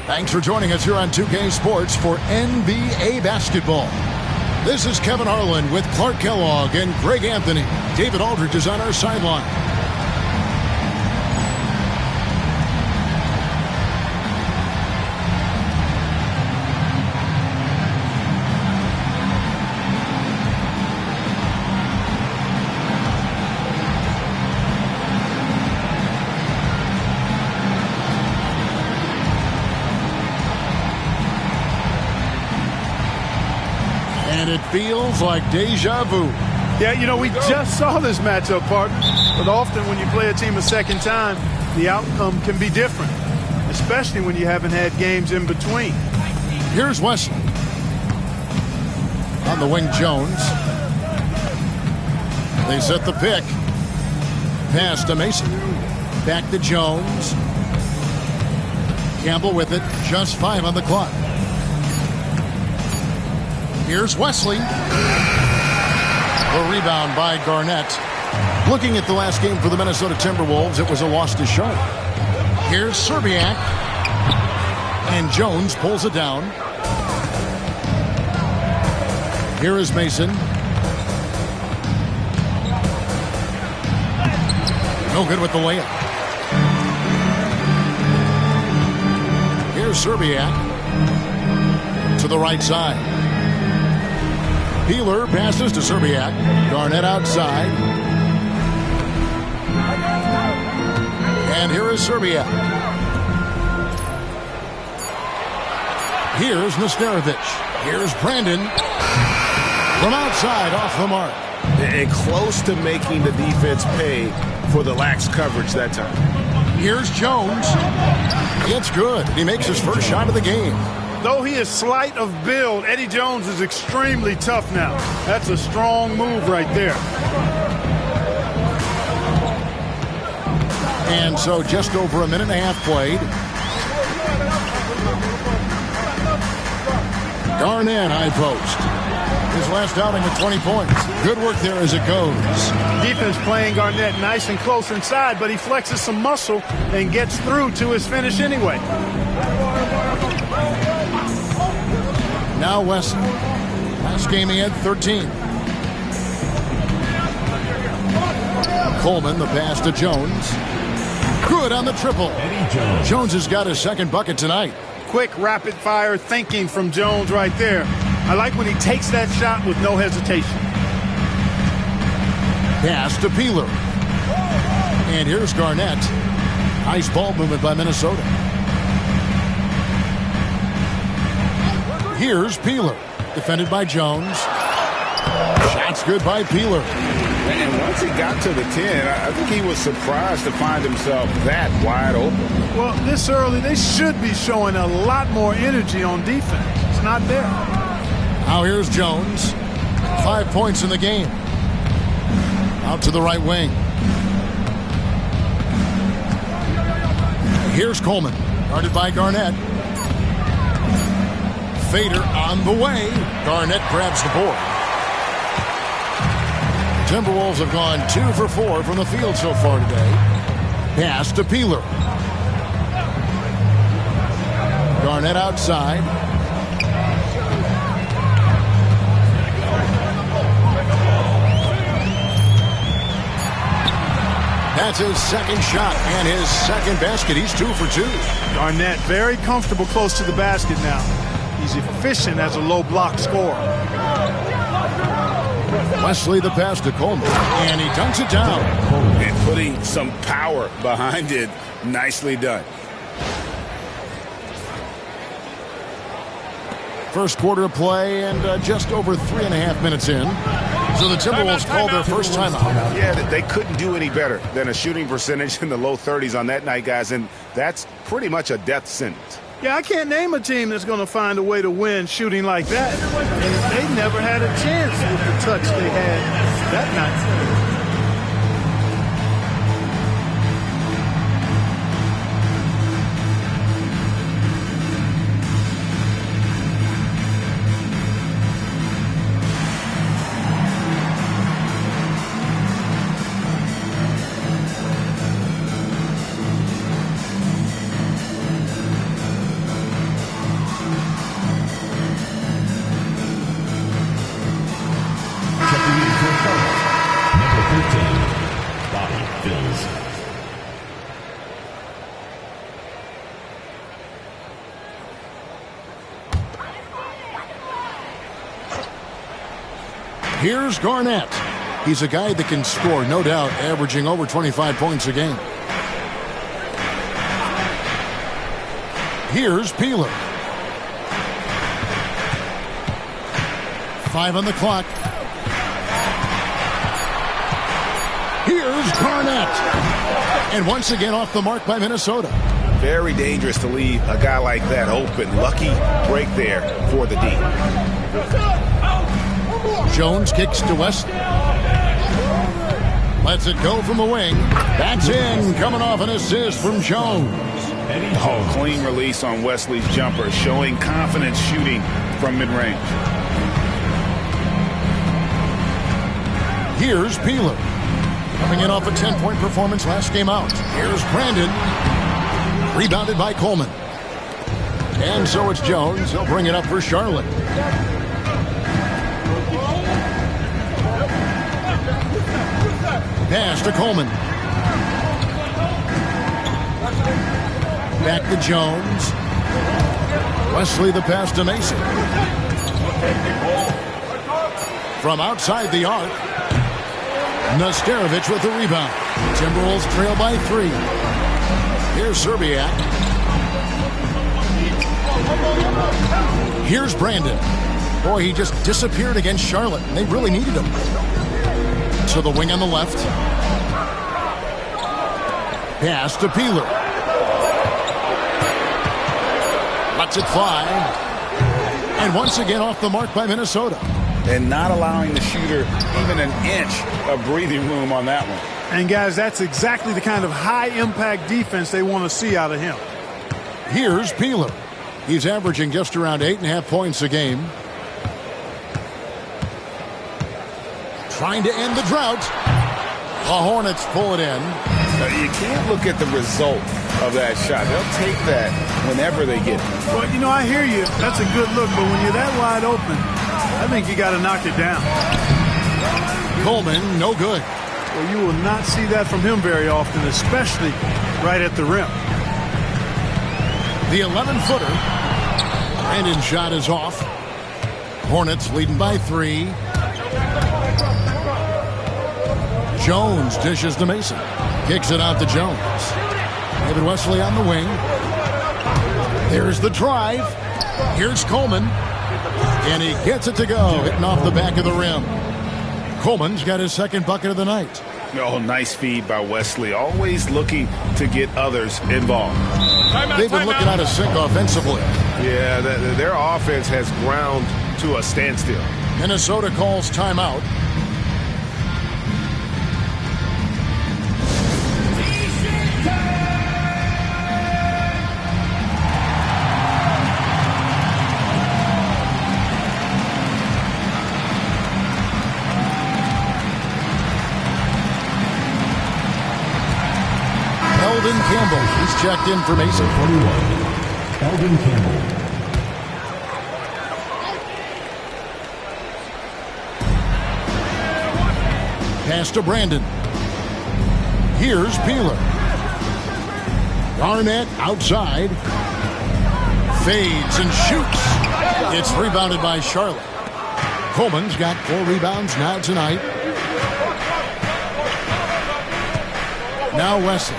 Thanks for joining us here on 2K Sports for NBA basketball. This is Kevin Harlan with Clark Kellogg and Greg Anthony. David Aldridge is on our sideline. And it feels like deja vu. Yeah, you know, we just saw this matchup, partner. But often when you play a team a second time, the outcome can be different, especially when you haven't had games in between. Here's Wesley. On the wing, Jones. They set the pick. Pass to Mason. Back to Jones. Campbell with it. Just 5 on the clock. Here's Wesley. A rebound by Garnett. Looking at the last game for the Minnesota Timberwolves, it was a loss to Charlotte. Here's Serbiak. And Jones pulls it down. Here is Mason. No good with the layup. Here's Serbiak. To the right side. Peeler passes to Serbiak. Garnett outside. And here is Serbiak. Here's Nesterovic. Here's Brandon. From outside, off the mark. And close to making the defense pay for the lax coverage that time. Here's Jones. It's good. He makes his first shot of the game. Though he is slight of build, Eddie Jones is extremely tough now. That's a strong move right there. And so just over a minute and a half played. Garnett, high post. His last outing with 20 points. Good work there as it goes. Defense playing Garnett nice and close inside, but he flexes some muscle and gets through to his finish anyway. Now Wesley. Last game he had 13. Coleman, the pass to Jones. Good on the triple. Jones has got his second bucket tonight. Quick, rapid-fire thinking from Jones right there. I like when he takes that shot with no hesitation. Pass to Peeler. And here's Garnett. Nice ball movement by Minnesota. Here's Peeler. Defended by Jones. Shot's good by Peeler. And once he got to the 10, I think he was surprised to find himself that wide open. Well, this early, they should be showing a lot more energy on defense. It's not there. Now here's Jones. 5 points in the game. Out to the right wing. Here's Coleman. Guarded by Garnett. Fader on the way. Garnett grabs the board. Timberwolves have gone 2 for 4 from the field so far today. Pass to Peeler. Garnett outside. That's his second shot and his second basket. He's 2 for 2. Garnett very comfortable close to the basket now. He's efficient as a low block scorer. Wesley the pass to Coleman, and he dunks it down. And putting some power behind it. Nicely done. First quarter of play and just over 3.5 minutes in. So the Timberwolves call their first timeout. Yeah, they couldn't do any better than a shooting percentage in the low 30s on that night, guys, and that's pretty much a death sentence. Yeah, I can't name a team that's going to find a way to win shooting like that. And they never had a chance with the touch they had that night. Bills. Here's Garnett. He's a guy that can score, no doubt, averaging over 25 points a game. Here's Peeler. 5 on the clock. Here's Garnett. And once again off the mark by Minnesota. Very dangerous to leave a guy like that open. Lucky break there for the D. Jones kicks to West. Lets it go from the wing. That's in. Coming off an assist from Jones. Oh, clean release on Wesley's jumper, showing confidence shooting from mid-range. Here's Peeler. Coming in off a 10-point performance last game out. Here's Brandon. Rebounded by Coleman. And so it's Jones. He'll bring it up for Charlotte. Pass to Coleman. Back to Jones. Wesley the pass to Mason. From outside the arc. Nesterovic with the rebound. Timberwolves trail by 3. Here's Serbiak. Here's Brandon. Boy, he just disappeared against Charlotte. They really needed him. To the wing on the left. Pass to Peeler. Lets it fly. And once again off the mark by Minnesota. And not allowing the shooter even an inch of breathing room on that one. And, guys, that's exactly the kind of high-impact defense they want to see out of him. Here's Peeler. He's averaging just around 8.5 points a game. Trying to end the drought. The Hornets pull it in. You can't look at the result of that shot. They'll take that whenever they get it. Well, you know, I hear you. That's a good look, but when you're that wide open, I think you got to knock it down. Coleman, no good. Well, you will not see that from him very often, especially right at the rim. The 11-footer. Brandon's shot is off. Hornets leading by 3. Jones dishes to Mason. Kicks it out to Jones. David Wesley on the wing. There's the drive. Here's Coleman. And he gets it to go, hitting off the back of the rim. Coleman's got his second bucket of the night. Oh, nice feed by Wesley. Always looking to get others involved. They've been looking out of sync offensively. Yeah, their offense has ground to a standstill. Minnesota calls timeout. Eldon Campbell, he's checked in for Mason. 41, Eldon Campbell. Pass to Brandon. Here's Peeler. Garnett outside. Fades and shoots. It's rebounded by Charlotte. Coleman's got 4 rebounds now tonight. Now Wesley.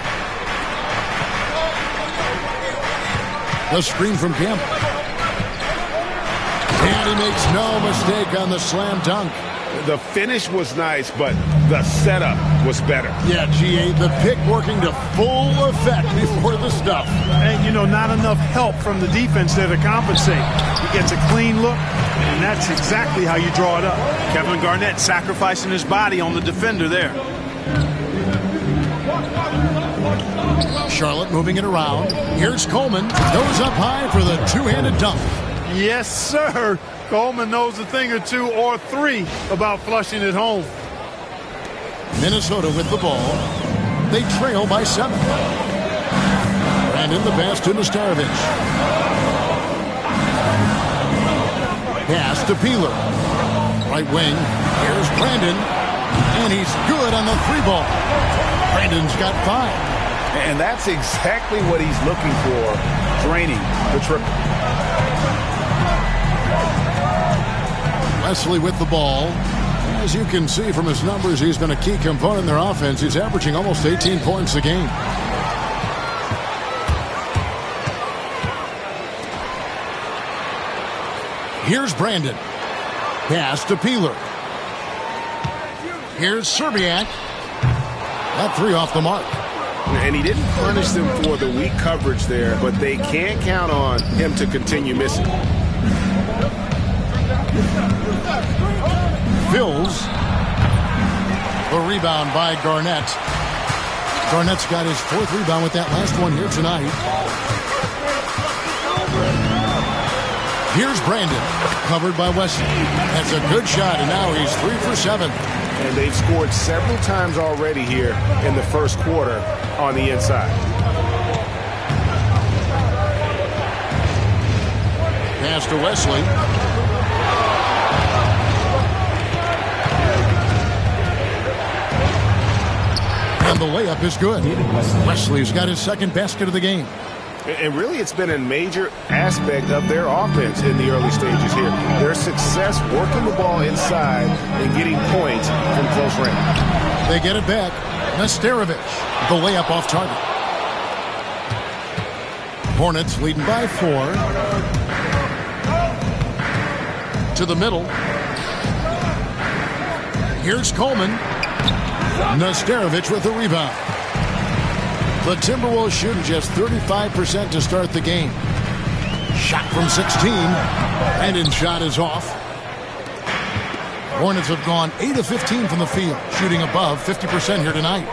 The screen from Campbell. And he makes no mistake on the slam dunk. The finish was nice, but the setup was better. Yeah, GA, the pick working to full effect before the stuff. And, you know, not enough help from the defense there to compensate. He gets a clean look, and that's exactly how you draw it up. Kevin Garnett sacrificing his body on the defender there. Charlotte moving it around. Here's Coleman. Goes up high for the two-handed dunk. Yes, sir. Coleman knows a thing or 2 or 3 about flushing it home. Minnesota with the ball. They trail by 7. Brandon the pass to Nesterovic. Pass to Peeler. Right wing. Here's Brandon. And he's good on the 3-ball. Brandon's got 5. And that's exactly what he's looking for, draining the triple. Wesley with the ball. As you can see from his numbers, he's been a key component in their offense. He's averaging almost 18 points a game. Here's Brandon. Pass to Peeler. Here's Serbiak. That 3 off the mark. And he didn't punish them for the weak coverage there, but they can't count on him to continue missing. Bills. The rebound by Garnett. Garnett's got his 4th rebound with that last one here tonight. Here's Brandon, covered by Wesley. That's a good shot, and now he's 3 for 7. And they've scored several times already here in the first quarter on the inside. Pass to Wesley. And the layup is good. Wesley's got his 2nd basket of the game. And really, it's been a major aspect of their offense in the early stages here. Their success working the ball inside and getting points from close range. They get it back. Nesterovic, the layup off target. Hornets leading by 4. To the middle. Here's Coleman. Nesterovic with the rebound. The Timberwolves shooting just 35% to start the game. Shot from 16. Brandon's shot is off. Hornets have gone 8 of 15 from the field, shooting above 50% here tonight.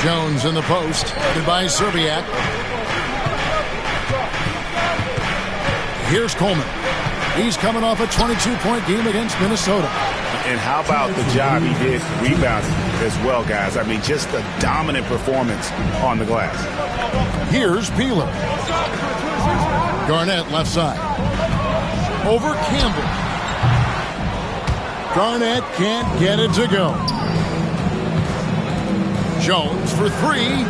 Jones in the post. Goodbye, Serbiak. Here's Coleman. He's coming off a 22-point game against Minnesota. And how about the job he did rebounding as well, guys? I mean, just a dominant performance on the glass. Here's Peeler. Garnett left side. Over Campbell. Garnett can't get it to go. Jones for 3.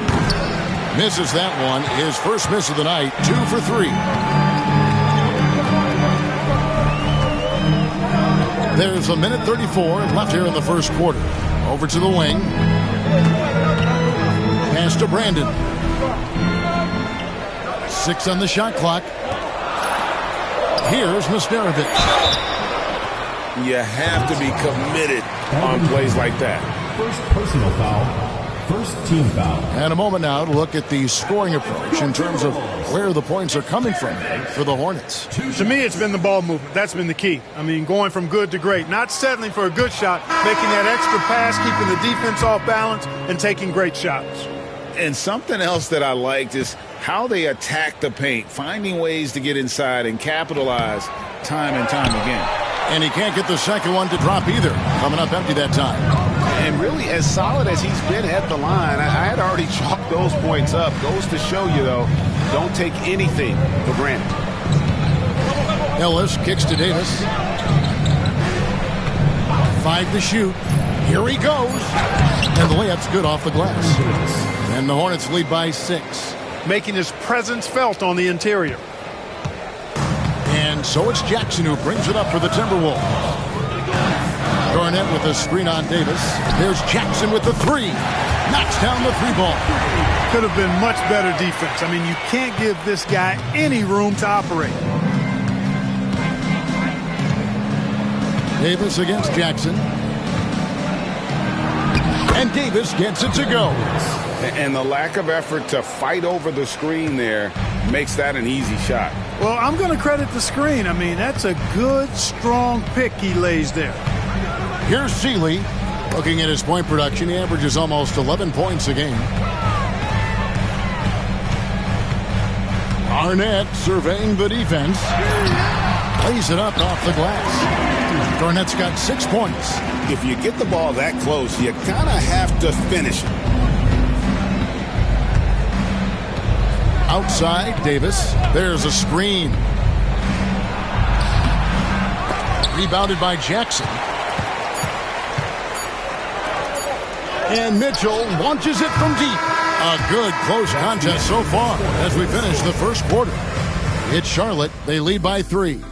Misses that one. His first miss of the night. 2 for 3. There's a minute 34 left here in the first quarter. Over to the wing. Pass to Brandon. 6 on the shot clock. Here's Nesterovic. You have to be committed on plays like that. First personal foul. First team foul. And a moment now to look at the scoring approach in terms of where the points are coming from for the Hornets. To me, it's been the ball movement. That's been the key. I mean, going from good to great. Not settling for a good shot, making that extra pass, keeping the defense off balance, and taking great shots. And something else that I liked is how they attack the paint, finding ways to get inside and capitalize time and time again. And he can't get the second one to drop either. Coming up empty that time. And really, as solid as he's been at the line, I had already chalked those points up. Goes to show you, though, don't take anything for granted. Ellis kicks to Davis. 5 to shoot. Here he goes. And the layup's good off the glass. And the Hornets lead by 6. Making his presence felt on the interior. And so it's Jackson who brings it up for the Timberwolves. Garnett with a screen on Davis. There's Jackson with the 3. Knocks down the 3-ball. Could have been much better defense. I mean, you can't give this guy any room to operate. Davis against Jackson. And Davis gets it to go. And the lack of effort to fight over the screen there makes that an easy shot. Well, I'm going to credit the screen. I mean, that's a good, strong pick he lays there. Here's Seeley. Looking at his point production, he averages almost 11 points a game. Garnett surveying the defense. Lays it up off the glass. Garnett's got 6 points. If you get the ball that close, you kind of have to finish it. Outside, Davis. There's a screen. Rebounded by Jackson. And Mitchell launches it from deep. A good close contest so far as we finish the first quarter. It's Charlotte. They lead by 3.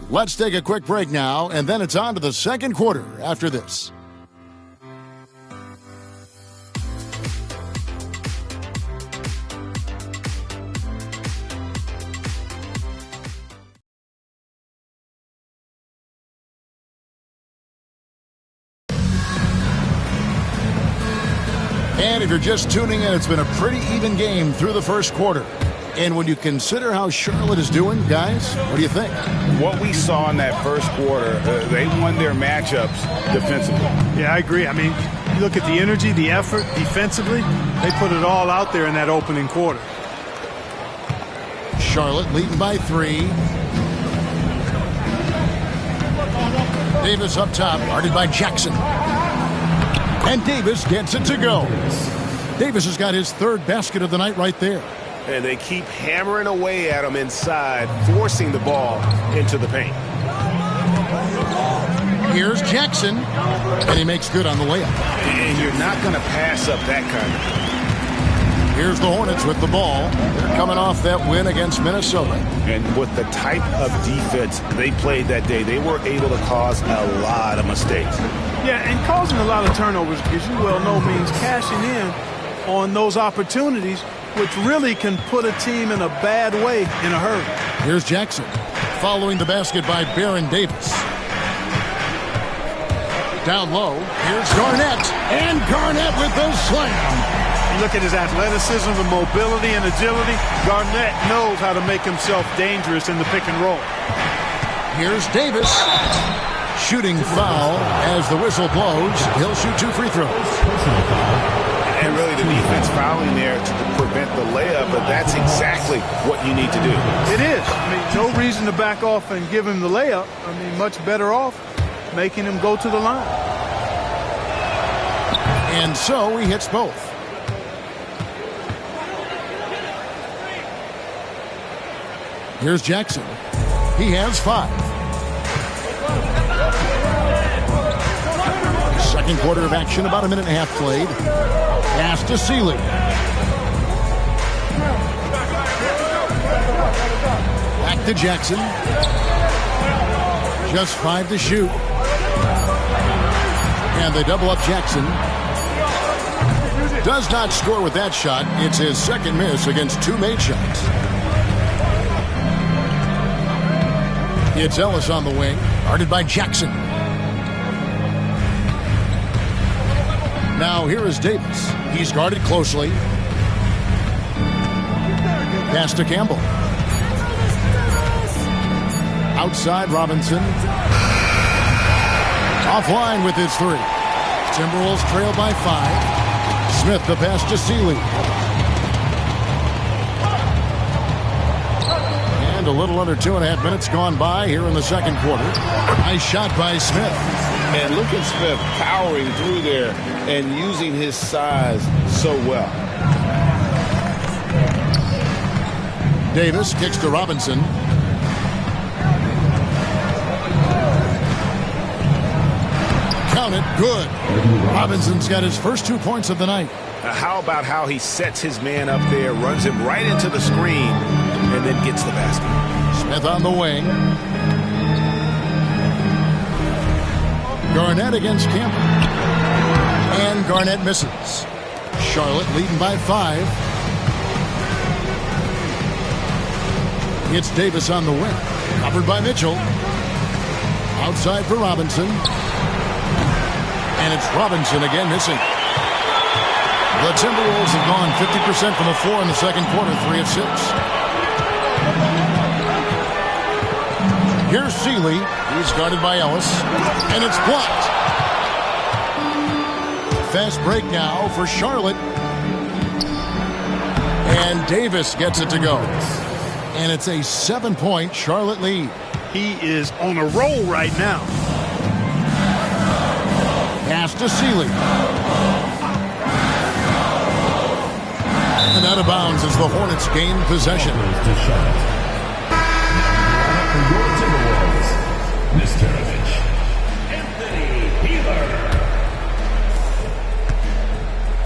Let's take a quick break now, and then it's on to the second quarter after this. And if you're just tuning in, it's been a pretty even game through the first quarter. And when you consider how Charlotte is doing, guys, what do you think? What we saw in that first quarter, they won their matchups defensively. Yeah, I agree. I mean, you look at the energy, the effort defensively, they put it all out there in that opening quarter. Charlotte leading by 3. Davis up top, guarded by Jackson. And Davis gets it to go. Davis has got his 3rd basket of the night right there. And they keep hammering away at him inside, forcing the ball into the paint. Here's Jackson, and he makes good on the layup. And you're not going to pass up that kind of thing. Here's the Hornets with the ball. They're coming off that win against Minnesota. And with the type of defense they played that day, they were able to cause a lot of mistakes. Yeah, and causing a lot of turnovers, as you well know, means cashing in on those opportunities, which really can put a team in a bad way in a hurry. Here's Jackson, following the basket by Baron Davis. Down low, here's Garnett, and Garnett with the slam. You look at his athleticism, the mobility, and agility. Garnett knows how to make himself dangerous in the pick and roll. Here's Davis. Shooting foul as the whistle blows. He'll shoot 2 free throws. And really the defense fouling there to prevent the layup, but that's exactly what you need to do. It is. I mean, no reason to back off and give him the layup. I mean, much better off making him go to the line. And so he hits both. Here's Jackson. He has 5. Second quarter of action, about a minute and a half played. Pass to Seeley. Back to Jackson. Just 5 to shoot. And they double up Jackson. Does not score with that shot. It's his 2nd miss against 2 made shots. It's Ellis on the wing, guarded by Jackson. Now here is Davis. He's guarded closely. Pass to Campbell. Outside Robinson. Offline with his 3. Timberwolves trail by 5. Smith the pass to Seeley. And a little under 2.5 minutes gone by here in the second quarter. Nice shot by Smith. And look at Smith powering through there and using his size so well. Davis kicks to Robinson. Count it. Good. Robinson's got his first 2 points of the night. How about how he sets his man up there, runs him right into the screen, and then gets the basket. Smith on the wing. Garnett against Campbell. And Garnett misses. Charlotte leading by 5. It's Davis on the wing. Covered by Mitchell. Outside for Robinson. And it's Robinson again missing. The Timberwolves have gone 50% from the floor in the second quarter, 3 of 6. Here's Seeley. He's guarded by Ellis. And it's blocked. Fast break now for Charlotte. And Davis gets it to go. And it's a 7-point Charlotte lead. He is on a roll right now. Pass to Seeley. And out of bounds as the Hornets gain possession. For your Timberwolves, Mr.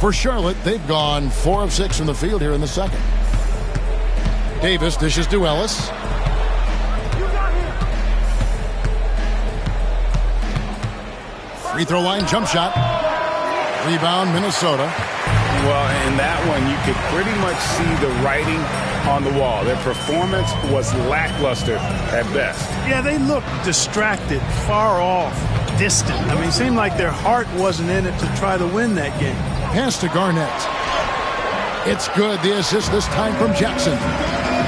For Charlotte, they've gone 4 of 6 from the field here in the second. Davis dishes to Ellis. Free throw line jump shot. Rebound, Minnesota. Well, in that one, you could pretty much see the writing on the wall. Their performance was lackluster at best. Yeah, they looked distracted, far off, distant. I mean, it seemed like their heart wasn't in it to try to win that game. Pass to Garnett. It's good. The assist this time from Jackson.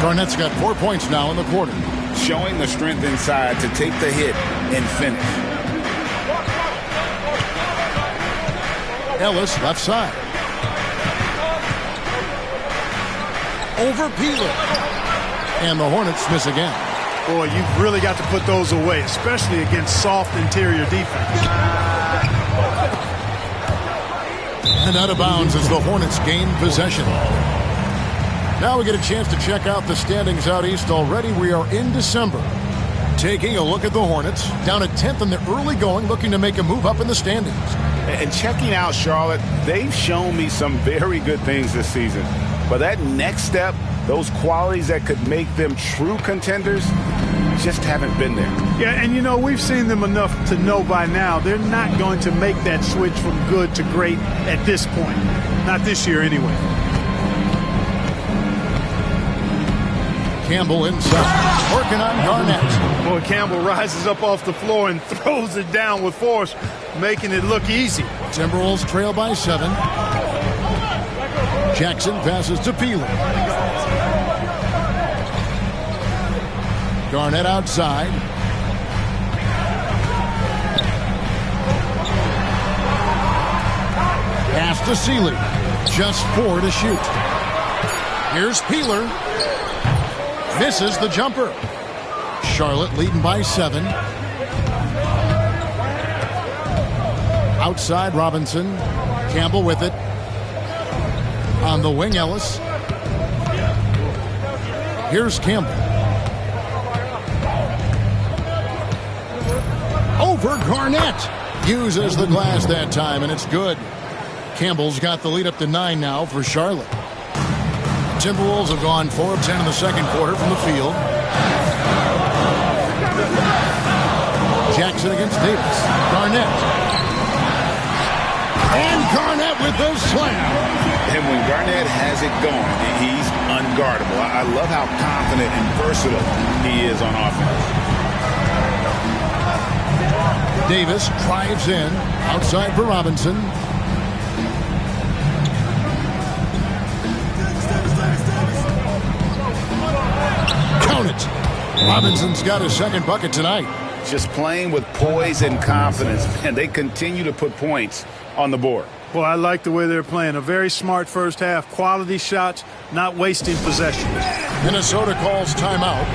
Garnett's got 4 points now in the quarter. Showing the strength inside to take the hit and finish. Ellis left side. Over Peeler. And the Hornets miss again. Boy, you've really got to put those away, especially against soft interior defense. And out of bounds as the Hornets gain possession. Now we get a chance to check out the standings out east already. We are in December. Taking a look at the Hornets, down at 10th in the early going, looking to make a move up in the standings. And checking out Charlotte, they've shown me some very good things this season. But that next step, those qualities that could make them true contenders, just haven't been there. Yeah, and you know, we've seen them enough to know by now they're not going to make that switch from good to great at this point. Not this year anyway. Campbell inside, working on Garnett. Boy, Campbell rises up off the floor and throws it down with force, making it look easy. Timberwolves trail by 7. Jackson passes to Peeler. Garnett outside. Pass to Sealy. Just 4 to shoot. Here's Peeler. Misses the jumper. Charlotte leading by 7. Outside Robinson. Campbell with it. On the wing, Ellis. Here's Campbell. Over Garnett. Uses the glass that time, and it's good. Campbell's got the lead up to 9 now for Charlotte. Timberwolves have gone 4 of 10 in the second quarter from the field. Jackson against Davis. Garnett. And Garnett with the slam. And when Garnett has it going, he's unguardable. I love how confident and versatile he is on offense. Davis drives in. Outside for Robinson. Count it. Robinson's got his second bucket tonight. Just playing with poise and confidence, and they continue to put points on the board. Well, I like the way they're playing. A very smart first half. Quality shots, not wasting possession. Minnesota calls timeout.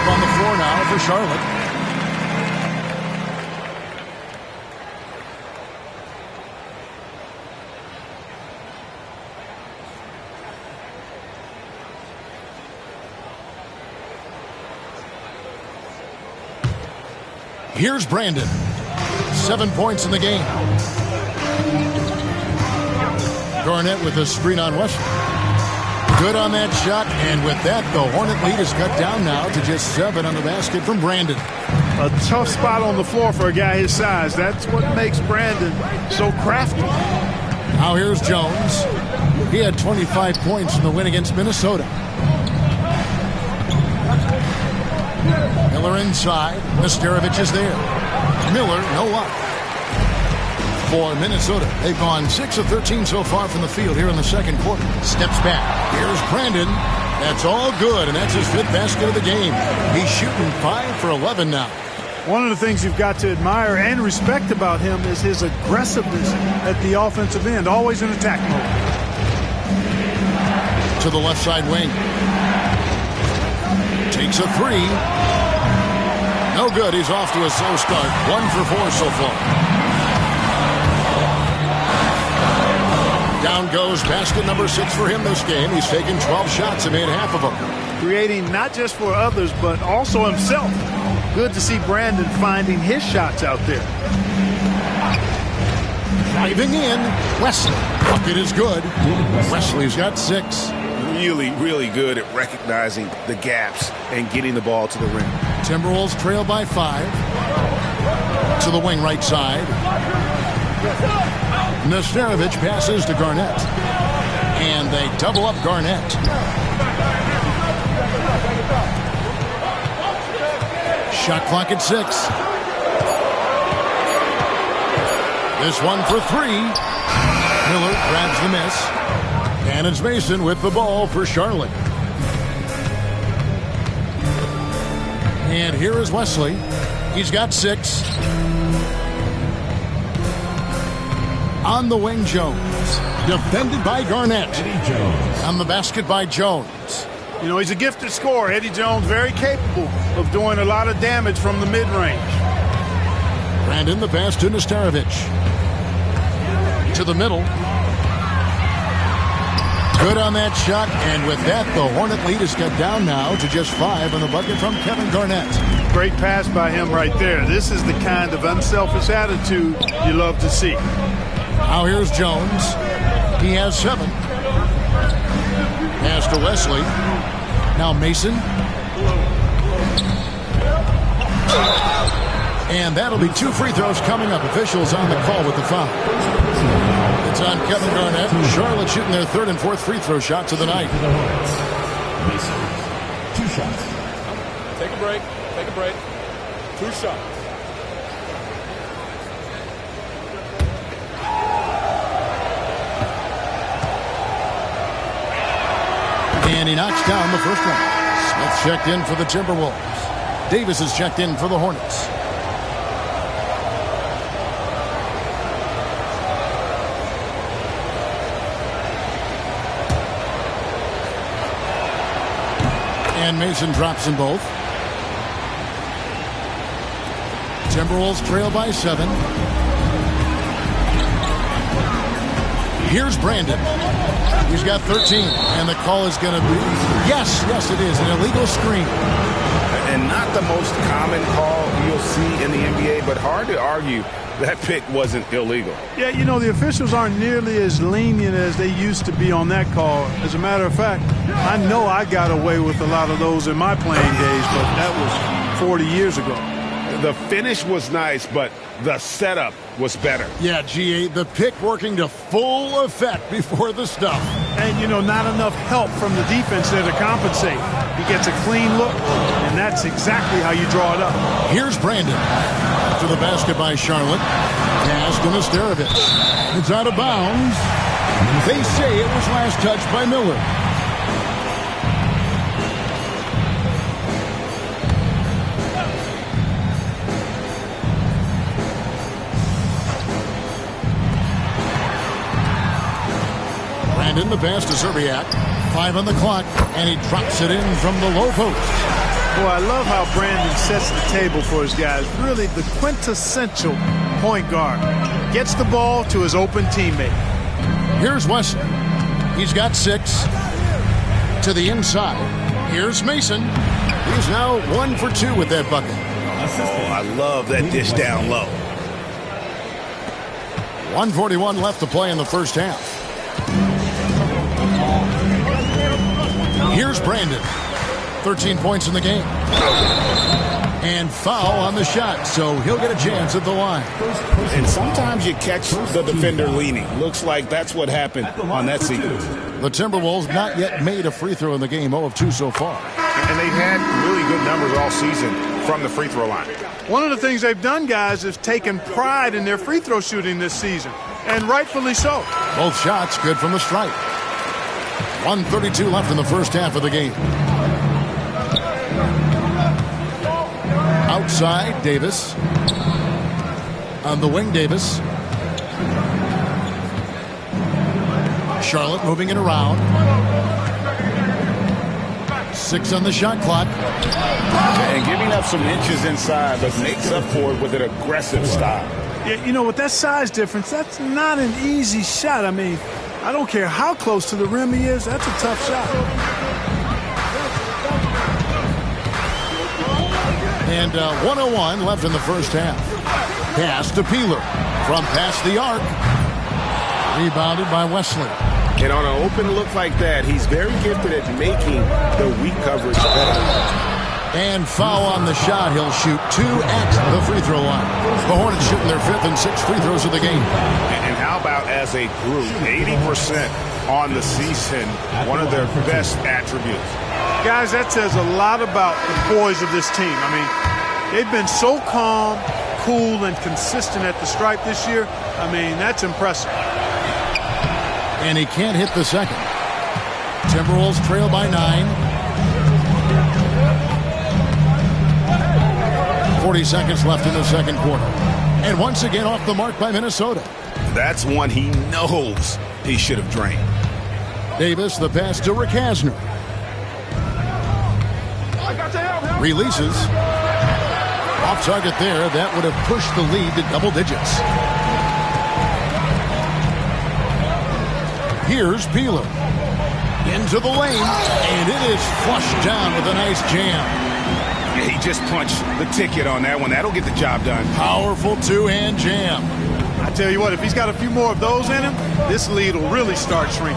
On the floor now for Charlotte. Here's Brandon. 7 points in the game. Garnett with a screen on Wesley. Good on that shot, and with that, the Hornet lead is cut down now to just 7 on the basket from Brandon. A tough spot on the floor for a guy his size. That's what makes Brandon so crafty. Now here's Jones. He had 25 points in the win against Minnesota. Miller inside. Nesterovic is there. Miller, no luck. For Minnesota, they've gone 6 of 13 so far from the field here in the second quarter. Steps back. Here's Brandon. That's all good, and that's his 5th basket of the game. He's shooting 5 for 11 now. One of the things you've got to admire and respect about him is his aggressiveness at the offensive end, always in attack mode. To the left side wing. Takes a 3. No good. He's off to a slow start. 1 for 4 so far. Down goes basket number 6 for him this game. He's taken 12 shots and made half of them. Creating not just for others, but also himself. Good to see Brandon finding his shots out there. Driving in, Wesley. Bucket is good. Wesley's got 6. Really good at recognizing the gaps and getting the ball to the rim. Timberwolves trail by 5. To the wing right side. Nesterovic passes to Garnett. And they double up Garnett. Shot clock at 6. This one for 3. Miller grabs the miss. And it's Mason with the ball for Charlotte. And here is Wesley. He's got 6. On the wing, Jones. Defended by Garnett. Eddie Jones. On the basket by Jones. You know, he's a gifted scorer. Eddie Jones, very capable of doing a lot of damage from the mid-range. Brandon, the pass to Nesterovic. To the middle. Good on that shot, and with that, the Hornet lead is cut down now to just 5 on the bucket from Kevin Garnett. Great pass by him right there. This is the kind of unselfish attitude you love to see. Now here's Jones. He has 7. Pass to Wesley. Now Mason. And that'll be 2 free throws coming up. Officials on the call with the foul. It's on Kevin Garnett. Charlotte shooting their 3rd and 4th free throw shots of the night. Mason, 2 shots. Take a break. Take a break. 2 shots. And he knocks down the first one. Smith checked in for the Timberwolves. Davis is checked in for the Hornets. And Mason drops them both. Timberwolves trail by 7. Here's Brandon. He's got 13, and the call is going to be, yes, it is, an illegal screen. And not the most common call you'll see in the NBA, but hard to argue that pick wasn't illegal. Yeah, you know, the officials aren't nearly as lenient as they used to be on that call. As a matter of fact, I know I got away with a lot of those in my playing days, but that was 40 years ago. The finish was nice, but the setup was better. Yeah, GA, the pick working to full effect before the stuff. And, you know, not enough help from the defense there to compensate. He gets a clean look, and that's exactly how you draw it up. Here's Brandon. To the basket by Charlotte. Pass to Nesterovic. It's out of bounds. They say it was last touched by Miller. Brandon, the pass to Zerbiak. 5 on the clock, and he drops it in from the low post. Boy, I love how Brandon sets the table for his guys. Really the quintessential point guard. Gets the ball to his open teammate. Here's Wesley. He's got 6. To the inside. Here's Mason. He's now 1 for 2 with that bucket. Oh, I love that dish down low. 1:41 left to play in the first half. Here's Brandon. 13 points in the game. And foul on the shot, so he'll get a chance at the line. And sometimes you catch the defender leaning. Looks like that's what happened on that sequence. The Timberwolves not yet made a free throw in the game, 0 of 2 so far. And they've had really good numbers all season from the free throw line. One of the things they've done, guys, is taken pride in their free throw shooting this season, and rightfully so. Both shots good from the stripe. 1:32 left in the first half of the game. Outside, Davis. On the wing, Davis. Charlotte moving it around. 6 on the shot clock. And giving up some inches inside, but makes up for it with an aggressive style. Yeah, you know, with that size difference, that's not an easy shot. I mean, I don't care how close to the rim he is, that's a tough shot. And 1:01 left in the first half. Pass to Peeler from past the arc. Rebounded by Wesley. And on an open look like that, he's very gifted at making the weak coverage better. And foul on the shot. He'll shoot 2 at the free throw line. The Hornets shooting their 5th and 6th free throws of the game. And how about as a group, 80% on the season, one of their best attributes. Guys, that says a lot about the boys of this team. I mean, they've been so calm, cool, and consistent at the stripe this year. I mean, that's impressive. And he can't hit the second. Timberwolves trail by 9. 40 seconds left in the second quarter. And once again off the mark by Minnesota. That's one he knows he should have drained. Davis, the pass to Rick Hasner. Releases. Off target there. That would have pushed the lead to double digits. Here's Peeler. Into the lane. And it is flushed down with a nice jam. Yeah, he just punched the ticket on that one. That'll get the job done. Powerful two-hand jam. I tell you what, if he's got a few more of those in him, this lead will really start shrinking.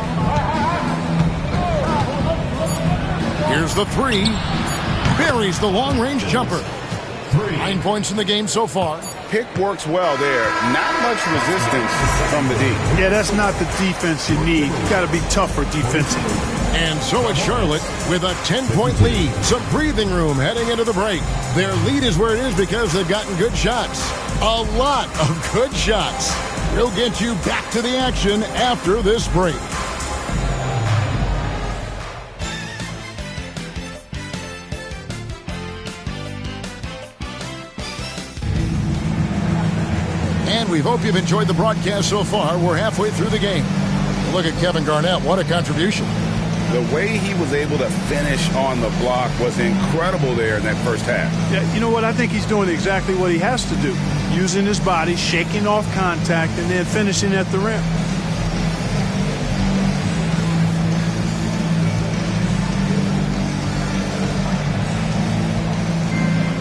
Here's the 3. Buries the long-range jumper. 9 points in the game so far. Pick works well there. Not much resistance from the D. Yeah, that's not the defense you need. You got to be tougher defensively. And so it's Charlotte with a 10-point lead. Some breathing room heading into the break. Their lead is where it is because they've gotten good shots. A lot of good shots. We'll get you back to the action after this break. And we hope you've enjoyed the broadcast so far. We're halfway through the game. Look at Kevin Garnett. What a contribution. The way he was able to finish on the block was incredible there in that first half. Yeah, you know what? I think he's doing exactly what he has to do. Using his body, shaking off contact, and then finishing at the rim.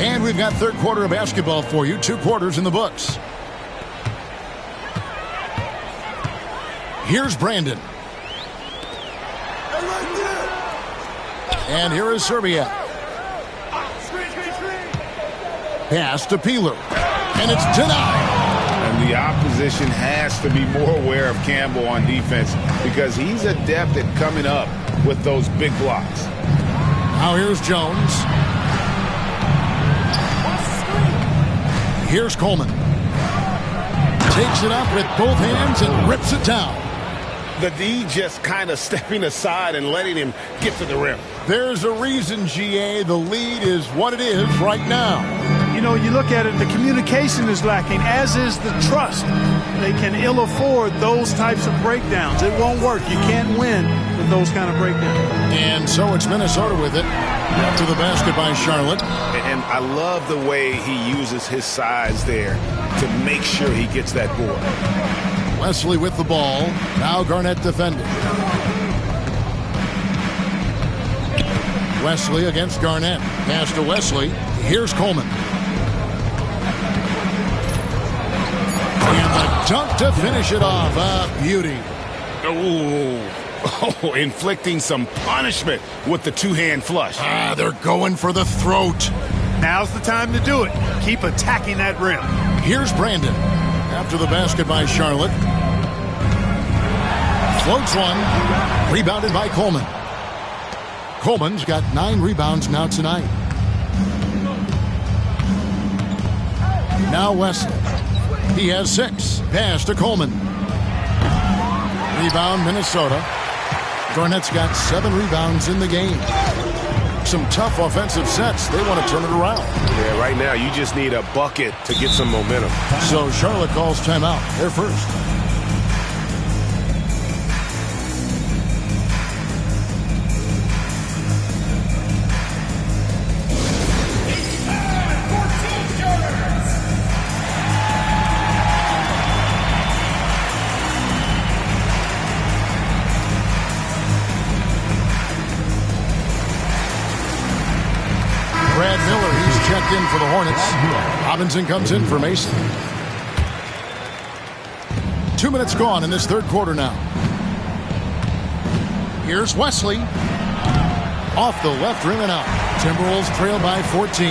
And we've got third quarter of basketball for you. 2 quarters in the books. Here's Brandon. And here is Serbia. Pass to Peeler. And it's denied. And the opposition has to be more aware of Campbell on defense because he's adept at coming up with those big blocks. Now here's Jones. Here's Coleman. Takes it up with both hands and rips it down. The D just kind of stepping aside and letting him get to the rim. There's a reason, GA. The lead is what it is right now. You know, you look at it, the communication is lacking, as is the trust. They can ill afford those types of breakdowns. It won't work. You can't win with those kind of breakdowns. And so it's Minnesota with it. Up to the basket by Charlotte. And I love the way he uses his size there to make sure he gets that board. Wesley with the ball. Now Garnett defending. Wesley against Garnett. Pass to Wesley. Here's Coleman. And the dunk to finish it off. A beauty. Oh, inflicting some punishment with the two-hand flush. They're going for the throat. Now's the time to do it. Keep attacking that rim. Here's Brandon. After the basket by Charlotte. Floats one. Rebounded by Coleman. Coleman's got 9 rebounds now tonight. Now Wesley. He has 6. Pass to Coleman. Rebound Minnesota. Garnett's got 7 rebounds in the game. Some tough offensive sets. They want to turn it around. Yeah, right now you just need a bucket to get some momentum. So Charlotte calls timeout. They're first. Brad Miller, he's checked in for the Hornets. Robinson comes in for Mason. 2 minutes gone in this third quarter now. Here's Wesley. Off the left rim and out. Timberwolves trail by 14.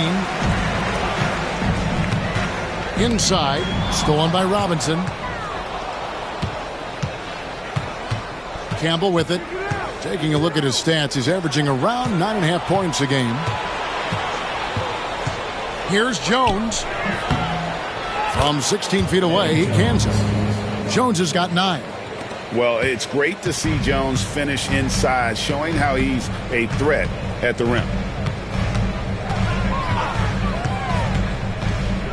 Inside, stolen by Robinson. Campbell with it. Taking a look at his stats, he's averaging around 9.5 points a game. Here's Jones. From 16 feet away, he cans it. Jones has got 9. Well, it's great to see Jones finish inside, showing how he's a threat at the rim.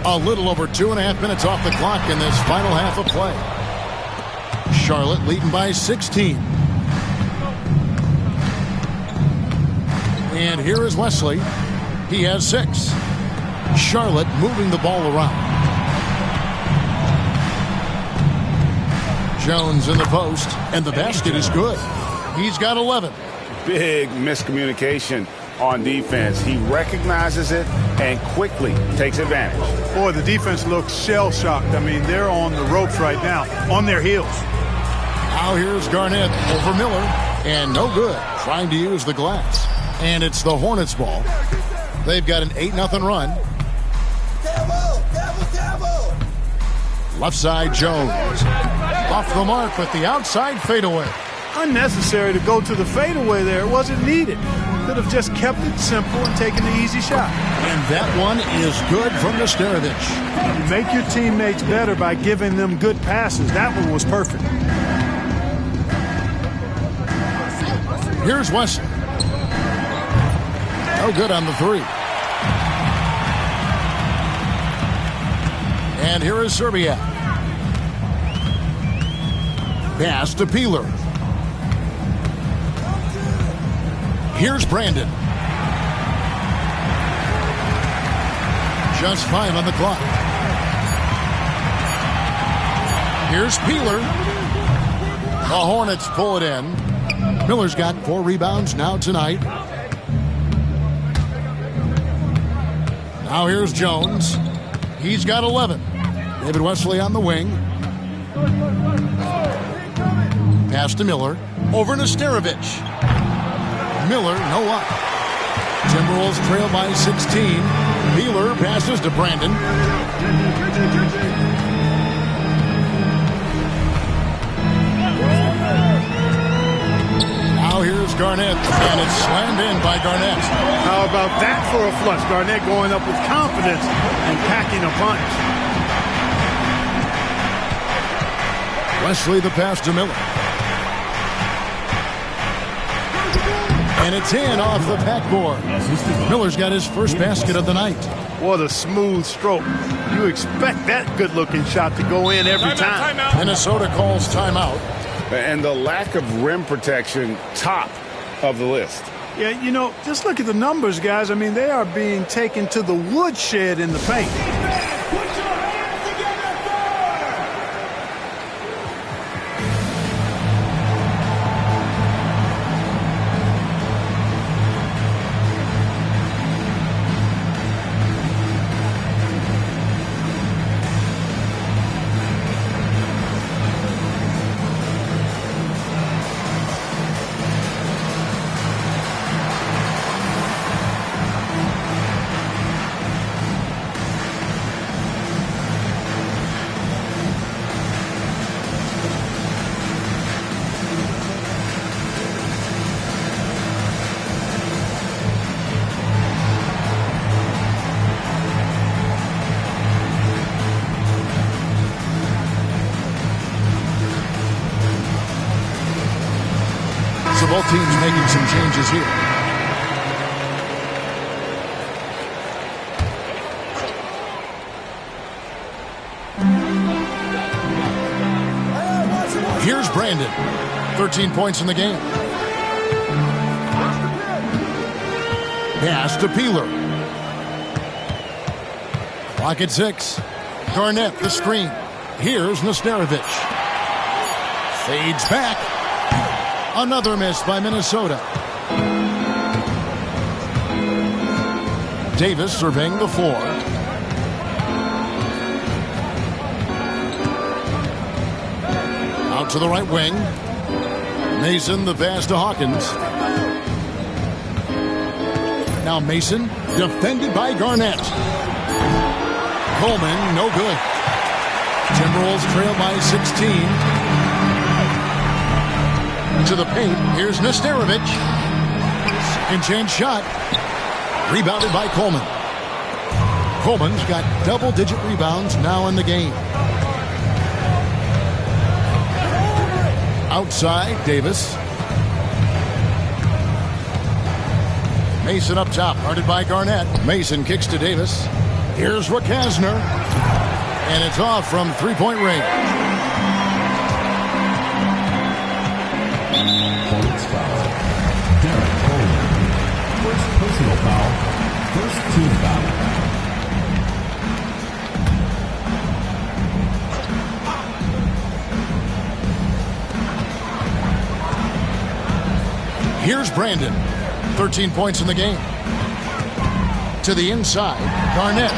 A little over 2.5 minutes off the clock in this final half of play. Charlotte leading by 16. And here is Wesley. He has 6. Charlotte moving the ball around. Jones in the post, and the basket is good. He's got 11. Big miscommunication on defense. He recognizes it and quickly takes advantage. Boy, the defense looks shell-shocked. I mean, they're on the ropes right now, on their heels. Now here's Garnett over Miller, and no good, trying to use the glass. And it's the Hornets' ball. They've got an 8-0 run. Left side, Jones. Off the mark with the outside fadeaway. Unnecessary to go to the fadeaway there. It wasn't needed. Could have just kept it simple and taken the easy shot. And that one is good from Nesterovic. You make your teammates better by giving them good passes. That one was perfect. Here's Wesley. No good on the 3. And here is Serbia. Pass to Peeler. Here's Brandon. Just 5 on the clock. Here's Peeler. The Hornets pull it in. Miller's got 4 rebounds now tonight. Now here's Jones. He's got 11. David Wesley on the wing. Pass to Miller. Over to Nesterovic. Miller, no up. Timberwolves trail by 16. Peeler passes to Brandon. Now here's Garnett, and it's slammed in by Garnett. How about that for a flush? Garnett going up with confidence and packing a punch. Wesley the pass to Miller. And it's in off the backboard. Miller's got his first basket of the night. What a smooth stroke. You expect that good-looking shot to go in every time. Minnesota calls timeout. And the lack of rim protection, top of the list. Yeah, you know, just look at the numbers, guys. I mean, they are being taken to the woodshed in the paint. both teams making some changes here. Here's Brandon. 13 points in the game. Pass to Peeler. Clock at 6. Garnett, the screen. Here's Nesterovic. Fades back. Another miss by Minnesota. Davis surveying the floor. Out to the right wing. Mason, the pass to Hawkins. Now Mason, defended by Garnett. Coleman, no good. Timberwolves trail by 16. To the paint, here's Nesterovic. Second chance shot. Rebounded by Coleman. Coleman's got double-digit rebounds now in the game. Outside, Davis. Mason up top, guarded by Garnett. Mason kicks to Davis. Here's Rakasner. And it's off from three-point range. Hornets foul. Derek Coleman. First personal foul. First team foul. Here's Brandon. 13 points in the game. To the inside. Garnett.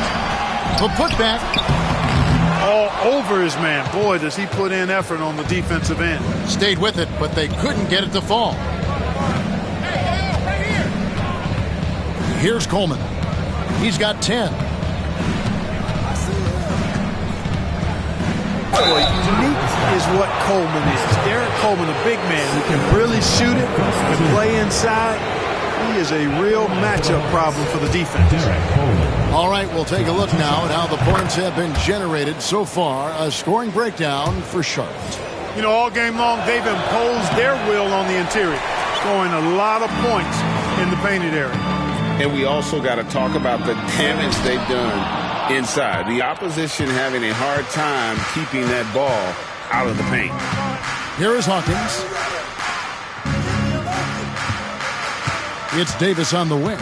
The putback. All over his man. Boy, does he put in effort on the defensive end. Stayed with it, but they couldn't get it to fall. Here's Coleman. He's got 10. Boy, unique is what Coleman is. Derek Coleman, a big man who can really shoot it, can play inside. He is a real matchup problem for the defense. Derek Coleman. All right, we'll take a look now at how the points have been generated so far. A scoring breakdown for Charlotte. You know, all game long, they've imposed their will on the interior, scoring a lot of points in the painted area. And we also got to talk about the damage they've done inside. The opposition having a hard time keeping that ball out of the paint. Here is Hawkins. It's Davis on the wing.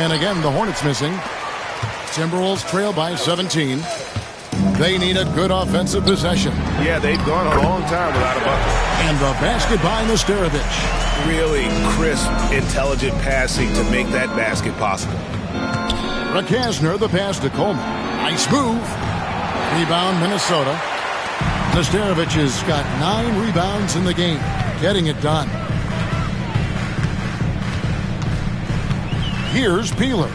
And again, the Hornets missing. Timberwolves trail by 17. They need a good offensive possession. Yeah, they've gone a long time without a bucket. And the basket by Nesterovic. Really crisp, intelligent passing to make that basket possible. Rakasner, the pass to Coleman. Nice move. Rebound, Minnesota. Nesterovic has got 9 rebounds in the game. Getting it done. Here's Peeler.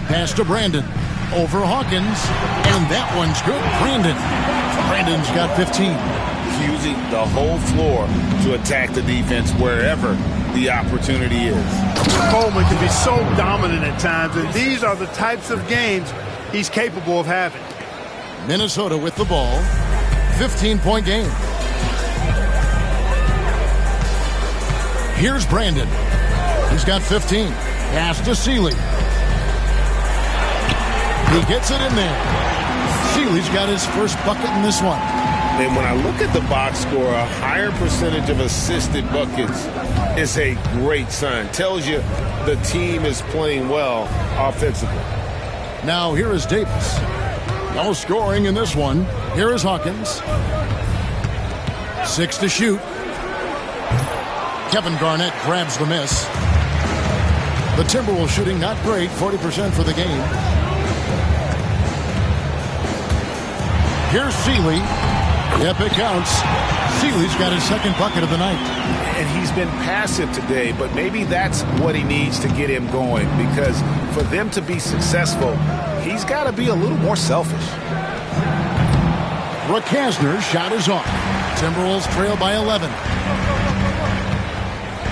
Pass to Brandon. Over Hawkins. And that one's good. Brandon's got 15. Using the whole floor to attack the defense wherever the opportunity is. Coleman can be so dominant at times, and these are the types of games he's capable of having. Minnesota with the ball. 15-point game. Here's Brandon. He's got 15. Pass to Sealy. He gets it in there. Sealy's got his first bucket in this one. And when I look at the box score, a higher percentage of assisted buckets is a great sign. Tells you the team is playing well offensively. Now here is Davis. No scoring in this one. Here is Hawkins. 6 to shoot. Kevin Garnett grabs the miss. The Timberwolves shooting not great, 40% for the game. Here's Sealy. Yep, it counts. Sealy's got his second bucket of the night. And he's been passive today, but maybe that's what he needs to get him going, because for them to be successful, he's got to be a little more selfish. Rakasner's shot is off. Timberwolves trail by 11.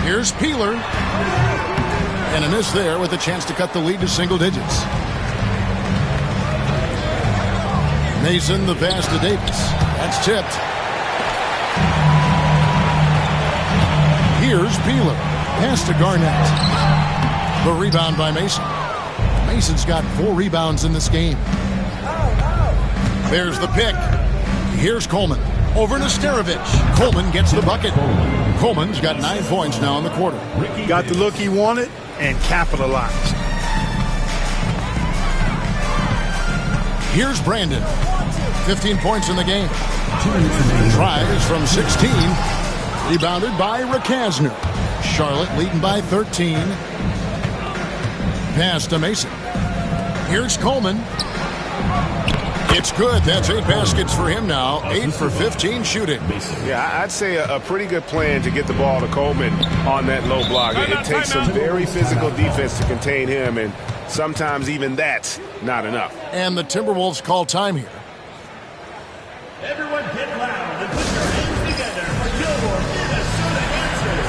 Here's Peeler. And a miss there with a chance to cut the lead to single digits. Mason, the pass to Davis. That's tipped. Here's Peeler. Pass to Garnett. The rebound by Mason. Mason's got 4 rebounds in this game. There's the pick. Here's Coleman. Over to Starovich. Coleman gets the bucket. Coleman's got 9 points now in the quarter. Got the look he wanted and capitalized. Here's Brandon. 15 points in the game. Tries from 16. Rebounded by Rakasner. Charlotte leading by 13. Pass to Mason. Here's Coleman. It's good. That's 8 baskets for him now. 8 for 15 shooting. Yeah, I'd say a pretty good plan to get the ball to Coleman on that low block. It takes some very physical defense to contain him, and sometimes even that's not enough. And the Timberwolves call time here. Everyone get loud and put your hands together for Gilmore, Minnesota answers.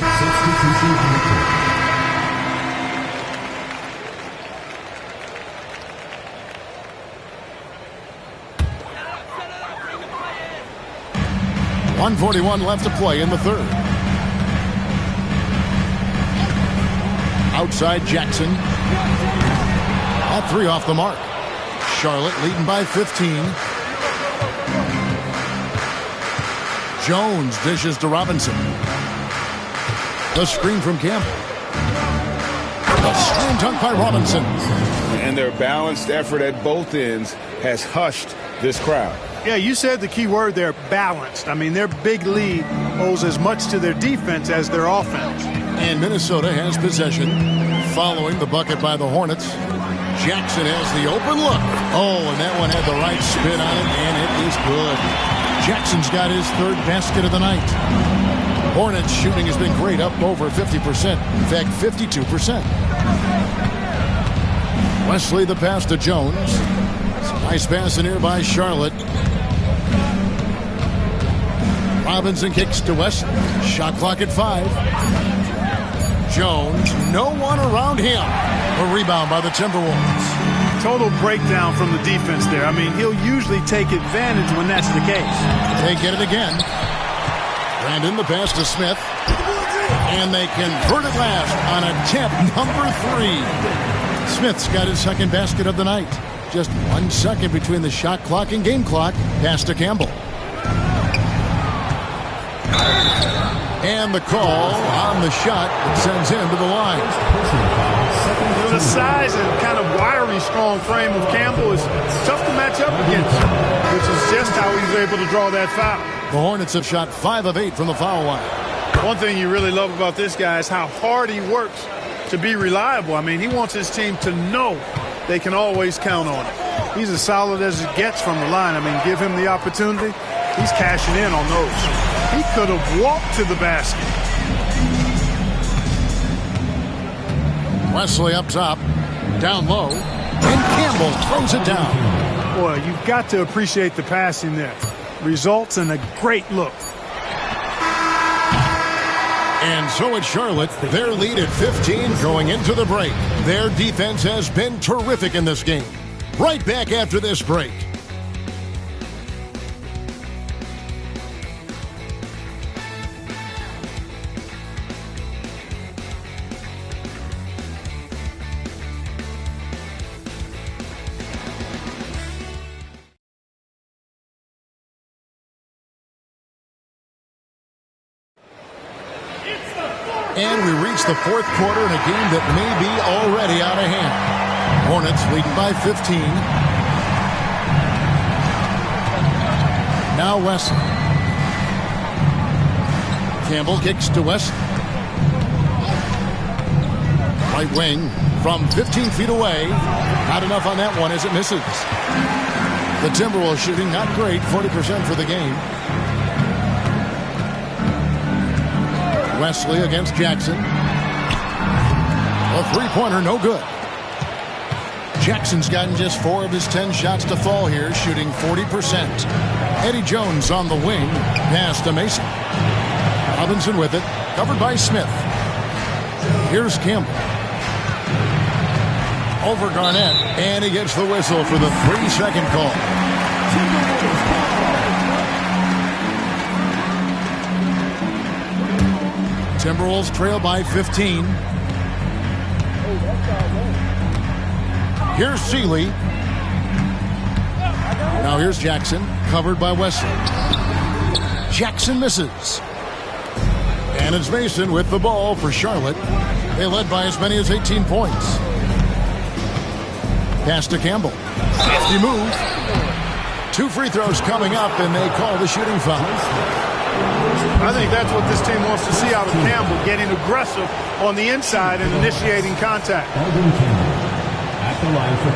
Substitution. 1:41 left to play in the third. Outside Jackson. At 3 off the mark. Charlotte leading by 15. Jones dishes to Robinson. The screen from Campbell. The slam dunk by Robinson. And their balanced effort at both ends has hushed this crowd. Yeah, you said the key word there, balanced. I mean, their big lead owes as much to their defense as their offense. And Minnesota has possession following the bucket by the Hornets. Jackson has the open look. Oh, and that one had the right spin on it, and it is good. Jackson's got his 3rd basket of the night. Hornets shooting has been great, up over 50%. In fact, 52%. Wesley the pass to Jones. Nice pass in here by Charlotte. Robinson kicks to Wesley. Shot clock at 5. Jones, no one around him. A rebound by the Timberwolves. Total breakdown from the defense there. I mean, he'll usually take advantage when that's the case. They get it again. Brandon the pass to Smith. And they convert it last on attempt number 3. Smith's got his 2nd basket of the night. Just 1 second between the shot clock and game clock. Pass to Campbell. And the call on the shot that sends him to the line. The size and kind of wiry, strong frame of Campbell is tough to match up against, which is just how he was able to draw that foul. The Hornets have shot 5 of 8 from the foul line. One thing you really love about this guy is how hard he works to be reliable. I mean, he wants his team to know they can always count on it. He's as solid as it gets from the line. I mean, give him the opportunity, he's cashing in on those. He could have walked to the basket. Wesley up top, down low, and Campbell throws it down. Boy, you've got to appreciate the passing there. Results in a great look. And so it's Charlotte. Their lead at 15 going into the break. Their defense has been terrific in this game. Right back after this break. And we reach the 4th quarter in a game that may be already out of hand. Hornets leading by 15. Now Wesley. Campbell kicks to Wesley. Right wing from 15 feet away. Not enough on that one as it misses. The Timberwolves shooting not great, 40% for the game. Wesley against Jackson. A three-pointer, no good. Jackson's gotten just 4 of his 10 shots to fall here, shooting 40%. Eddie Jones on the wing, pass to Mason. Robinson with it, covered by Smith. Here's Campbell. Over Garnett, and he gets the whistle for the 3-second call. Timberwolves trail by 15. Here's Seeley. Now here's Jackson, covered by Wesley. Jackson misses. And it's Mason with the ball for Charlotte. They led by as many as 18 points. Pass to Campbell. Nifty move. 2 free throws coming up, and they call the shooting foul. I think that's what this team wants to see out of Campbell, getting aggressive on the inside and initiating contact. Elden Campbell at the line for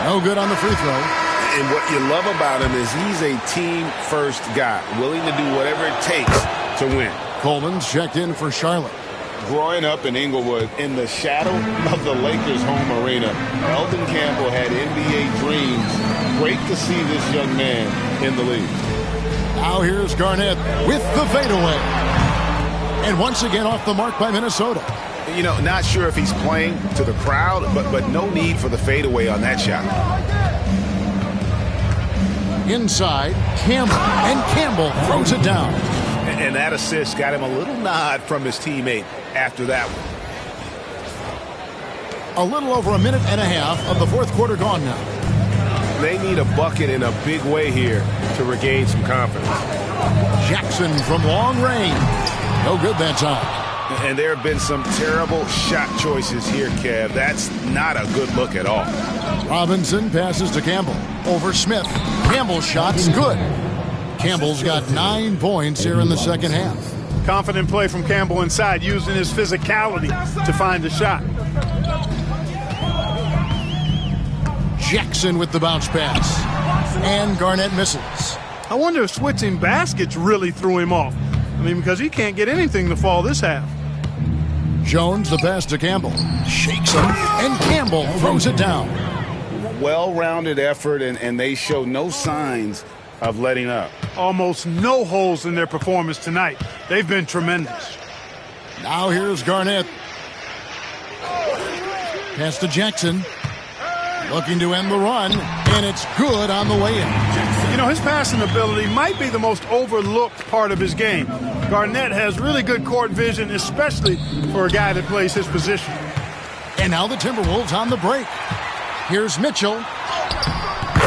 2. No good on the free throw. And what you love about him is he's a team-first guy, willing to do whatever it takes to win. Coleman's checked in for Charlotte. Growing up in Inglewood, in the shadow of the Lakers' home arena, Elden Campbell had NBA dreams. Great to see this young man in the league. Now here's Garnett with the fadeaway. And once again off the mark by Minnesota. You know, not sure if he's playing to the crowd, but no need for the fadeaway on that shot. Inside, Campbell, and Campbell throws it down. And that assist got him a little nod from his teammate after that one. A little over a minute and a half of the fourth quarter gone now. They need a bucket in a big way here to regain some confidence. Jackson from long range. No good that time. And there have been some terrible shot choices here, Kev. That's not a good look at all. Robinson passes to Campbell. Over Smith. Campbell's shot's good. Campbell's got 9 points here in the second half. Confident play from Campbell inside, using his physicality to find the shot. Jackson with the bounce pass. And Garnett misses. I wonder if switching baskets really threw him off. I mean, because he can't get anything to fall this half. Jones, the pass to Campbell. Shakes him, and Campbell throws it down. Well-rounded effort, and they show no signs of letting up. Almost no holes in their performance tonight. They've been tremendous. Now here's Garnett. Pass to Jackson. Looking to end the run, and it's good on the way in. You know, his passing ability might be the most overlooked part of his game. Garnett has really good court vision, especially for a guy that plays his position. And now the Timberwolves on the break. Here's Mitchell.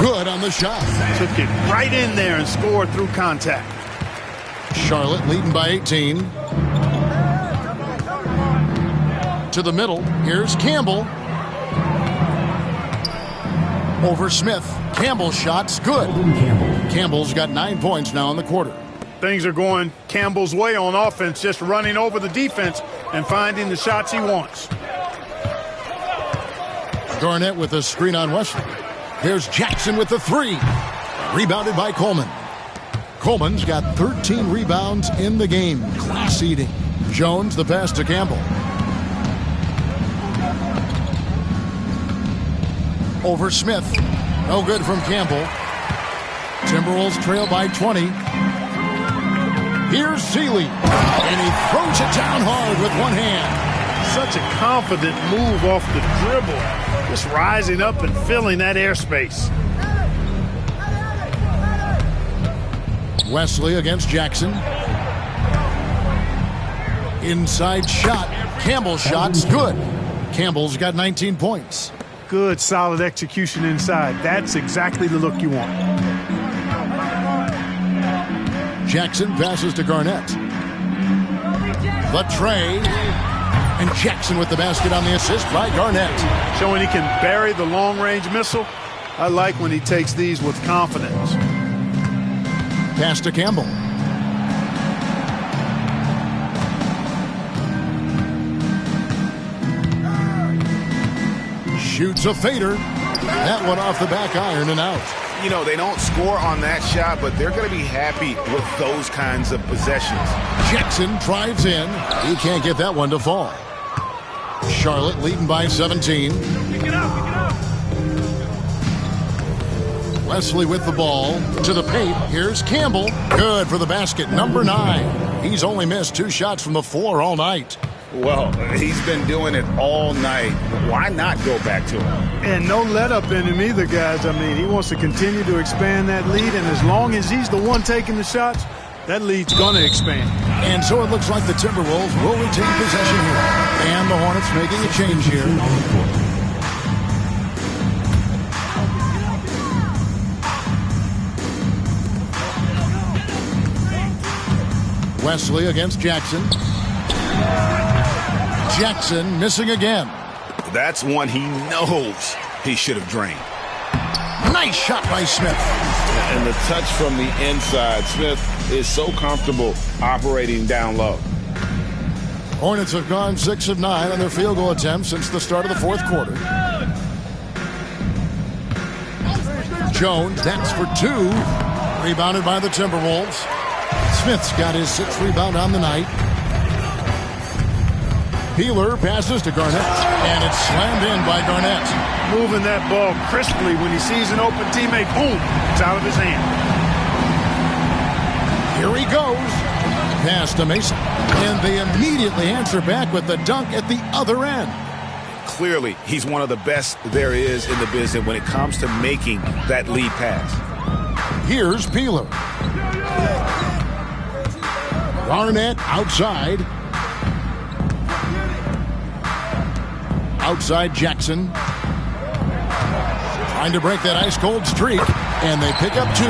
Good on the shot. Took it right in there and scored through contact. Charlotte leading by 18. To the middle. Here's Campbell. Over Smith. Campbell's shot's good. Campbell's got 9 points now in the quarter. Things are going Campbell's way on offense, just running over the defense and finding the shots he wants. Garnett with a screen on Wesley. Here's Jackson with the 3. Rebounded by Coleman. Coleman's got 13 rebounds in the game. Class eating. Jones the pass to Campbell. Over Smith. No good from Campbell. Timberwolves trail by 20. Here's Seeley. And he throws it down hard with one hand. Such a confident move off the dribble. Just rising up and filling that airspace. Wesley against Jackson. Inside shot. Campbell's shot's good. Campbell's got 19 points. Good, solid execution inside. That's exactly the look you want. Jackson passes to Garnett. The tray. And Jackson with the basket on the assist by Garnett. Showing he can bury the long-range missile. I like when he takes these with confidence. Pass to Campbell. Shoots a fader. That one off the back iron and out. You know, they don't score on that shot, but they're going to be happy with those kinds of possessions. Jackson drives in. He can't get that one to fall. Charlotte leading by 17. Pick it up. Wesley with the ball to the paint. Here's Campbell. Good for the basket. Number 9. He's only missed 2 shots from the floor all night. Well, he's been doing it all night. Why not go back to him? And no let up in him either, guys. I mean, he wants to continue to expand that lead, and as long as he's the one taking the shots, that lead's going to expand. And so it looks like the Timberwolves will retain possession here. And the Hornets making a change here. Wesley against Jackson. Jackson missing again. That's one he knows he should have drained. Nice shot by Smith. And the touch from the inside. Smith is so comfortable operating down low. Hornets have gone 6 of 9 on their field goal attempts since the start of the fourth quarter. Jones, that's for 2. Rebounded by the Timberwolves. Smith's got his 6th rebound on the night. Peeler passes to Garnett, and it's slammed in by Garnett. Moving that ball crisply when he sees an open teammate. Boom! It's out of his hand. Here he goes. Pass to Mason. And they immediately answer back with the dunk at the other end. Clearly, he's one of the best there is in the business when it comes to making that lead pass. Here's Peeler. Garnett outside. Outside Jackson. Trying to break that ice-cold streak. And they pick up 2.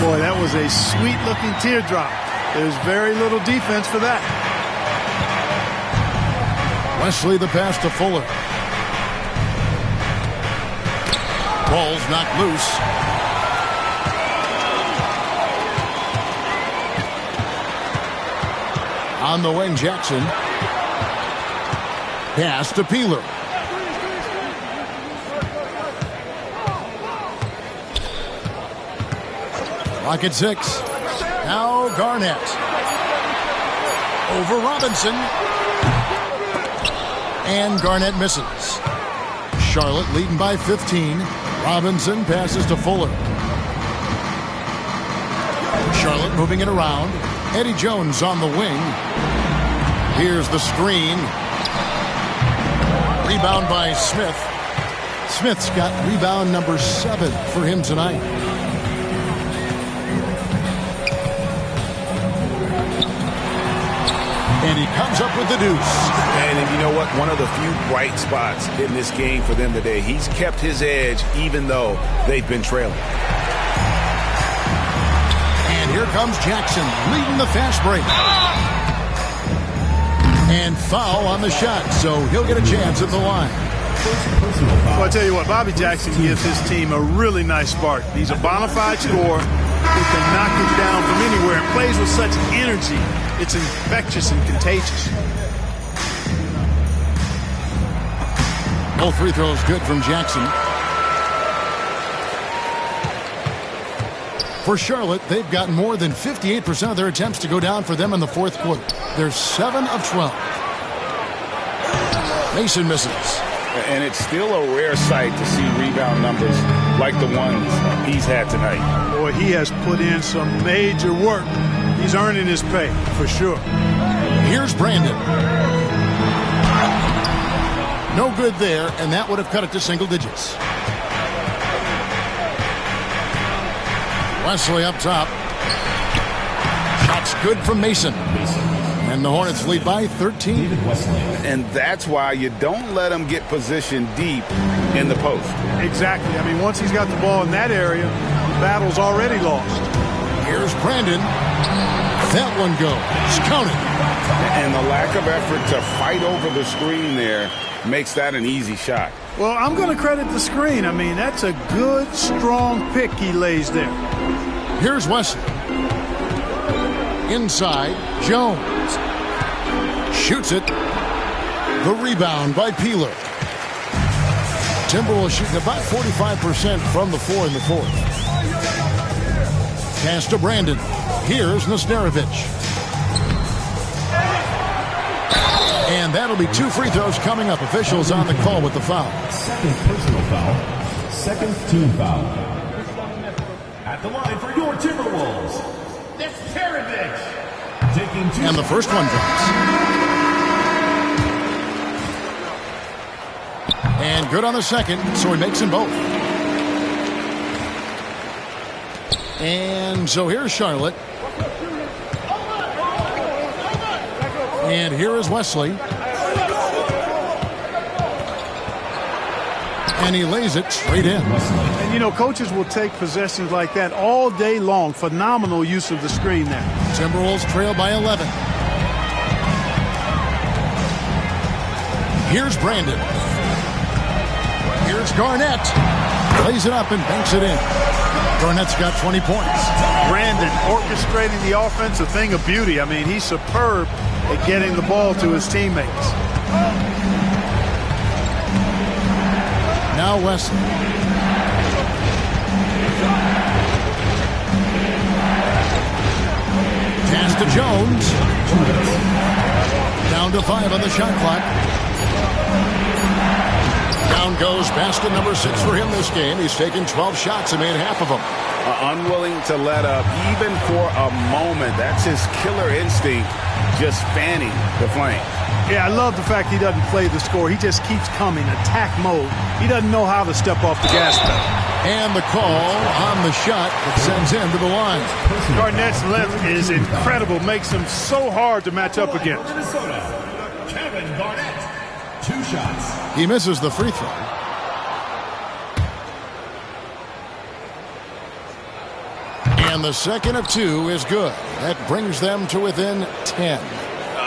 Boy, that was a sweet-looking teardrop. There's very little defense for that. Wesley the pass to Fuller. Ball's knocked loose. On the wing, Jackson. Pass to Peeler. Clock at 6. Now Garnett. Over Robinson. And Garnett misses. Charlotte leading by 15. Robinson passes to Fuller. Charlotte moving it around. Eddie Jones on the wing. Here's the screen. Rebound by Smith. Smith's got rebound number 7 for him tonight. And he comes up with the deuce. And you know what? One of the few bright spots in this game for them today. He's kept his edge even though they've been trailing. And here comes Jackson leading the fast break. And foul on the shot, so he'll get a chance at the line. Well, I tell you what, Bobby Jackson gives his team a really nice spark. He's a bona fide scorer who can knock it down from anywhere and plays with such energy. It's infectious and contagious. Both free throws good from Jackson. For Charlotte, they've gotten more than 58% of their attempts to go down for them in the fourth quarter. They're 7 of 12. Mason misses. And it's still a rare sight to see rebound numbers like the ones he's had tonight. Boy, he has put in some major work. He's earning his pay, for sure. Here's Brandon. No good there, and that would have cut it to single digits. Wesley up top. Shots good from Mason. And the Hornets lead by 13. And that's why you don't let him get positioned deep in the post. Exactly. I mean, once he's got the ball in that area, the battle's already lost. Here's Brandon. That one goes. Counted. And the lack of effort to fight over the screen there makes that an easy shot. Well, I'm going to credit the screen. I mean, that's a good, strong pick he lays there. Here's Wesley. Inside, Jones. Shoots it. The rebound by Peeler. Timberwolves shooting about 45% from the floor in the fourth. Pass to Brandon. Here's Nesnerovic. And that'll be 2 free throws coming up. Officials on the call with the foul. Second personal foul. Second team foul. At the line for your Timberwolves, Nesnerovic. taking 2 And the first one drops. And good on the second, so he makes them both. And so here's Charlotte. And here is Wesley. And he lays it straight in. And, you know, coaches will take possessions like that all day long. Phenomenal use of the screen there. Timberwolves trail by 11. Here's Brandon. Here's Garnett. Lays it up and banks it in. Garnett's got 20 points. Brandon orchestrating the offense, a thing of beauty. I mean, he's superb at getting the ball to his teammates. Now Wesley. Pass to Jones. Down to 5 on the shot clock. Down goes basket number 6 for him this game. He's taken 12 shots and made half of them. Unwilling to let up even for a moment. That's his killer instinct, just fanning the flame. Yeah, I love the fact he doesn't play the score. He just keeps coming, attack mode. He doesn't know how to step off the gas pedal. And the call on the shot that sends him to the line. Garnett's length is incredible. Makes him so hard to match up against. Minnesota, Kevin Garnett. 2 shots. He misses the free throw. And the second of 2 is good. That brings them to within 10.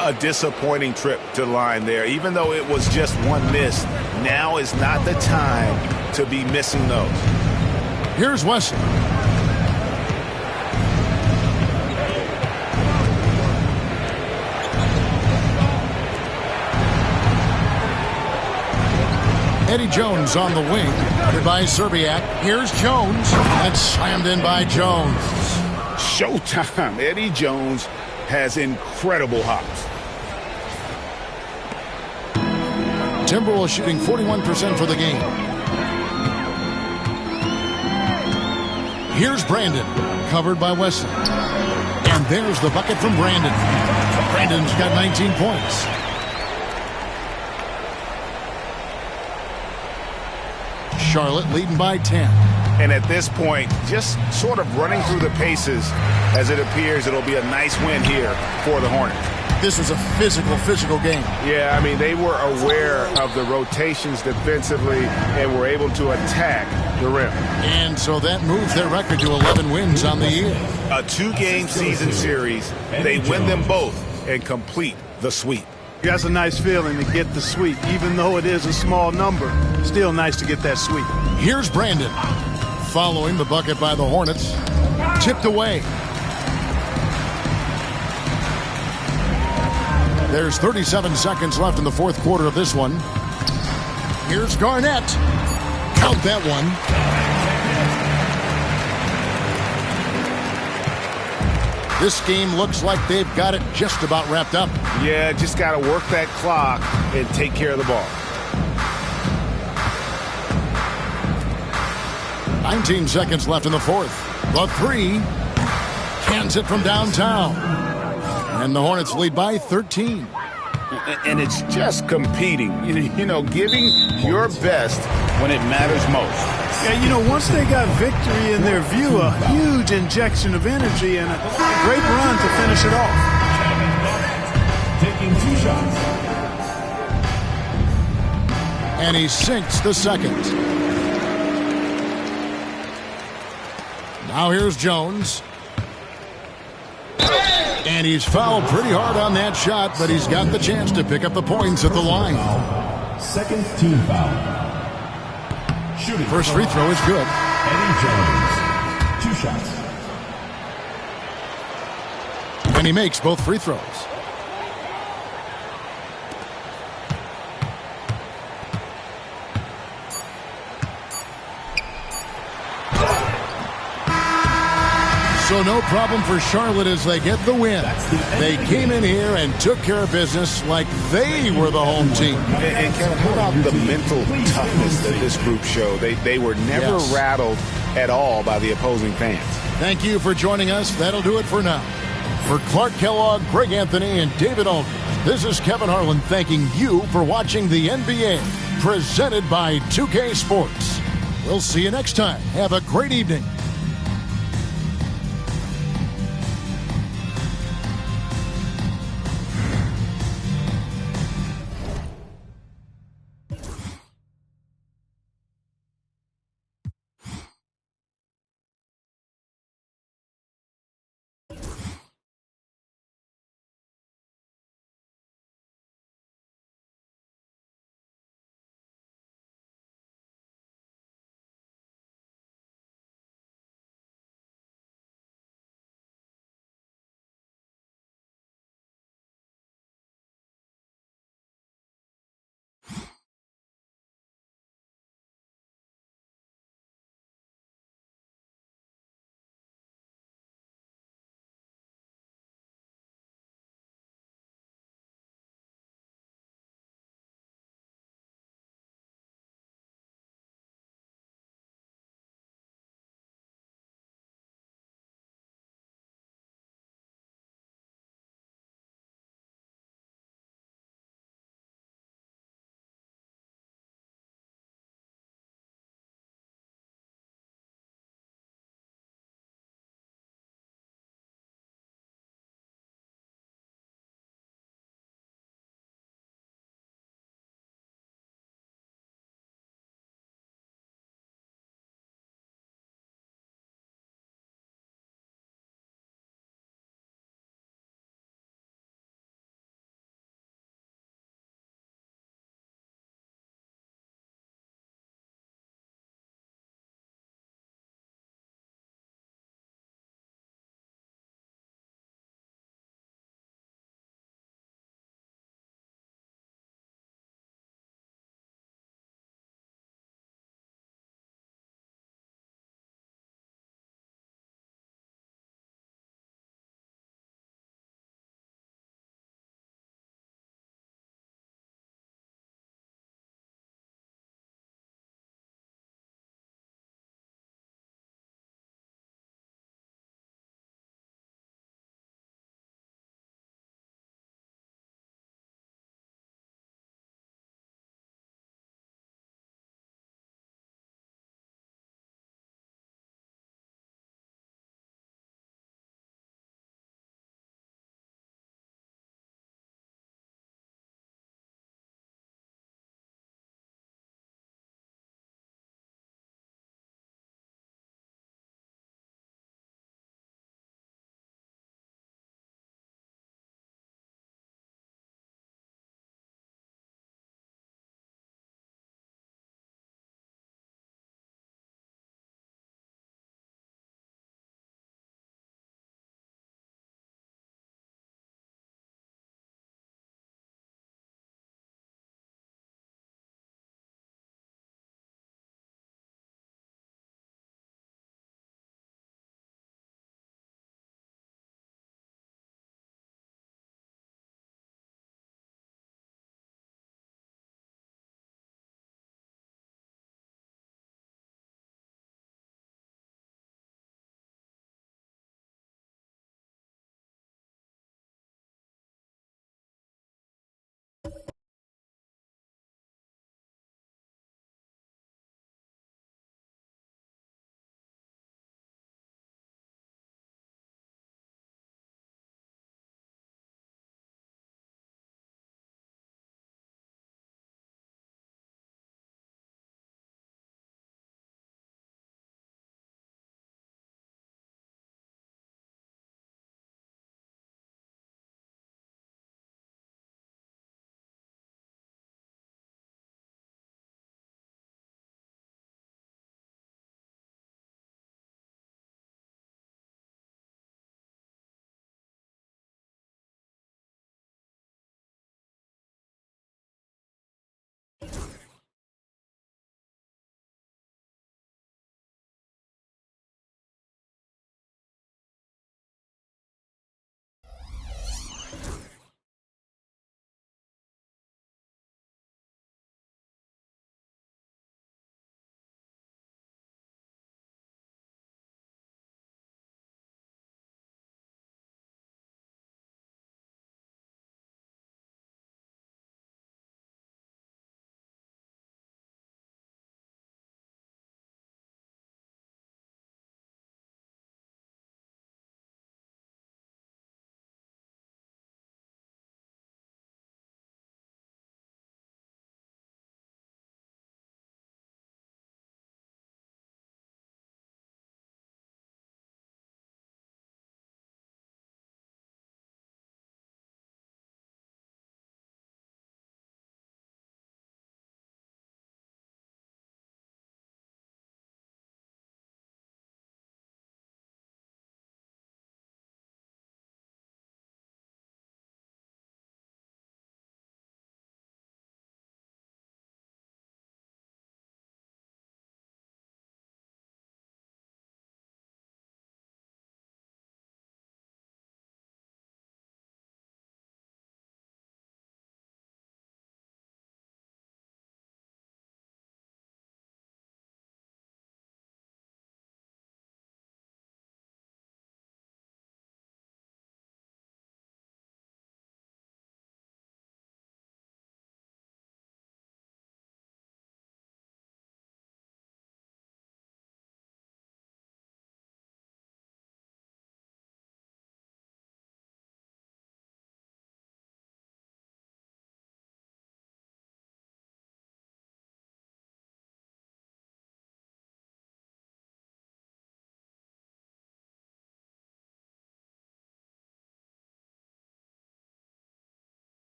A disappointing trip to the line there. Even though it was just one miss, now is not the time to be missing those. Here's Wesley. Eddie Jones on the wing. Guarded by Serbiak. Here's Jones. And slammed in by Jones. Showtime. Eddie Jones has incredible hops. Timberwolves shooting 41% for the game. Here's Brandon. Covered by Wesley. And there's the bucket from Brandon. Brandon's got 19 points. Charlotte leading by 10. And at this point, just sort of running through the paces as it appears it'll be a nice win here for the Hornets. This was a physical game. Yeah, I mean, they were aware of the rotations defensively and were able to attack the rim. And so that moves their record to 11 wins on the year. A 2-game season series, they win them both and complete the sweep. That's a nice feeling to get the sweep. Even though it is a small number, still nice to get that sweep. Here's Brandon. Following the bucket by the Hornets. Tipped away. There's 37 seconds left in the fourth quarter of this one. Here's Garnett. Count that one. This game looks like they've got it just about wrapped up. Yeah, just got to work that clock and take care of the ball. 19 seconds left in the fourth. The 3. Cans it from downtown. And the Hornets lead by 13. And it's just competing, you know, giving your best when it matters most. Yeah, you know, once they got victory in their view, a huge injection of energy and a great run to finish it off. Taking 2 shots. And he sinks the second. Now here's Jones. And he's fouled pretty hard on that shot, but he's got the chance to pick up the points at the line. Second team foul. Shooting. First free throw is good. Eddie Jones. 2 shots. And he makes both free throws. So no problem for Charlotte as they get the win. They came in here and took care of business like they were the home team. And Kevin, how about the mental toughness that this group showed? They were never rattled at all by the opposing fans. Thank you for joining us. That'll do it for now. For Clark Kellogg, Greg Anthony, and David Aldridge, this is Kevin Harlan thanking you for watching the NBA, presented by 2K Sports. We'll see you next time. Have a great evening.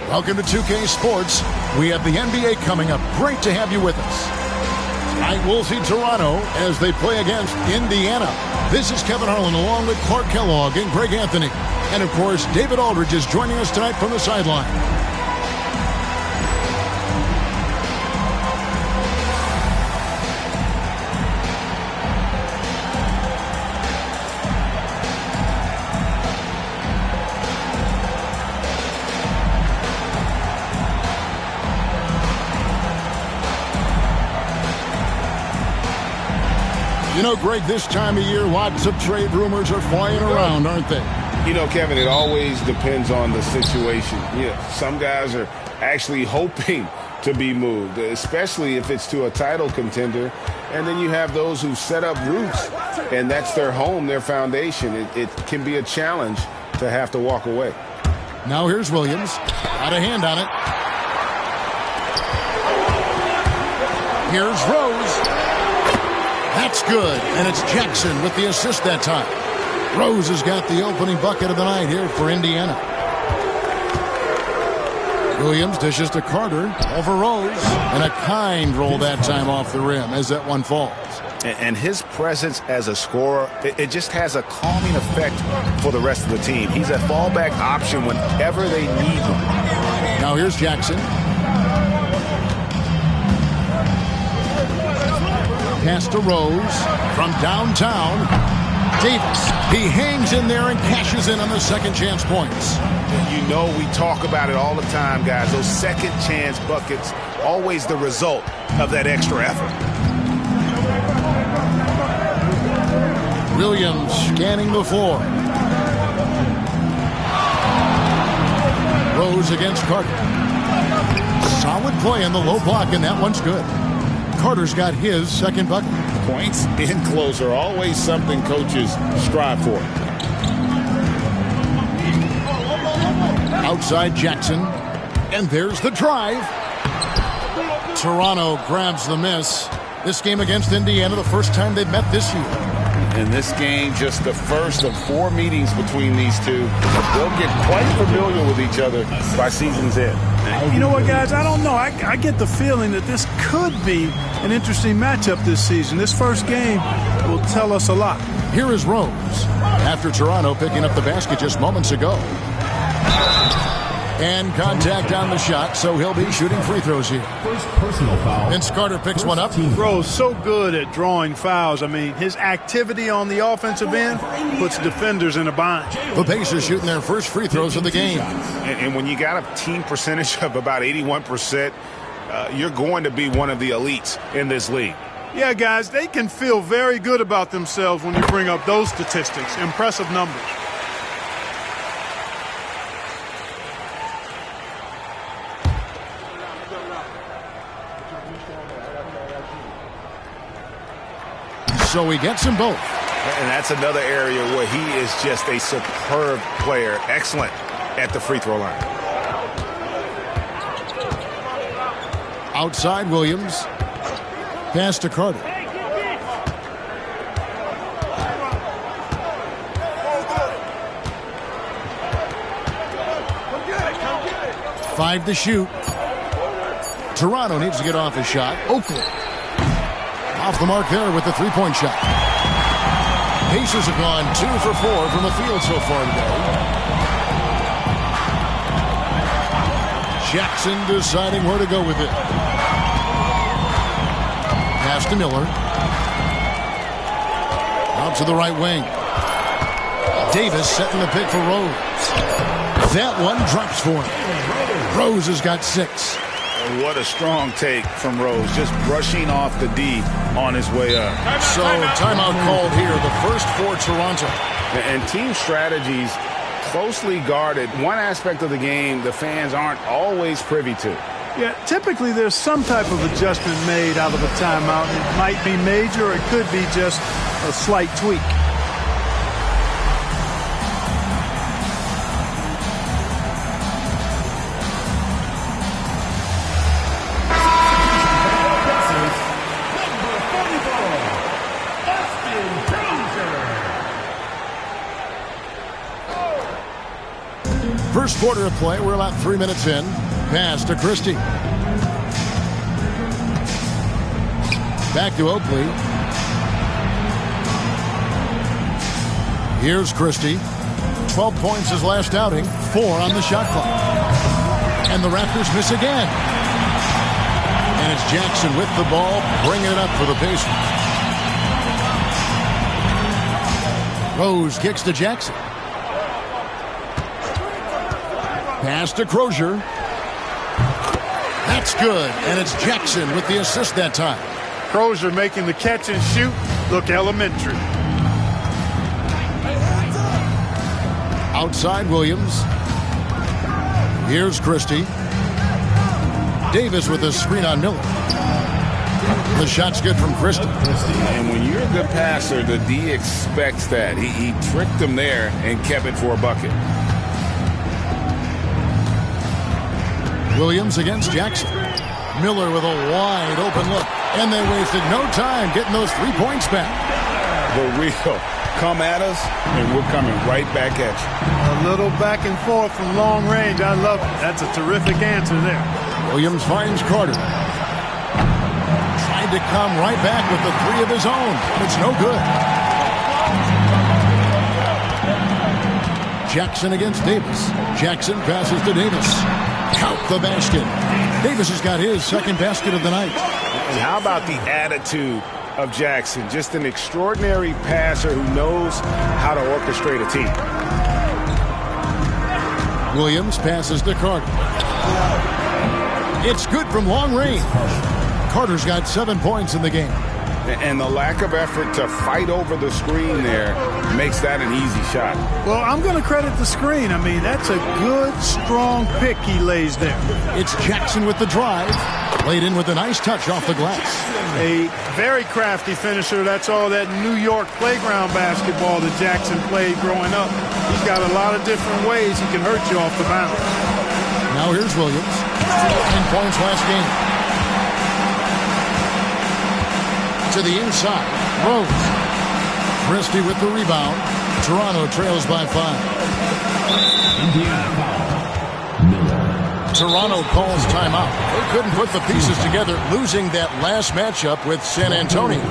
Welcome to 2K Sports. We have the NBA coming up. Great to have you with us. Tonight we'll see Toronto as they play against Indiana. This is Kevin Harlan along with Clark Kellogg and Greg Anthony. And of course, David Aldridge is joining us tonight from the sideline. You know, Greg, this time of year, lots of trade rumors are flying around, aren't they? You know, Kevin, it always depends on the situation. Some guys are actually hoping to be moved, especially if it's to a title contender. And then you have those who set up roots, and that's their home, their foundation. It can be a challenge to have to walk away. Now here's Williams. Got a hand on it. Here's Rose. That's good, and it's Jackson with the assist that time. Rose has got the opening bucket of the night here for Indiana. Williams dishes to Carter over Rose, and a kind roll that time off the rim as that one falls. And his presence as a scorer, it just has a calming effect for the rest of the team. He's a fallback option whenever they need him. Now here's Jackson. Pass to Rose from downtown. Davis, he hangs in there and cashes in on the second chance points. You know, we talk about it all the time, guys. Those second chance buckets, always the result of that extra effort. Williams scanning the floor. Rose against Carter. Solid play in the low block, and that one's good. Carter's got his second bucket. Points in close are always something coaches strive for. Outside Jackson. And there's the drive. Toronto grabs the miss. This game against Indiana, the first time they've met this year. In this game, just the first of 4 meetings between these two. They'll get quite familiar with each other by season's end. You know what, guys? I don't know. I get the feeling that this could be an interesting matchup this season. This first game will tell us a lot. Here is Rose after Toronto picking up the basket just moments ago. And contact on the shot, so he'll be shooting free throws here. First personal foul. Vince Carter picks one up. Rose so good at drawing fouls. I mean, his activity on the offensive end puts defenders in a bind. The Pacers shooting their first free throws of the game. And when you got a team percentage of about 81%, you're going to be one of the elites in this league. Yeah, guys, they can feel very good about themselves when you bring up those statistics. Impressive numbers. So he gets them both. And that's another area where he is just a superb player. Excellent at the free throw line. Outside Williams. Pass to Carter. Five to shoot. Toronto needs to get off his shot. Oakley. Off the mark there with the three-point shot. Pacers have gone 2 for 4 from the field so far today. Jackson deciding where to go with it. Pass to Miller. Out to the right wing. Davis setting the pick for Rose. That one drops for him. Rose has got 6. What a strong take from Rose, just brushing off the D on his way up. So timeout called here, the first for Toronto. And team strategies closely guarded. One aspect of the game the fans aren't always privy to. Yeah, typically there's some type of adjustment made out of a timeout. It might be major or it could be just a slight tweak. First quarter of play. We're about 3 minutes in. Pass to Christie. Back to Oakley. Here's Christie. 12 points his last outing. 4 on the shot clock. And the Raptors miss again. And it's Jackson with the ball, bringing it up for the Pacers. Rose kicks to Jackson. Pass to Crozier. That's good. And it's Jackson with the assist that time. Crozier making the catch and shoot look elementary. Outside Williams. Here's Christie. Davis with a screen on Miller. The shot's good from Christie. And when you're a good passer, the D expects that. He tricked them there and kept it for a bucket. Williams against Jackson. Miller with a wide open look. And they wasted no time getting those 3 points back. The real come at us, and we're coming right back at you. A little back and forth from long range. I love it. That's a terrific answer there. Williams finds Carter. Tried to come right back with the 3 of his own. It's no good. Jackson against Davis. Jackson passes to Davis. Count the basket. Davis has got his second basket of the night. And how about the attitude of Jackson? Just an extraordinary passer who knows how to orchestrate a team. Williams passes to Carter. It's good from long range. Carter's got 7 points in the game. And the lack of effort to fight over the screen there makes that an easy shot. Well, I'm going to credit the screen. I mean, that's a good, strong pick he lays there. It's Jackson with the drive. Laid in with a nice touch off the glass. A very crafty finisher. That's all that New York playground basketball that Jackson played growing up. He's got a lot of different ways he can hurt you off the bounce. Now here's Williams. 10 points last game. To the inside. Rose. Christie with the rebound. Toronto trails by 5. Indiana foul. Miller. Toronto calls timeout. They couldn't put the pieces together, losing that last matchup with San Antonio.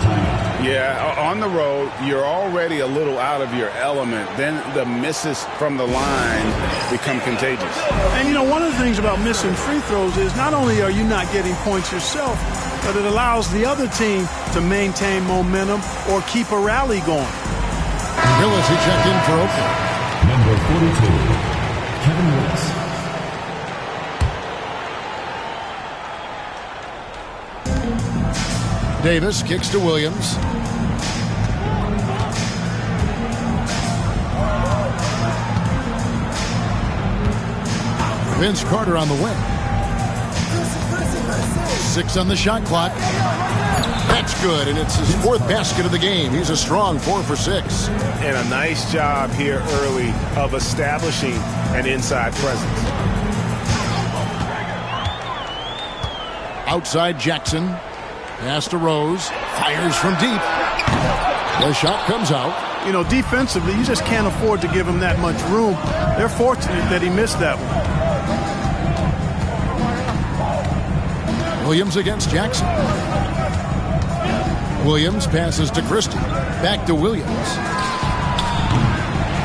Yeah, on the road, you're already a little out of your element. Then the misses from the line become contagious. And, you know, one of the things about missing free throws is not only are you not getting points yourself, but it allows the other team to maintain momentum or keep a rally going. Willis, he checked in for Oakland. Number 42, Kevin Willis. Davis kicks to Williams. Vince Carter on the wing. 6 on the shot clock. That's good, and it's his 4th basket of the game. He's a strong 4 for 6. And a nice job here early of establishing an inside presence. Outside Jackson. Pass to Rose. Fires from deep. The shot comes out. You know, defensively, you just can't afford to give him that much room. They're fortunate that he missed that one. Williams against Jackson. Williams passes to Christie. Back to Williams.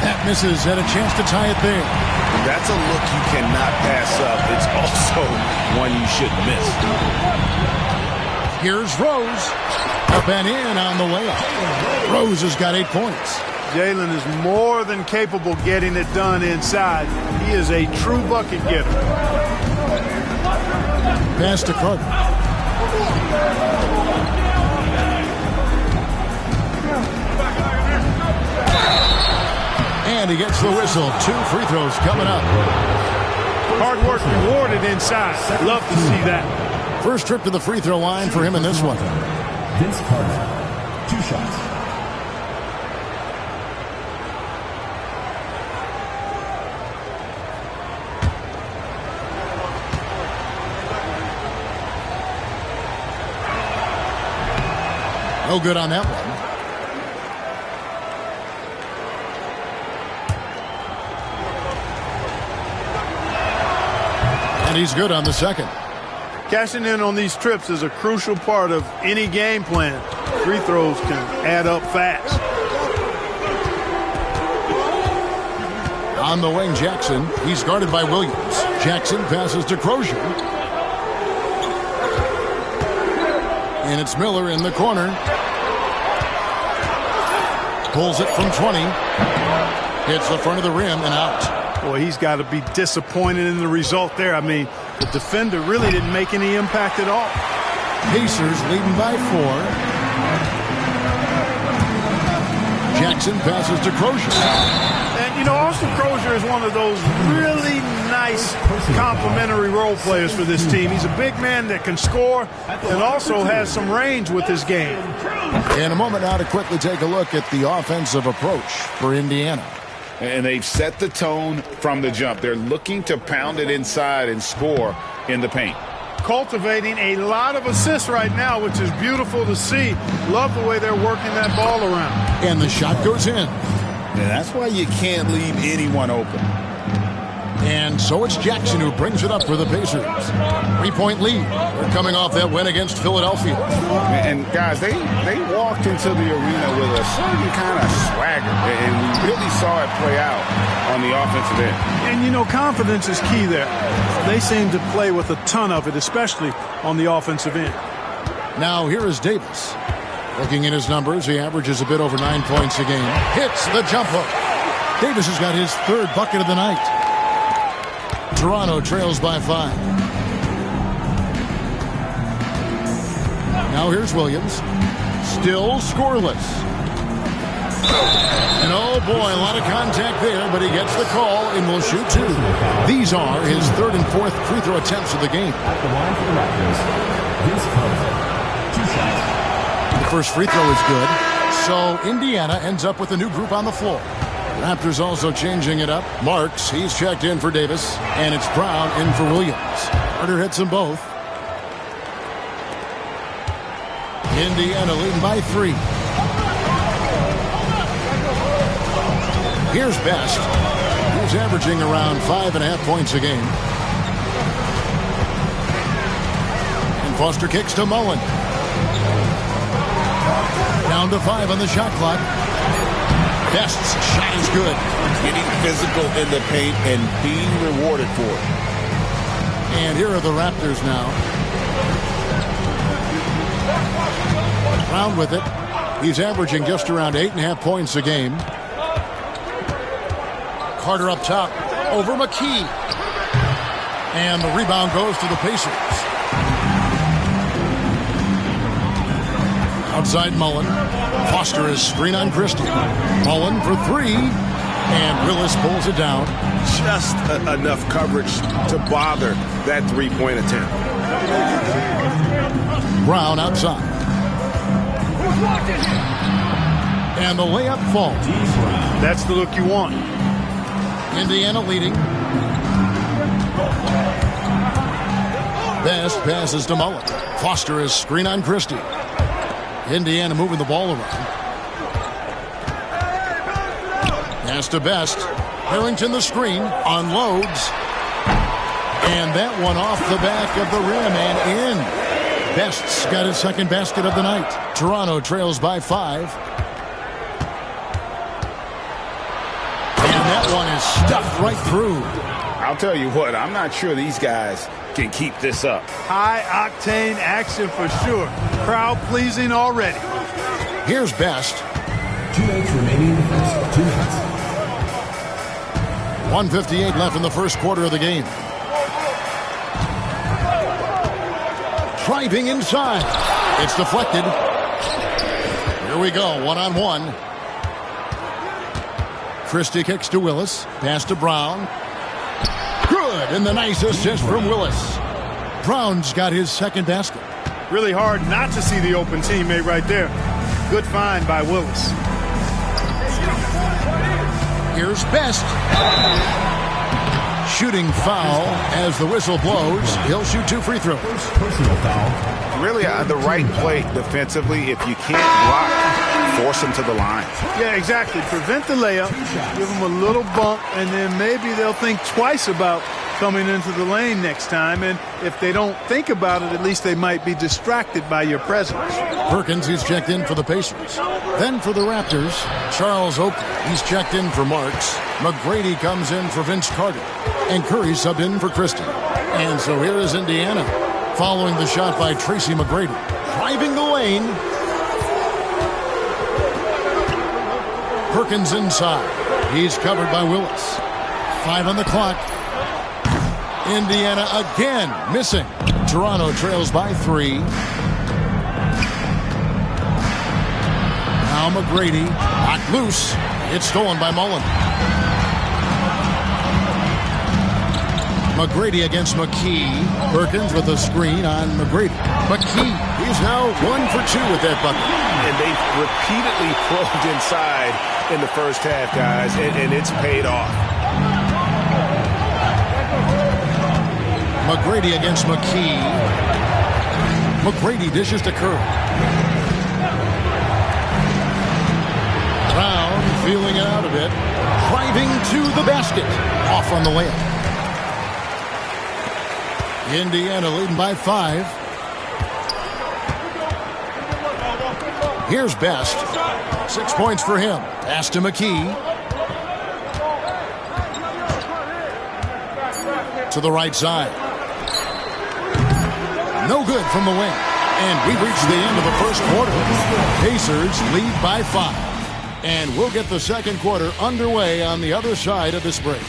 That misses. Had a chance to tie it there. That's a look you cannot pass up. It's also one you shouldn't miss. Here's Rose. Up and in on the layup. Rose has got 8 points. Jalen is more than capable getting it done inside. He is a true bucket getter. Pass to Carter. And he gets the whistle. 2 free throws coming up. Hard work rewarded inside. Love to see that. First trip to the free throw line for him in this one. Vince Carter, 2 shots. No good on that one. And he's good on the second. Cashing in on these trips is a crucial part of any game plan. Free throws can add up fast. On the wing, Jackson. He's guarded by Williams. Jackson passes to Crozier. And it's Miller in the corner. Pulls it from 20. Hits the front of the rim and out. Boy, he's got to be disappointed in the result there. I mean, the defender really didn't make any impact at all. Pacers leading by 4. Jackson passes to Crozier. And, you know, Austin Crozier is one of those really nice complementary role players for this team. He's a big man that can score and also has some range with his game. In a moment now to quickly take a look at the offensive approach for Indiana. And they've set the tone from the jump. They're looking to pound it inside and score in the paint. Cultivating a lot of assists right now, which is beautiful to see. Love the way they're working that ball around. And the shot goes in. And that's why you can't leave anyone open. And so it's Jackson who brings it up for the Pacers. 3-point lead. They're coming off that win against Philadelphia. And guys, they walked into the arena with a certain kind of swagger. And we really saw it play out on the offensive end. And, you know, confidence is key there. They seem to play with a ton of it, especially on the offensive end. Now here is Davis. Looking at his numbers, he averages a bit over 9 points a game. Hits the jump hook. Davis has got his third bucket of the night. Toronto trails by 5. Now here's Williams. Still scoreless. And oh boy, a lot of contact there, but he gets the call and will shoot 2. These are his third and fourth free throw attempts of the game. At the line for the Raptors, Vince Carter. 2 shots. The first free throw is good. So Indiana ends up with a new group on the floor. Raptors also changing it up. Marks, he's checked in for Davis. And it's Brown in for Williams. Carter hits them both. Indiana leading by 3. Here's Best. He's averaging around 5.5 points a game. And Foster kicks to Mullen. Down to 5 on the shot clock. Best's shot is good. Getting physical in the paint and being rewarded for it. And here are the Raptors now. Brown with it. He's averaging just around 8.5 points a game. Carter up top. Over McKee. And the rebound goes to the Pacers. Outside Mullen. Foster is screen on Christie. Mullen for 3. And Willis pulls it down. Just enough coverage to bother that three-point attempt. Brown outside. And the layup falls. That's the look you want. Indiana leading. Best passes to Mullen. Foster is screen on Christie. Indiana moving the ball around. Pass to Best. Harrington the screen. Unloads. And that one off the back of the rim and in. Best's got his second basket of the night. Toronto trails by 5. And that one is stuffed right through. I'll tell you what, I'm not sure these guys can keep this up. High-octane action for sure. Crowd-pleasing already. Here's Best. 2 minutes remaining in the first. 2 minutes. 1:58 left in the first quarter of the game. Driving inside. It's deflected. Here we go, one-on-one. Christie kicks to Willis. Pass to Brown. Good, and the nice assist from Willis. Brown's got his second basket. Really hard not to see the open teammate right there. Good find by Willis. Here's Best. Shooting foul as the whistle blows. He'll shoot 2 free throws. Personal foul. Really, the right play defensively. If you can't block, force them to the line. Yeah, exactly. Prevent the layup, give them a little bump, and then maybe they'll think twice about coming into the lane next time. And if they don't think about it, at least they might be distracted by your presence. Perkins, he's checked in for the Pacers. Then for the Raptors, Charles Oakley. He's checked in for Marks. McGrady comes in for Vince Carter. And Curry subbed in for Christie. And so here is Indiana, following the shot by Tracy McGrady. Driving the lane. Perkins inside. He's covered by Willis. 5 on the clock. Indiana again missing. Toronto trails by 3. Now McGrady, knocked loose. It's stolen by Mullen. McGrady against McKee. Perkins with a screen on McGrady. McKee, he's now 1 for 2 with that bucket. And they've repeatedly probed inside in the first half, guys, and it's paid off. McGrady against McKee. McGrady dishes to Curry. Brown feeling it out a bit. Driving to the basket. Off on the layup. Indiana leading by 5. Here's Best. 6 points for him. Pass to McKee. To the right side. No good from the wing. And we've reached the end of the first quarter. Pacers lead by 5. And we'll get the second quarter underway on the other side of this break.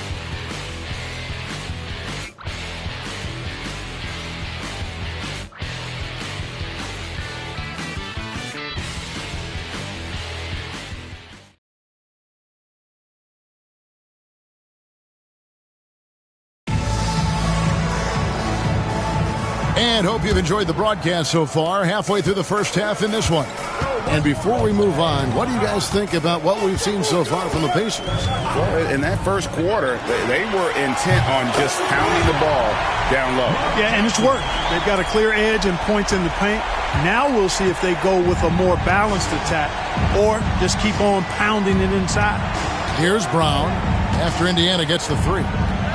And hope you've enjoyed the broadcast so far, halfway through the first half in this one. And before we move on, what do you guys think about what we've seen so far from the Pacers? Well, in that first quarter, they were intent on just pounding the ball down low. Yeah, and it's worked. They've got a clear edge and points in the paint. Now we'll see if they go with a more balanced attack or just keep on pounding it inside. Here's Brown after Indiana gets the 3.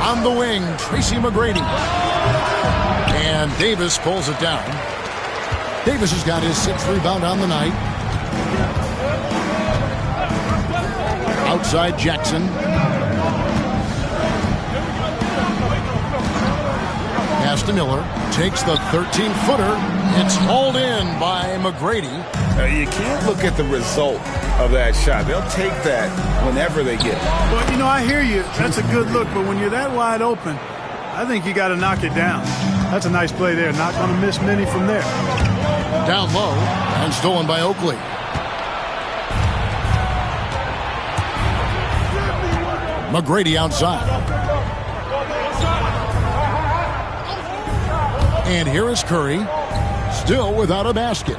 On the wing, Tracy McGrady. And Davis pulls it down. Davis has got his 6th rebound on the night. Outside Jackson. Pass to Miller. Takes the 13-footer. It's hauled in by McGrady. You can't look at the result of that shot. They'll take that whenever they get it. Well, you know, I hear you. That's a good look, but when you're that wide open, I think you got to knock it down. That's a nice play there. Not going to miss many from there. Down low and stolen by Oakley. McGrady outside. And here is Curry, still without a basket.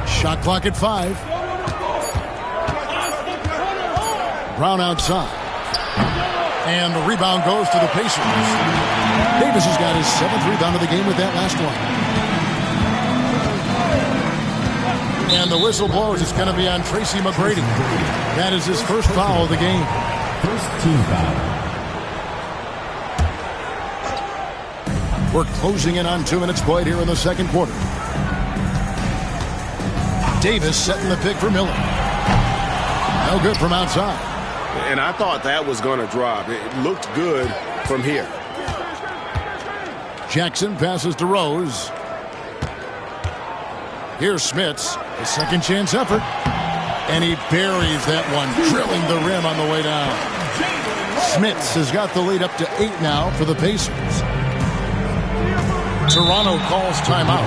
Shot clock at 5. Brown outside. And the rebound goes to the Pacers. Davis has got his 7th rebound of the game with that last one. And the whistle blows. It's going to be on Tracy McGrady. That is his first foul of the game. First team foul. We're closing in on 2 minutes played here in the second quarter. Davis setting the pick for Miller. No good from outside. And I thought that was going to drop. It looked good from here. Jackson passes to Rose. Here's Smits, a second chance effort. And he buries that one, drilling the rim on the way down. Smits has got the lead up to 8 now for the Pacers. Toronto calls timeout.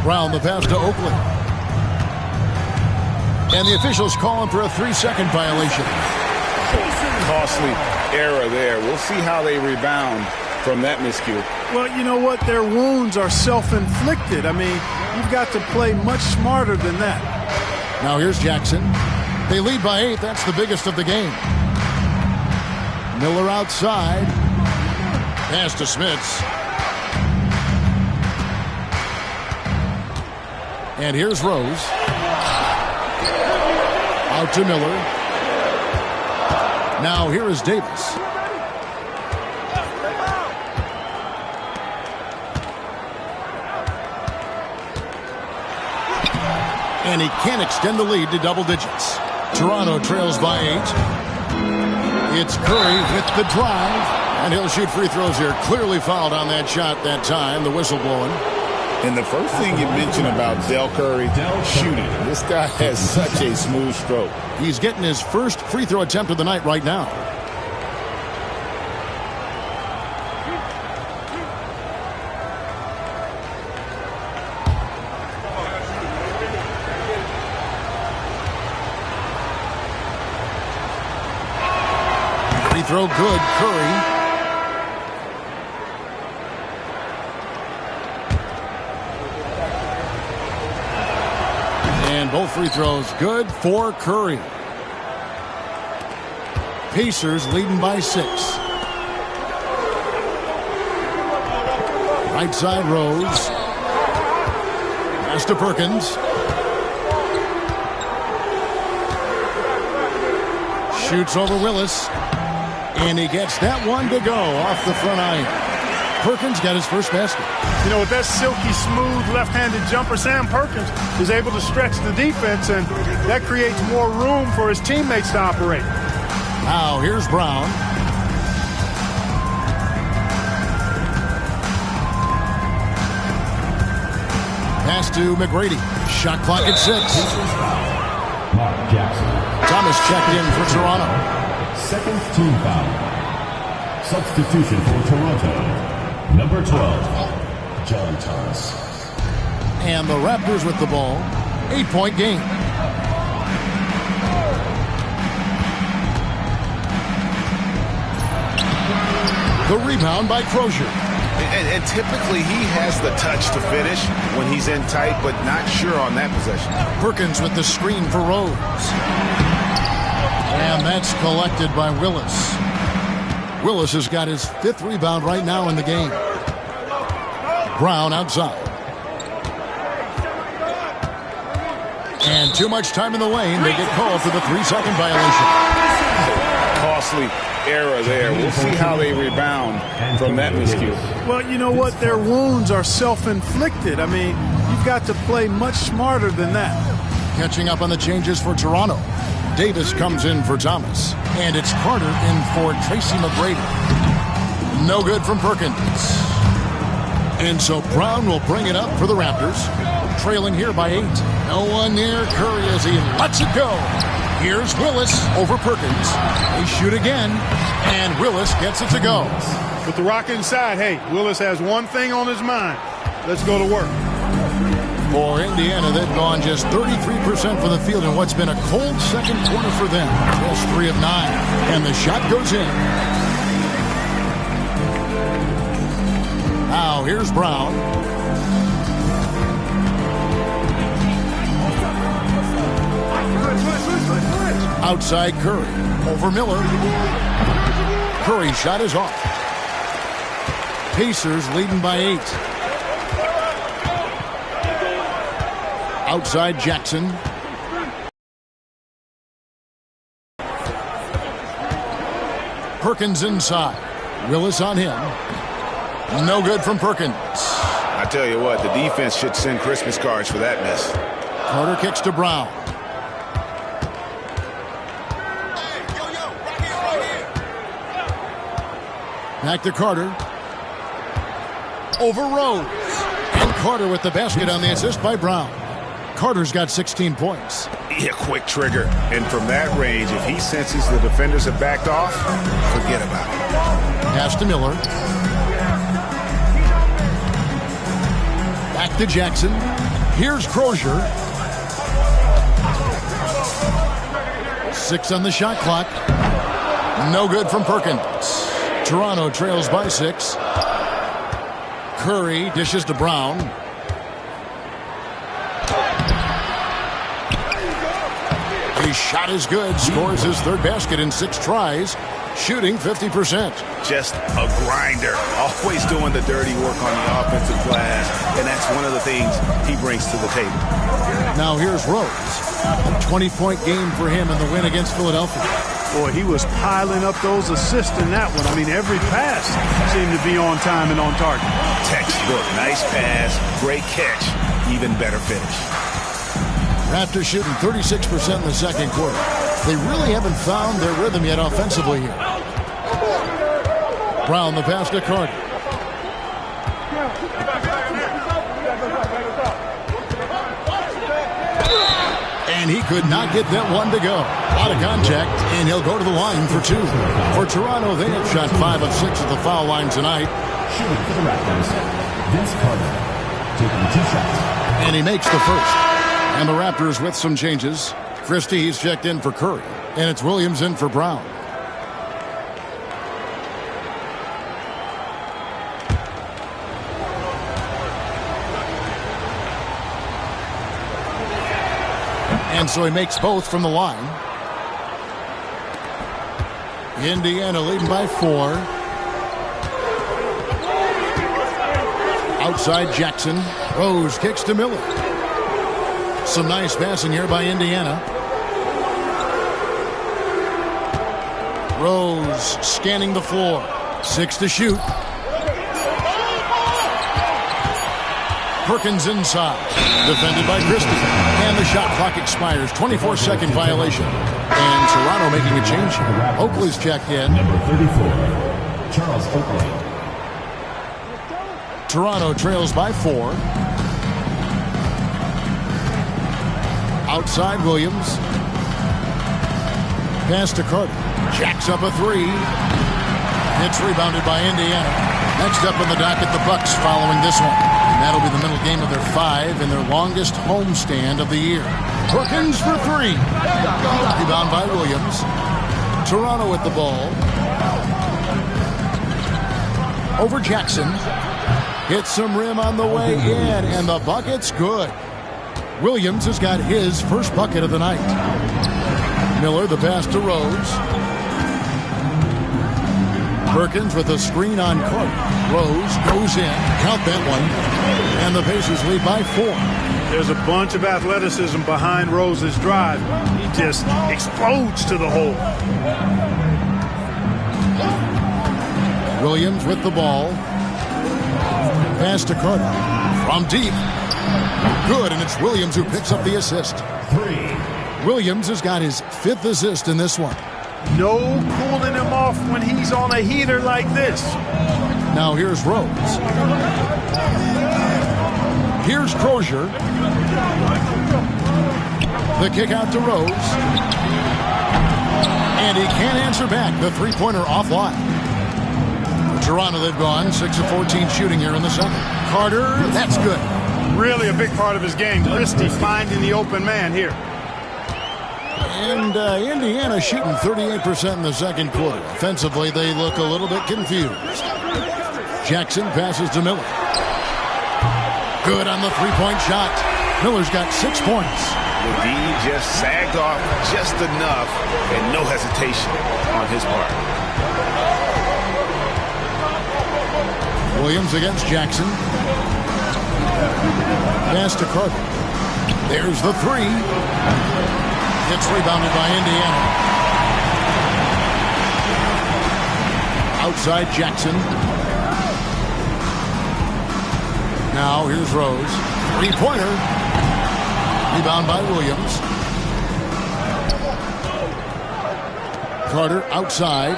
Brown, the pass to Oakley. And the officials calling for a 3-second violation. Costly error there. We'll see how they rebound from that miscue. Well, you know what? Their wounds are self-inflicted. I mean, you've got to play much smarter than that. Now here's Jackson. They lead by 8. That's the biggest of the game. Miller outside. Pass to Smits. And here's Rose. Out to Miller. Now here is Davis. And he can't extend the lead to double digits. Toronto trails by 8. It's Curry with the drive. And he'll shoot free throws here. Clearly fouled on that shot that time. The whistle blowing. And the first thing you mentioned about Del Curry, shooting. This guy has such a smooth stroke. He's getting his first free throw attempt of the night right now. Free throw good, Curry. And both free throws good for Curry. Pacers leading by 6. Right side Rose. Pass to Perkins. Shoots over Willis. And he gets that one to go off the front iron. Perkins got his first basket. You know, with that silky smooth left-handed jumper, Sam Perkins is able to stretch the defense, and that creates more room for his teammates to operate. Now here's Brown. Pass to McGrady. Shot clock at 6. Mark Jackson. Thomas checked in for Toronto. Second team foul. Substitution for Toronto. Number 12, John Thomas. And the Raptors with the ball. 8-point game. The rebound by Crozier. And typically he has the touch to finish when he's in tight, but not sure on that possession. Perkins with the screen for Rose. And that's collected by Willis. Willis has got his 5th rebound right now in the game. Brown outside. And too much time in the lane. They get called for the 3-second violation. Costly error there. We'll see how they rebound from that miscue. Well, you know what? Their wounds are self-inflicted. I mean, you've got to play much smarter than that. Catching up on the changes for Toronto. Davis comes in for Thomas. And it's Carter in for Tracy McGrady. No good from Perkins. And so Brown will bring it up for the Raptors. Trailing here by 8. No one near Curry as he lets it go. Here's Willis over Perkins. They shoot again. And Willis gets it to go. With the rock inside, hey, Willis has one thing on his mind. Let's go to work. For Indiana, they've gone just 33% from the field in what's been a cold second quarter for them. Just 3 of 9. And the shot goes in. Now here's Brown. Outside Curry. Over Miller. Curry shot is off. Pacers leading by 8. Outside Jackson. Perkins inside. Willis on him. No good from Perkins. I tell you what, the defense should send Christmas cards for that miss. Carter kicks to Brown. Back to Carter. Over Rose. And Carter with the basket on the assist by Brown. Carter's got 16 points. Yeah, quick trigger. And from that range, if he senses the defenders have backed off, forget about it. Pass to Miller. Back to Jackson. Here's Crozier. 6 on the shot clock. No good from Perkins. Toronto trails by 6. Curry dishes to Brown. His shot is good. Scores his third basket in 6 tries. Shooting 50%. Just a grinder. Always doing the dirty work on the offensive glass. And that's one of the things he brings to the table. Now here's Rose. A 20-point game for him in the win against Philadelphia. Boy, he was piling up those assists in that one. I mean, every pass seemed to be on time and on target. Textbook. Nice pass. Great catch. Even better finish. Raptors shooting 36% in the second quarter. They really haven't found their rhythm yet offensively here. Brown the pass to Carter. And he could not get that one to go. Out of contact, and he'll go to the line for 2. For Toronto, they have shot 5 of 6 at the foul line tonight. Shooting for the Raptors, Vince Carter, taking 2 shots. And he makes the first. And the Raptors with some changes. Christie, he's checked in for Curry. And it's Williams in for Brown. And so he makes both from the line. Indiana leading by 4. Outside Jackson. Rose kicks to Miller. Some nice passing here by Indiana. Rose scanning the floor. 6 to shoot. Perkins inside. Defended by Christie. And the shot clock expires. 24-second violation. And Toronto making a change here. Oakley's checked in. Number 34, Charles Oakley. Toronto trails by 4. Outside Williams. Pass to Carter. Jacks up a 3. It's rebounded by Indiana. Next up on the docket, the Bucks following this one. And that'll be the middle game of their 5 and their longest homestand of the year. Perkins for 3. Rebound by Williams. Toronto with the ball. Over Jackson. Hits some rim on the way in, and the bucket's good. Williams has got his first bucket of the night. Miller, the pass to Rose. Perkins with a screen on Carter. Rose goes in. Count that one. And the Pacers lead by 4. There's a bunch of athleticism behind Rose's drive. He just explodes to the hole. Williams with the ball. Pass to Carter. From deep. Good, and it's Williams who picks up the assist. 3. Williams has got his 5th assist in this one. No cooling him off when he's on a heater like this. Now here's Rose. Here's Crozier. The kick out to Rose. And he can't answer back. The three-pointer offline. For Toronto, they've gone 6 of 14 shooting here in the second. Carter, that's good. Really a big part of his game. Christie finding the open man here. And Indiana shooting 38% in the second quarter. Offensively, they look a little bit confused. Jackson passes to Miller. Good on the three-point shot. Miller's got 6 points. McGee just sagged off just enough and no hesitation on his part. Williams against Jackson. Pass to Carter. There's the 3. It's rebounded by Indiana. Outside Jackson. Now here's Rose. 3-pointer. Rebound by Williams. Carter outside.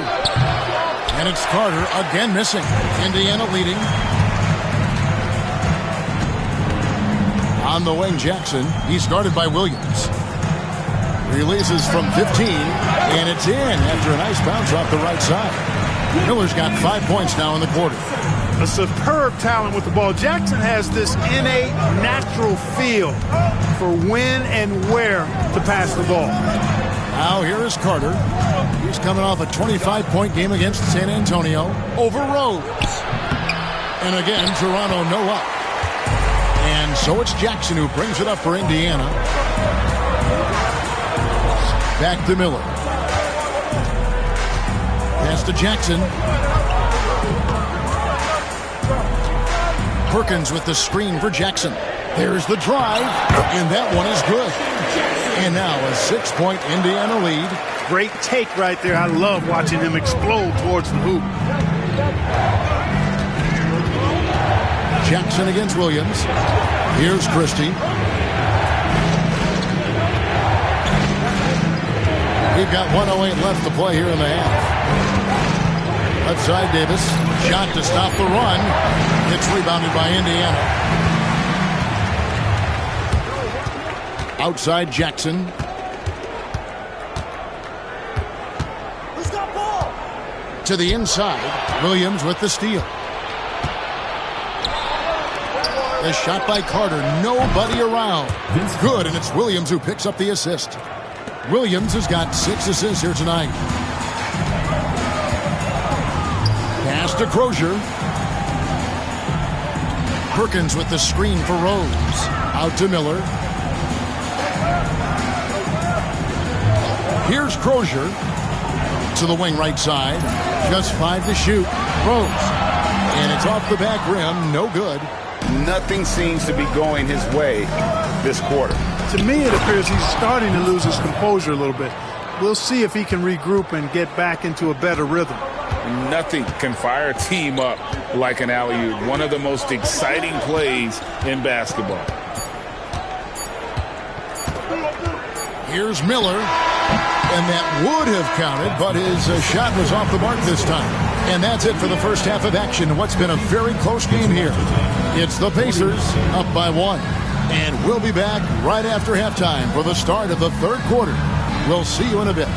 And it's Carter again missing. Indiana leading. On the wing, Jackson. He's guarded by Williams. Releases from 15, and it's in after a nice bounce off the right side. Miller's got 5 points now in the quarter. A superb talent with the ball. Jackson has this innate, natural feel for when and where to pass the ball. Now here is Carter. He's coming off a 25-point game against San Antonio over Rose. And again, Toronto no up. And so it's Jackson who brings it up for Indiana. Back to Miller. Pass to Jackson. Perkins with the screen for Jackson. There's the drive, and that one is good. And now a 6-point Indiana lead. Great take right there. I love watching him explode towards the hoop. Jackson against Williams. Here's Christie. We've got 1:08 left to play here in the half. Left side, Davis. Shot to stop the run. It's rebounded by Indiana. Outside, Jackson. Who's got ball? To the inside. Williams with the steal. The shot by Carter. Nobody around. Good, and it's Williams who picks up the assist. Williams has got 6 assists here tonight. Pass to Crozier. Perkins with the screen for Rose. Out to Miller. Here's Crozier to the wing right side. Just 5 to shoot. Rose. And it's off the back rim. No good. Nothing seems to be going his way this quarter. To me, it appears he's starting to lose his composure a little bit. We'll see if he can regroup and get back into a better rhythm. Nothing can fire a team up like an alley-oop. One of the most exciting plays in basketball. Here's Miller. And that would have counted, but his shot was off the mark this time. And that's it for the first half of action. What's been a very close game here. It's the Pacers up by 1. And we'll be back right after halftime for the start of the third quarter. We'll see you in a bit.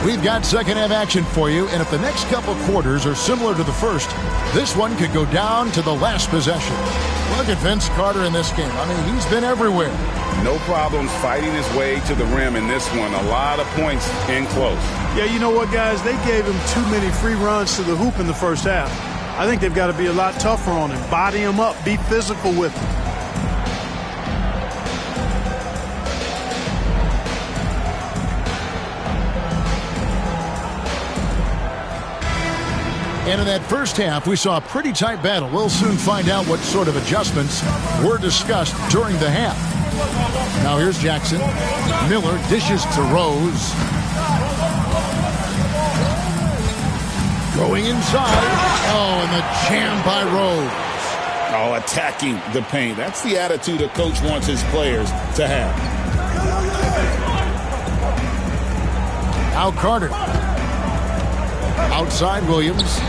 We've got second half action for you, and if the next couple quarters are similar to the first, this one could go down to the last possession. Look at Vince Carter in this game. I mean, he's been everywhere. No problems fighting his way to the rim in this one. A lot of points in close. Yeah, you know what, guys? They gave him too many free runs to the hoop in the first half. I think they've got to be a lot tougher on him. Body him up. Be physical with him. And in that first half, we saw a pretty tight battle. We'll soon find out what sort of adjustments were discussed during the half. Now here's Jackson. Miller dishes to Rose. Going inside. Oh, and the jam by Rose. Oh, attacking the paint. That's the attitude a coach wants his players to have. Now Carter. Outside Williams.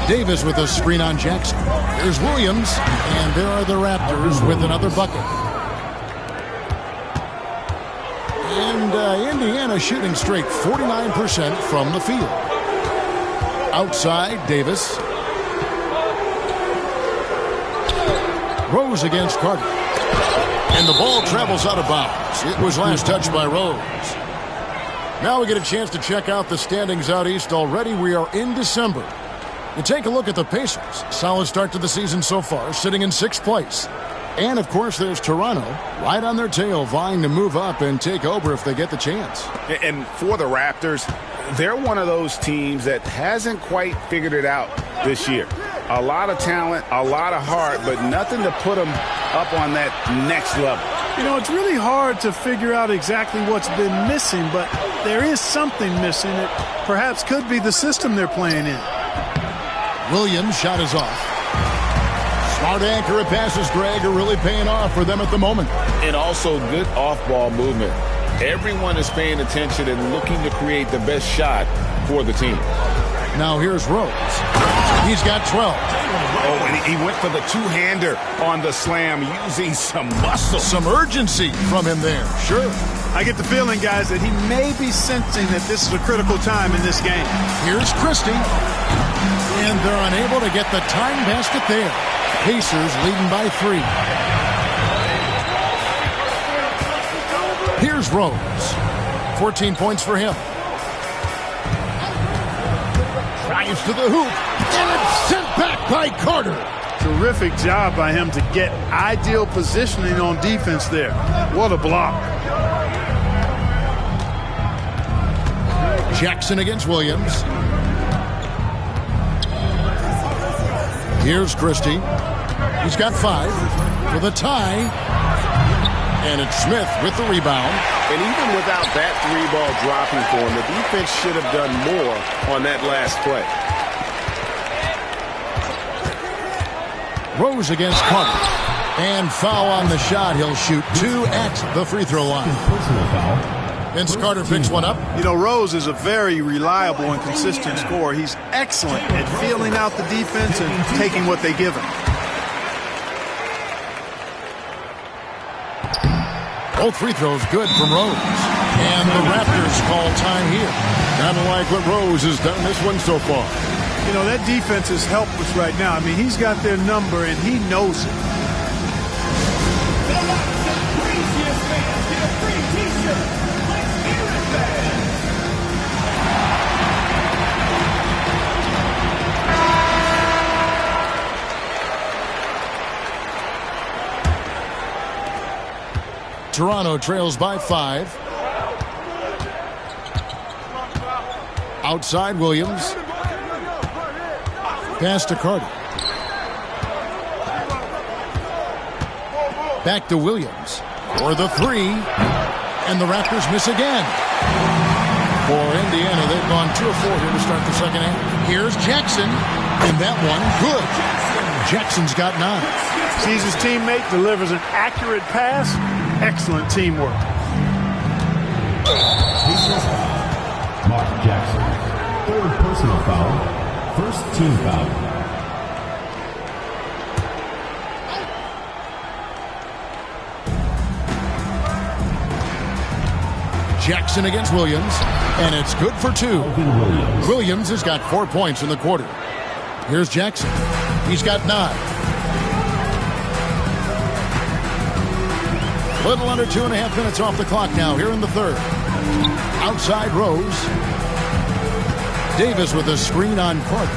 Davis with a screen on Jackson. There's Williams, and there are the Raptors with another bucket. And Indiana shooting straight 49% from the field. Outside, Davis. Rose against Carter. And the ball travels out of bounds. It was last touched by Rose. Now we get a chance to check out the standings out east already. We are in December. You take a look at the Pacers. Solid start to the season so far, sitting in 6th place. And, of course, there's Toronto right on their tail, vying to move up and take over if they get the chance. And for the Raptors, they're one of those teams that hasn't quite figured it out this year. A lot of talent, a lot of heart, but nothing to put them up on that next level. You know, it's really hard to figure out exactly what's been missing, but there is something missing. It perhaps could be the system they're playing in. Williams' shot is off. Smart accurate passes, Greg, are really paying off for them at the moment. And also good off-ball movement. Everyone is paying attention and looking to create the best shot for the team. Now here's Rose. He's got 12. Oh, and he went for the two-hander on the slam, using some muscle. Some urgency from him there, sure. I get the feeling, guys, that he may be sensing that this is a critical time in this game. Here's Christie. And they're unable to get the time basket there. Pacers leading by 3. Here's Rose. 14 points for him. Drives to the hoop. And it's sent back by Carter. Terrific job by him to get ideal positioning on defense there. What a block. Jackson against Williams. Here's Christie. He's got 5 for the tie. And it's Smith with the rebound. And even without that 3-ball dropping for him, the defense should have done more on that last play. Rose against Carter. And foul on the shot. He'll shoot 2 at the free throw line. Personal foul. Vince Carter picks one up. You know, Rose is a very reliable and consistent scorer. He's excellent at feeling out the defense and taking what they give him. Both free throws good from Rose. And the Raptors call time here. Kind of like what Rose has done this one so far. You know, that defense is helpless right now. I mean, he's got their number, and he knows it. The Rockets craziest fans get a free t-shirt. Let's hear it, fans. Toronto trails by 5. Outside Williams. Pass to Carter. Back to Williams for the 3. And the Raptors miss again. For Indiana, they've gone 2 of 4 here to start the second half. Here's Jackson. And that one, good. Jackson's got 9. Sees his teammate, delivers an accurate pass. Excellent teamwork. Mark Jackson. 3rd personal foul. 1st team foul. Jackson against Williams. And it's good for 2. Williams has got 4 points in the quarter. Here's Jackson. He's got 9. Little under 2.5 minutes off the clock now here in the 3rd. Outside Rose. Davis with a screen on Carter.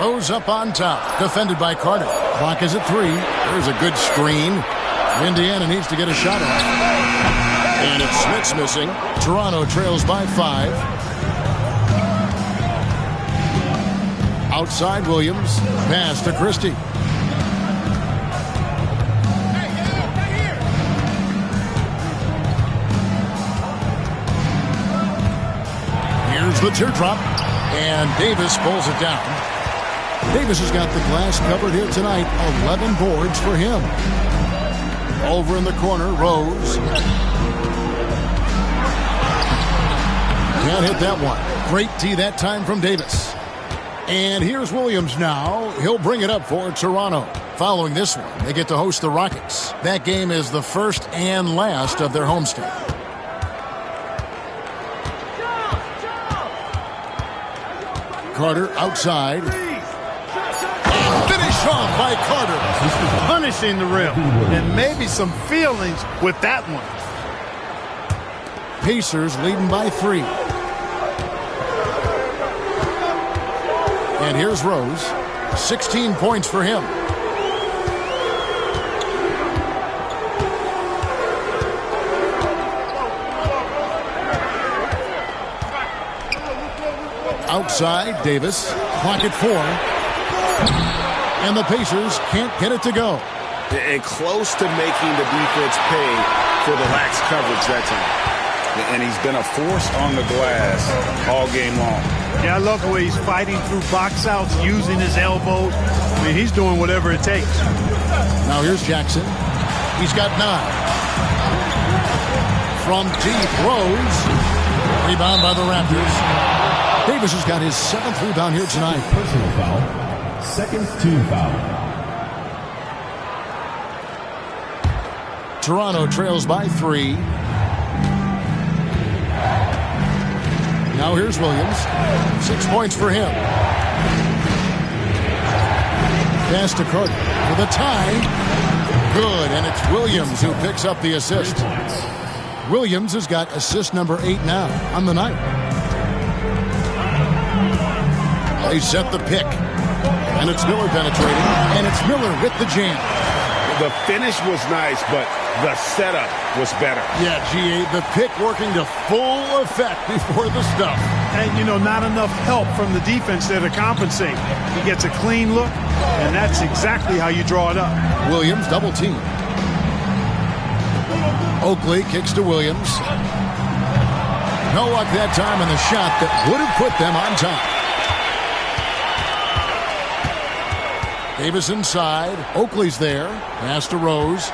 Rose up on top. Defended by Carter. Clock is at 3. There's a good screen. Indiana needs to get a shot off. And it's Smith's missing. Toronto trails by 5. Outside Williams. Pass to Christie. Here's the teardrop. And Davis pulls it down. Davis has got the glass covered here tonight. 11 boards for him. Over in the corner, Rose. Can't hit that one. Great tee that time from Davis. And here's Williams now. He'll bring it up for Toronto. Following this one, they get to host the Rockets. That game is the first and last of their homestand. Carter outside. Finish off by Carter. Punishing the rim. And maybe some feelings with that one. Pacers leading by 3. And here's Rose. 16 points for him. Outside, Davis. Clock at 4. And the Pacers can't get it to go. And close to making the defense pay for the lax coverage that time. And he's been a force on the glass all game long. Yeah, I love the way he's fighting through box outs, using his elbows. I mean, he's doing whatever it takes. Now here's Jackson. He's got 9. From deep, Rose. Rebound by the Raptors. Davis has got his 7th rebound here tonight. Personal foul. 2nd team foul. Toronto trails by 3. Now here's Williams. 6 points for him. Pass to Carter for the tie. good, and it's Williams who picks up the assist. Williams has got assist number 8 now on the night. They set the pick, and it's Miller penetrating, and it's Miller with the jam. The finish was nice, but the setup was better. Yeah, G.A., the pick working to full effect before the stuff. And, you know, not enough help from the defense there to compensate. He gets a clean look, and that's exactly how you draw it up. Williams double team. Oakley kicks to Williams. No luck that time in the shot that would have put them on top. Davis inside. Oakley's there. Pass to Rose.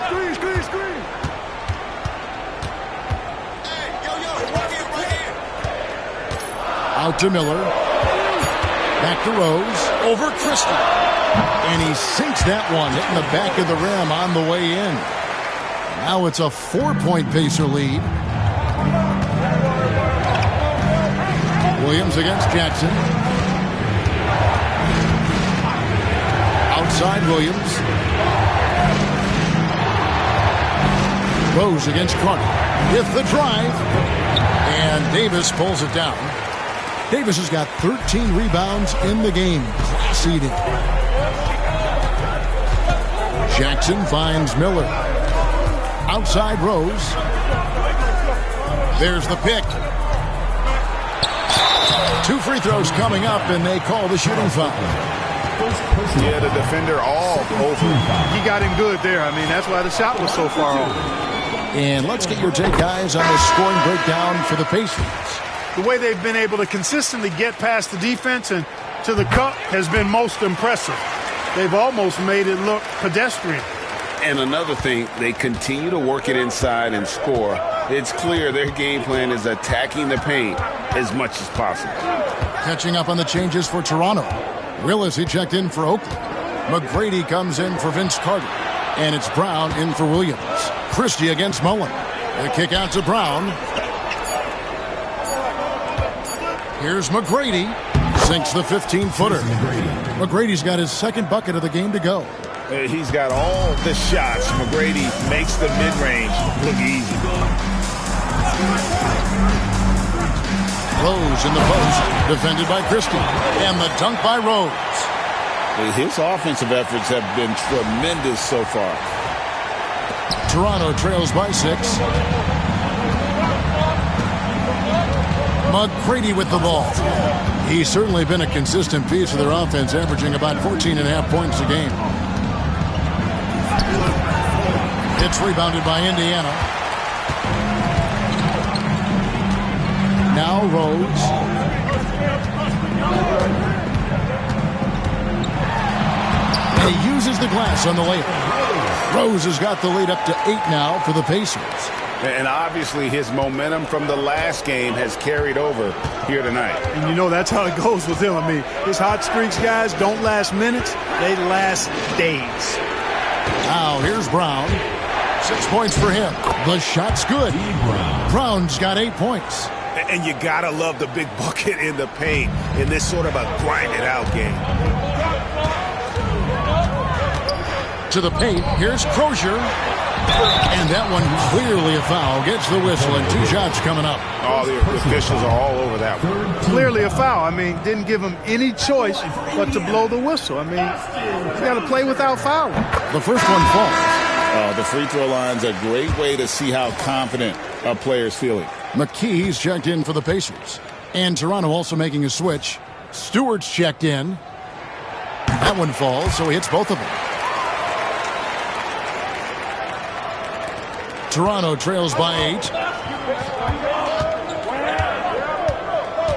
Screen, screen, screen. Out to Miller. Back to Rose. Over Christie. And he sinks that one, hitting the back of the rim on the way in. Now it's a 4-point Pacer lead. Williams against Jackson. Outside Williams. Rose against Carter with the drive. And Davis pulls it down. Davis has got 13 rebounds in the game. Class eating. Jackson finds Miller. Outside Rose. There's the pick. 2 free throws coming up, and they call the shooting foul. Yeah, the defender all over. He got him good there. I mean, that's why the shot was so far off. And let's get your take, guys, on the scoring breakdown for the Pacers. The way they've been able to consistently get past the defense and to the cup has been most impressive. They've almost made it look pedestrian. And another thing, they continue to work it inside and score. It's clear their game plan is attacking the paint as much as possible. Catching up on the changes for Toronto. Willis, he checked in for Oakley. McGrady comes in for Vince Carter. And it's Brown in for Williams. Christie against Mullen. The kick out to Brown. Here's McGrady. Sinks the 15-footer. McGrady's got his second bucket of the game to go. He's got all the shots. McGrady makes the mid-range look easy. Rose in the post. Defended by Christie. And the dunk by Rose. His offensive efforts have been tremendous so far. Toronto trails by 6. McGrady with the ball. He's certainly been a consistent piece of their offense, averaging about 14.5 points a game. It's rebounded by Indiana. Now Rose. And he uses the glass on the layup. Rose has got the lead up to 8 now for the Pacers. And obviously his momentum from the last game has carried over here tonight. And you know that's how it goes with him. I mean, his hot streaks, guys, don't last minutes. They last days. Now here's Brown. 6 points for him. The shot's good. Brown's got 8 points. And you got to love the big bucket in the paint in this sort of a grinded-out game. To the paint. Here's Crozier. And that one clearly a foul. Gets the whistle, and 2 shots coming up. Oh, the officials are all over that one. Clearly a foul. I mean, didn't give him any choice but to blow the whistle. I mean, you got to play without fouling. The first one falls. The free throw line's a great way to see how confident a player's feeling. McKee's checked in for the Pacers. And Toronto also making a switch. Stewart's checked in. That one falls, so he hits both of them. Toronto trails by 8.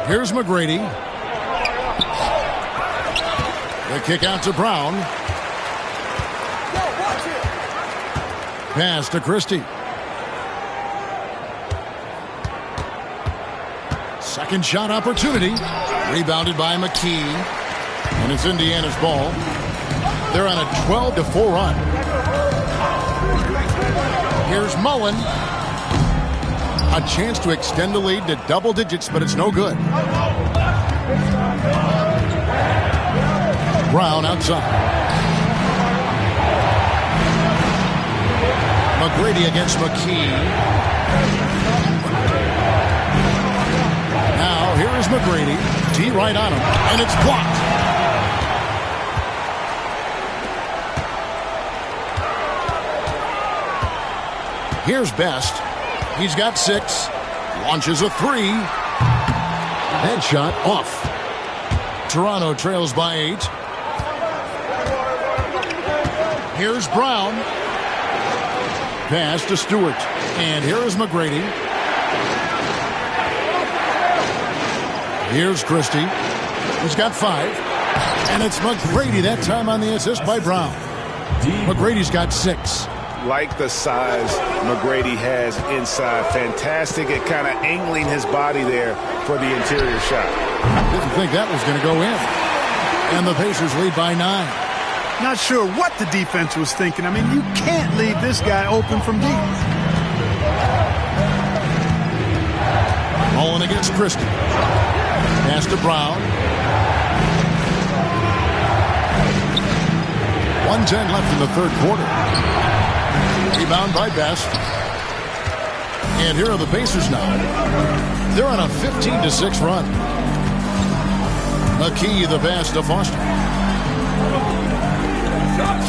Here's McGrady. The kick out to Brown. Pass to Christie. Second shot opportunity. Rebounded by McKee. And it's Indiana's ball. They're on a 12-4 run. Here's Mullen. A chance to extend the lead to double digits, but it's no good. Brown outside. McGrady against McKee. Now, here is McGrady. Tee right on him, and it's blocked. Here's Best. He's got 6. Launches a 3. Headshot off. Toronto trails by 8. Here's Brown. Pass to Stewart. And here is McGrady. Here's Christie. He's got 5. And it's McGrady that time on the assist by Brown. McGrady's got 6. Like the size McGrady has inside. Fantastic at kind of angling his body there for the interior shot. Didn't think that was going to go in. And the Pacers lead by 9. Not sure what the defense was thinking. I mean, you can't leave this guy open from deep. Mullen against Christie. Pass to Brown. 1:10 left in the third quarter. Rebound by Best. And here are the Pacers now. They're on a 15-6 run. McKee the pass to Foster.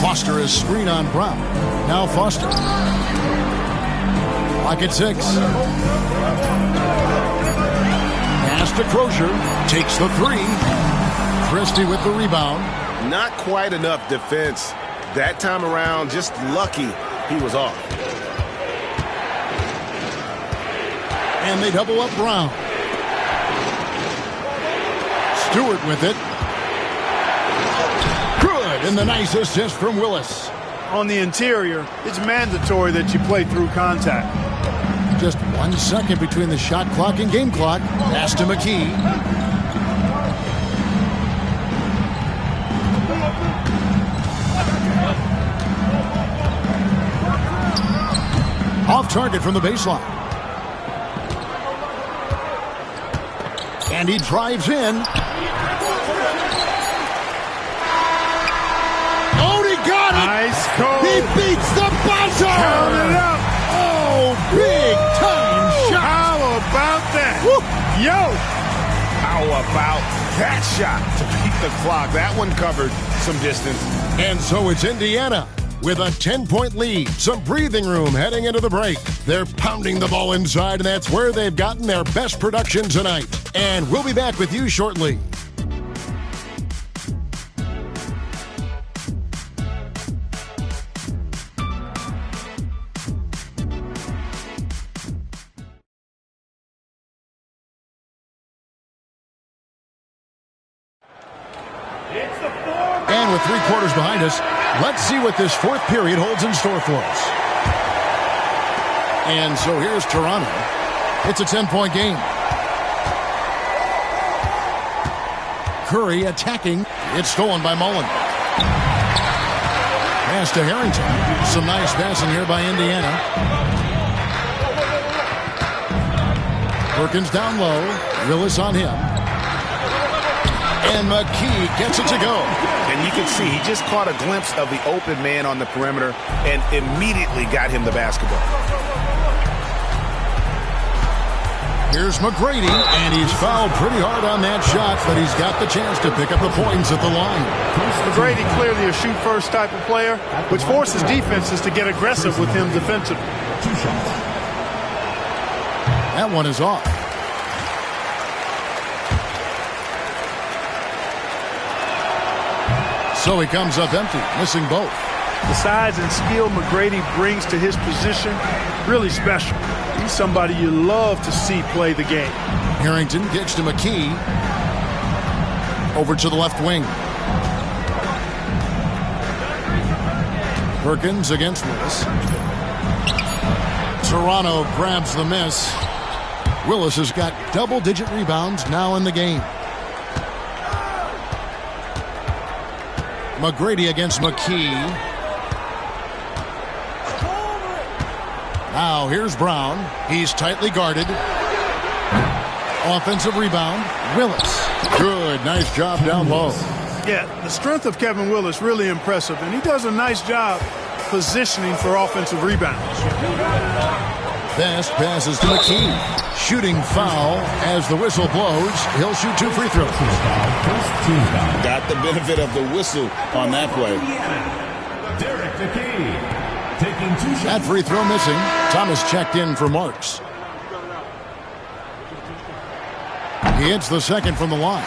Foster is screen on Brown. Now Foster. Clock at 6. Pass to Crozier. Takes the 3. Christie with the rebound. Not quite enough defense that time around. Just lucky he was off. And they double up Brown. Stewart with it. Good. And the nice assist from Willis. On the interior, it's mandatory that you play through contact. Just 1 second between the shot clock and game clock. Pass to McKee. Off target from the baseline. And he drives in. Oh, he got it! Nice call. He beats the buzzer! Count it up. Oh, big time shot! How about that? Woo. Yo! How about that shot to beat the clock? That one covered some distance. And so it's Indiana with a 10-point lead. Some breathing room heading into the break. They're pounding the ball inside, and that's where they've gotten their best production tonight. And we'll be back with you shortly. And with 3 quarters behind us, let's see what this fourth period holds in store for us. And so here's Toronto. It's a 10-point game. Curry attacking. It's stolen by Mullen. Pass to Harrington. Some nice passing here by Indiana. Perkins down low. Willis on him. And McKee gets it to go. And you can see he just caught a glimpse of the open man on the perimeter and immediately got him the basketball. Here's McGrady, and he's fouled pretty hard on that shot, but he's got the chance to pick up the points at the line. McGrady clearly a shoot-first type of player, which forces defenses to get aggressive with him defensively. 2 shots. That one is off. So he comes up empty, missing both. The size and skill McGrady brings to his position, really special. He's somebody you love to see play the game. Harrington kicks to McKee. Over to the left wing. Perkins against Willis. Toronto grabs the miss. Willis has got double-digit rebounds now in the game. McGrady against McKee. Now here's Brown. He's tightly guarded. Offensive rebound. Willis. Good. Nice job down low. Yeah, the strength of Kevin Willis really impressive, and he does a nice job positioning for offensive rebounds. Best passes to McKee. Shooting foul as the whistle blows. He'll shoot 2 free throws. Got the benefit of the whistle on that play. Derek McKee taking 2 shots. That free throw missing. Thomas checked in for Marks. He hits the second from the line.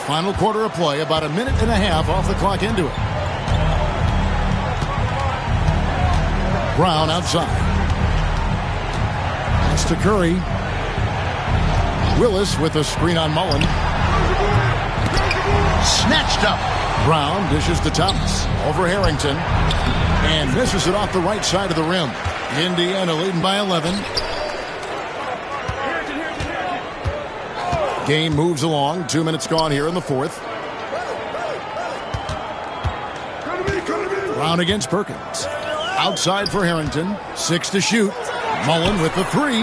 Final quarter of play, about a minute and a half off the clock into it. Brown outside. Pass to Curry. Willis with a screen on Mullen. Snatched up. Brown dishes to Thomas. Over Harrington. And misses it off the right side of the rim. Indiana leading by 11. Game moves along. 2 minutes gone here in the fourth. Brown against Perkins. Outside for Harrington. 6 to shoot. Mullen with the 3.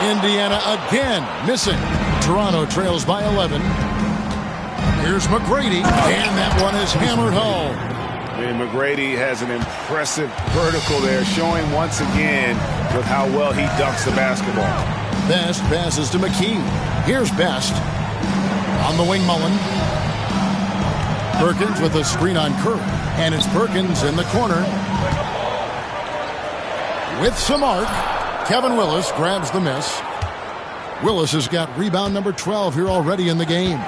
Indiana again missing. Toronto trails by 11. Here's McGrady. And that one is hammered home. And McGrady has an impressive vertical there, showing once again with how well he dunks the basketball. Best passes to McKee. Here's Best. On the wing, Mullen. Perkins with a screen on Curry. And it's Perkins in the corner. With some arc, Kevin Willis grabs the miss. Willis has got rebound number 12 here already in the game.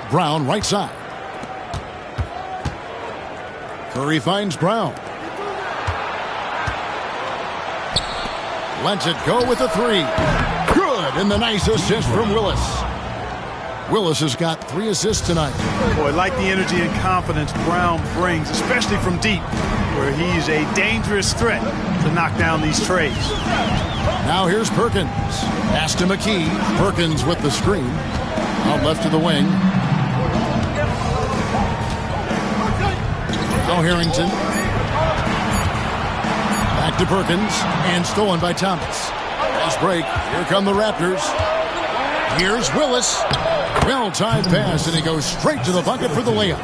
Brown right side. Curry finds Brown. Lets it go with a 3. Good, and the nice assist from Willis. Willis has got 3 assists tonight. Boy, I like the energy and confidence Brown brings, especially from deep, where he's a dangerous threat to knock down these trays. Now here's Perkins. Pass to McKee. Perkins with the screen. Out left to the wing. Now Harrington. Back to Perkins. And stolen by Thomas. Nice break. Here come the Raptors. Here's Willis. Well-timed pass, and he goes straight to the bucket for the layup.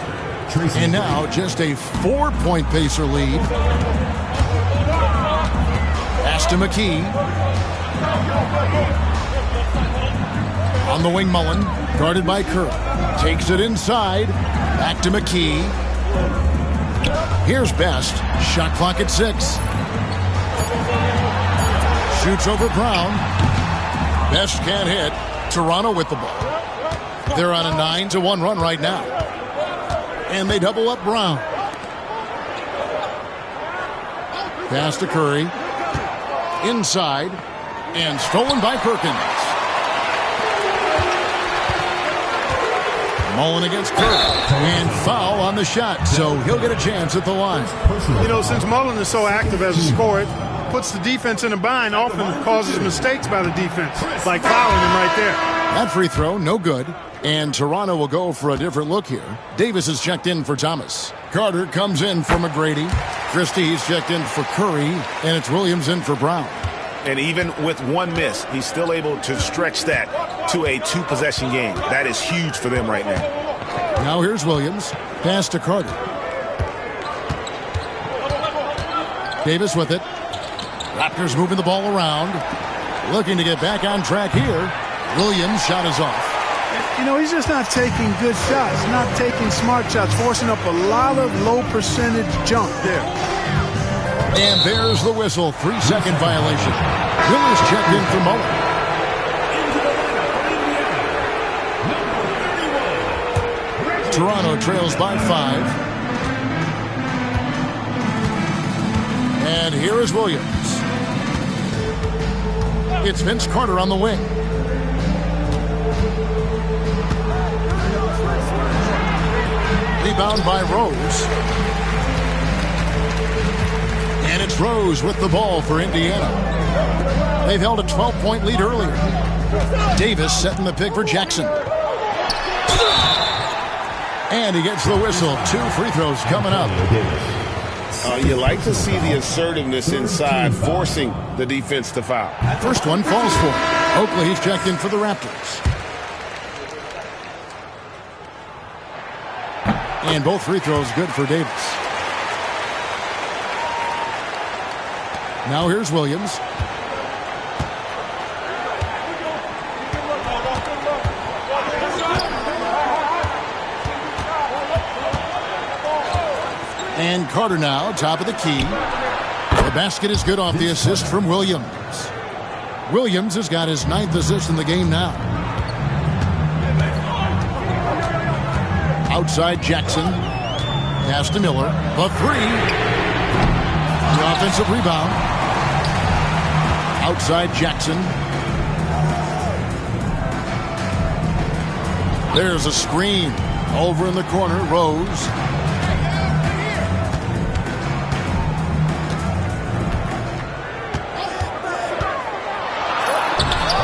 And now just a 4-point Pacer lead. Pass to McKee. On the wing, Mullen. Guarded by Curry. Takes it inside. Back to McKee. Here's Best. Shot clock at 6. Shoots over Brown. Best can't hit. Toronto with the ball. They're on a 9-1 run right now. And they double up Brown. Pass to Curry. Inside. And stolen by Perkins. Mullen against Curry. And foul on the shot. So he'll get a chance at the line. You know, since Mullen is so active as a scorer, it puts the defense in a bind, often causes mistakes by the defense, like fouling him right there. That free throw, no good. And Toronto will go for a different look here. Davis is checked in for Thomas. Carter comes in for McGrady. Christie's checked in for Curry. And it's Williams in for Brown. And even with one miss, he's still able to stretch that to a 2-possession game. That is huge for them right now. Now here's Williams. Pass to Carter. Davis with it. Raptors moving the ball around. Looking to get back on track here. Williams' shot is off. You know, he's just not taking good shots, not taking smart shots, forcing up a lot of low percentage jump there. And there's the whistle. 3-second violation. Willis checked in for Mullen. Toronto trails by 5. And here is Williams. It's Vince Carter on the wing. Rebound by Rose. And it's Rose with the ball for Indiana. They've held a 12-point lead earlier. Davis setting the pick for Jackson. And he gets the whistle. 2 free throws coming up. You like to see the assertiveness inside, forcing the defense to foul. First one falls for him. Oakley, he's checked in for the Raptors. And both free throws good for Davis. Now here's Williams. And Carter now, top of the key. The basket is good off the assist from Williams. Williams has got his 9th assist in the game now. Outside Jackson. Pass to Miller. The three. The offensive rebound. Outside Jackson. There's a screen. Over in the corner, Rose.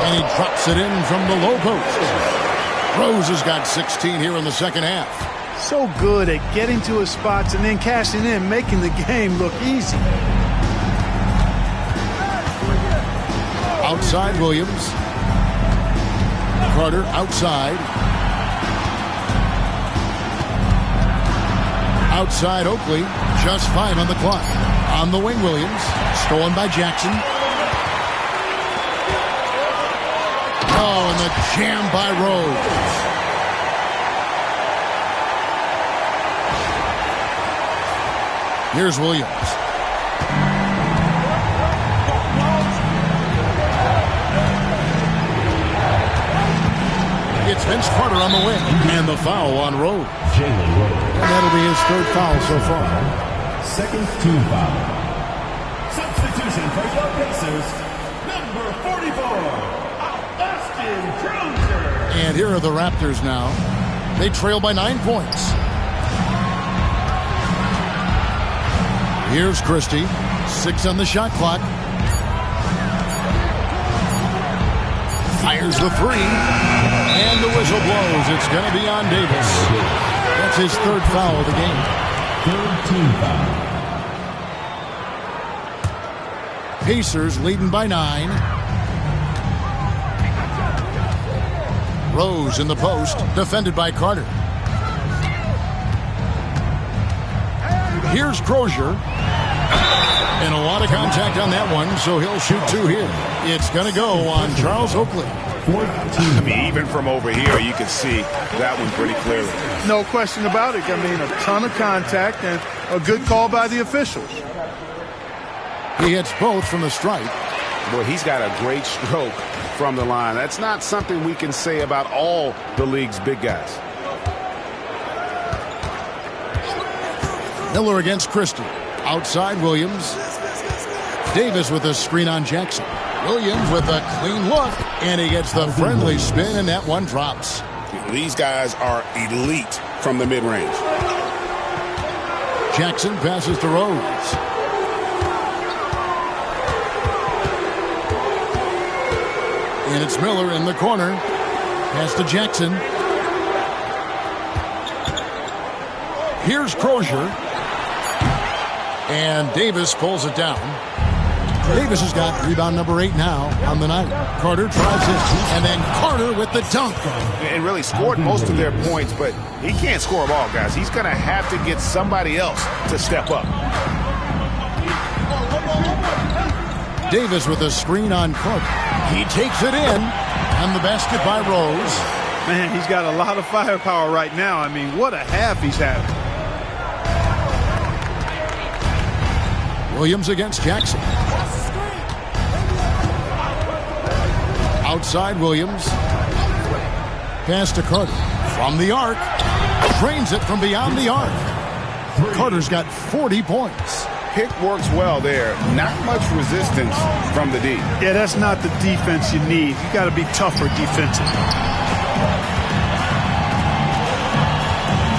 And he drops it in from the low post. Rose has got 16 here in the second half. So good at getting to his spots and then cashing in, making the game look easy. Outside Williams. Carter outside. Outside Oakley. Just 5 on the clock. On the wing, Williams. Stolen by Jackson. Oh, and the jam by Rose. Here's Williams. It's Vince Carter on the wing. And the foul on Rose. Jalen Rose. And that'll be his 3rd foul so far. Second team foul. Substitution for your Pacers, number 44. And here are the Raptors now. They trail by 9 points. Here's Christie. 6 on the shot clock. Fires the 3. And the whistle blows. It's going to be on Davis. That's his 3rd foul of the game. 3rd team foul. Pacers leading by 9. Rose in the post, defended by Carter. Here's Crozier. And a lot of contact on that one, so he'll shoot 2 here. It's going to go on Charles Oakley. I mean, even from over here, you can see that one pretty clearly. No question about it. I mean, a ton of contact and a good call by the officials. He hits both from the stripe. Boy, he's got a great stroke from the line. That's not something we can say about all the league's big guys. Miller against Christie. Outside Williams. Davis with a screen on Jackson. Williams with a clean look. And he gets the friendly spin, and that one drops. These guys are elite from the mid-range. Jackson passes to Rose. And it's Miller in the corner. Pass to Jackson. Here's Crozier. And Davis pulls it down. Davis has got rebound number 8 now on the night. Carter drives it. And then Carter with the dunk. And really scored most of their points, but he can't score them all, guys. He's going to have to get somebody else to step up. Davis with a screen on Carter. He takes it in. And the basket by Rose. Man, he's got a lot of firepower right now. I mean, what a half he's having. Williams against Jackson. Outside Williams. Pass to Carter. From the arc. Drains it from beyond the arc. Carter's got 40 points. Pick works well there. Not much resistance from the D. Yeah, that's not the defense you need. You got to be tougher defensively.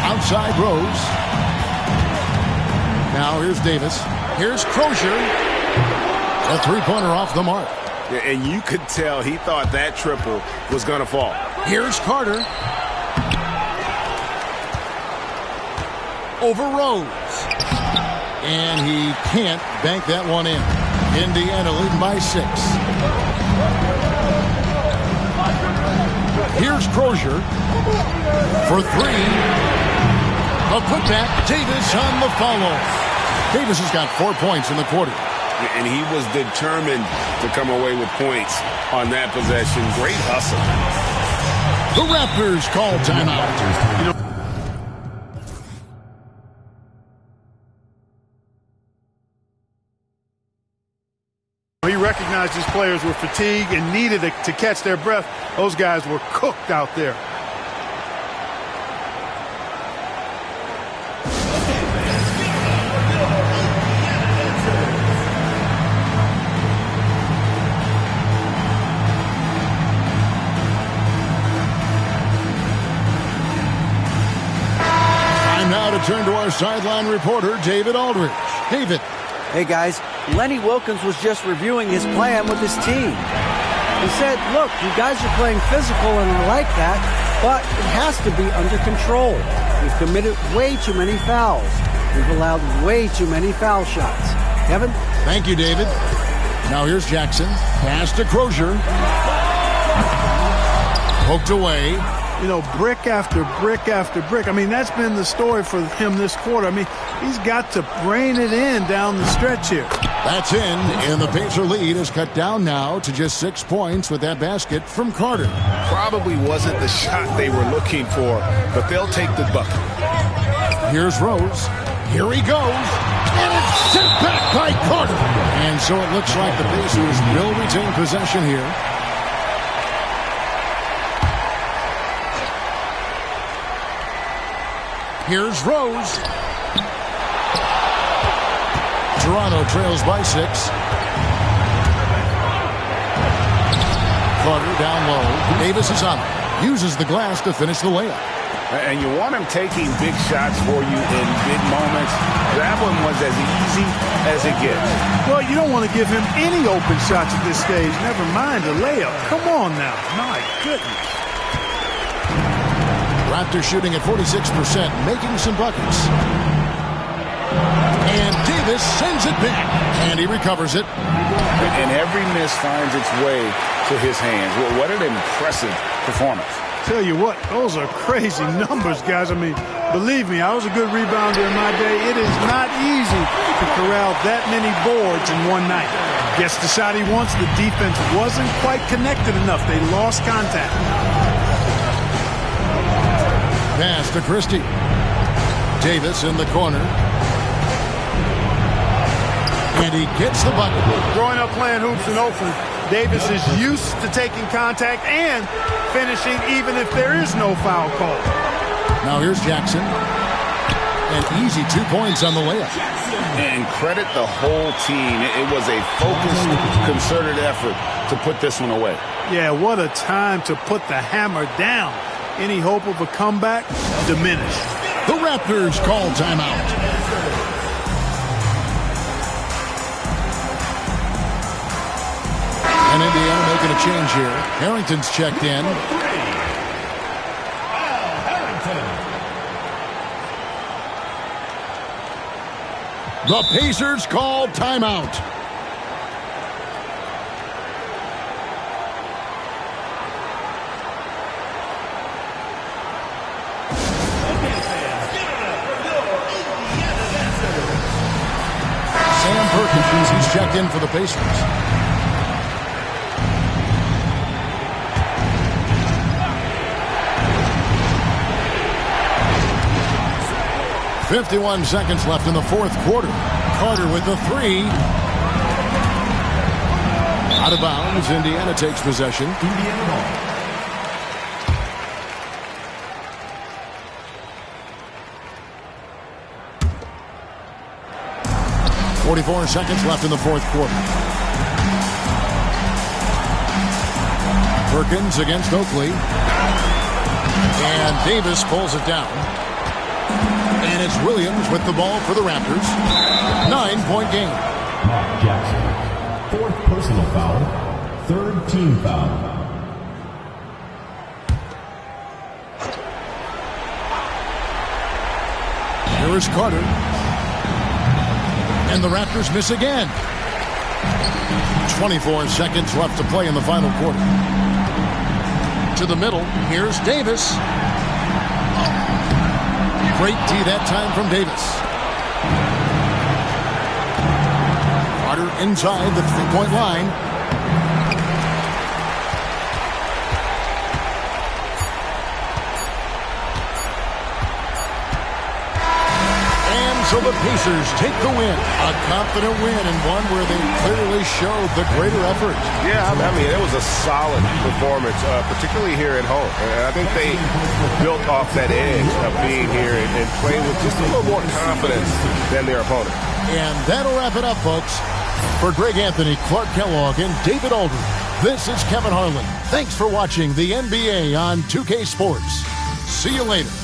Outside Rose. Now here's Davis. Here's Crozier. A 3-pointer off the mark. Yeah, and you could tell he thought that triple was going to fall. Here's Carter. Over Rose. And he can't bank that one in. Indiana leading by 6. Here's Crozier for 3. A putback. Davis on the follow. Davis has got 4 points in the quarter. And he was determined to come away with points on that possession. Great hustle. The Raptors call timeout. He recognized his players were fatigued and needed to catch their breath. Those guys were cooked out there. Time now to turn to our sideline reporter, David Aldridge. David. Hey guys, Lenny Wilkens was just reviewing his plan with his team. He said, look, you guys are playing physical and I like that, but it has to be under control. We've committed way too many fouls. We've allowed way too many foul shots. Kevin? Thank you, David. Now here's Jackson. Pass to Crozier. Poked away. You know, brick after brick after brick. I mean, that's been the story for him this quarter. I mean, he's got to rein it in down the stretch here. That's in, and the Pacer lead is cut down now to just 6 points with that basket from Carter. Probably wasn't the shot they were looking for, but they'll take the bucket. Here's Rose. Here he goes. And it's sent back by Carter. And so it looks like the Pacers will retain possession here. Here's Rose. Toronto trails by 6. Carter down low. Davis is on it. Uses the glass to finish the layup. And you want him taking big shots for you in big moments. That one was as easy as it gets. Well, you don't want to give him any open shots at this stage. Never mind a layup. Come on now. My goodness. Raptors shooting at 46%, making some buckets. And Davis sends it back, and he recovers it. And every miss finds its way to his hands. Well, what an impressive performance. Tell you what, those are crazy numbers, guys. I mean, believe me, I was a good rebounder in my day. It is not easy to corral that many boards in one night. Gets the shot he wants. The defense wasn't quite connected enough. They lost contact. Pass to Christie. Davis in the corner. And he gets the bucket. Growing up playing hoops in Oakland, Davis is used to taking contact and finishing even if there is no foul call. Now here's Jackson. An easy 2 points on the layup. And credit the whole team. It was a focused, concerted effort to put this one away. Yeah, what a time to put the hammer down. Any hope of a comeback diminished. The Raptors call timeout. And Indiana making a change here. Harrington's checked in. The Pacers call timeout. Sam Perkins, he's checked in for the Pacers. 51 seconds left in the fourth quarter. Carter with the three. Out of bounds. Indiana takes possession. Indiana ball. .44 seconds left in the fourth quarter. Perkins against Oakley. And Davis pulls it down. And it's Williams with the ball for the Raptors. 9-point game. Mark Jackson. Fourth personal foul. Third team foul. Here is Carter. And the Raptors miss again. 24 seconds left to play in the final quarter. To the middle. Here's Davis. Straight D that time from Davis. Carter inside the three-point line. So the Pacers take the win. A confident win and one where they clearly showed the greater effort. Yeah, I mean, it was a solid performance, particularly here at home. And I think they built off that edge of being here and playing with just a little more confidence than their opponent. And that'll wrap it up, folks. For Greg Anthony, Clark Kellogg, and David Aldridge, this is Kevin Harlan. Thanks for watching the NBA on 2K Sports. See you later.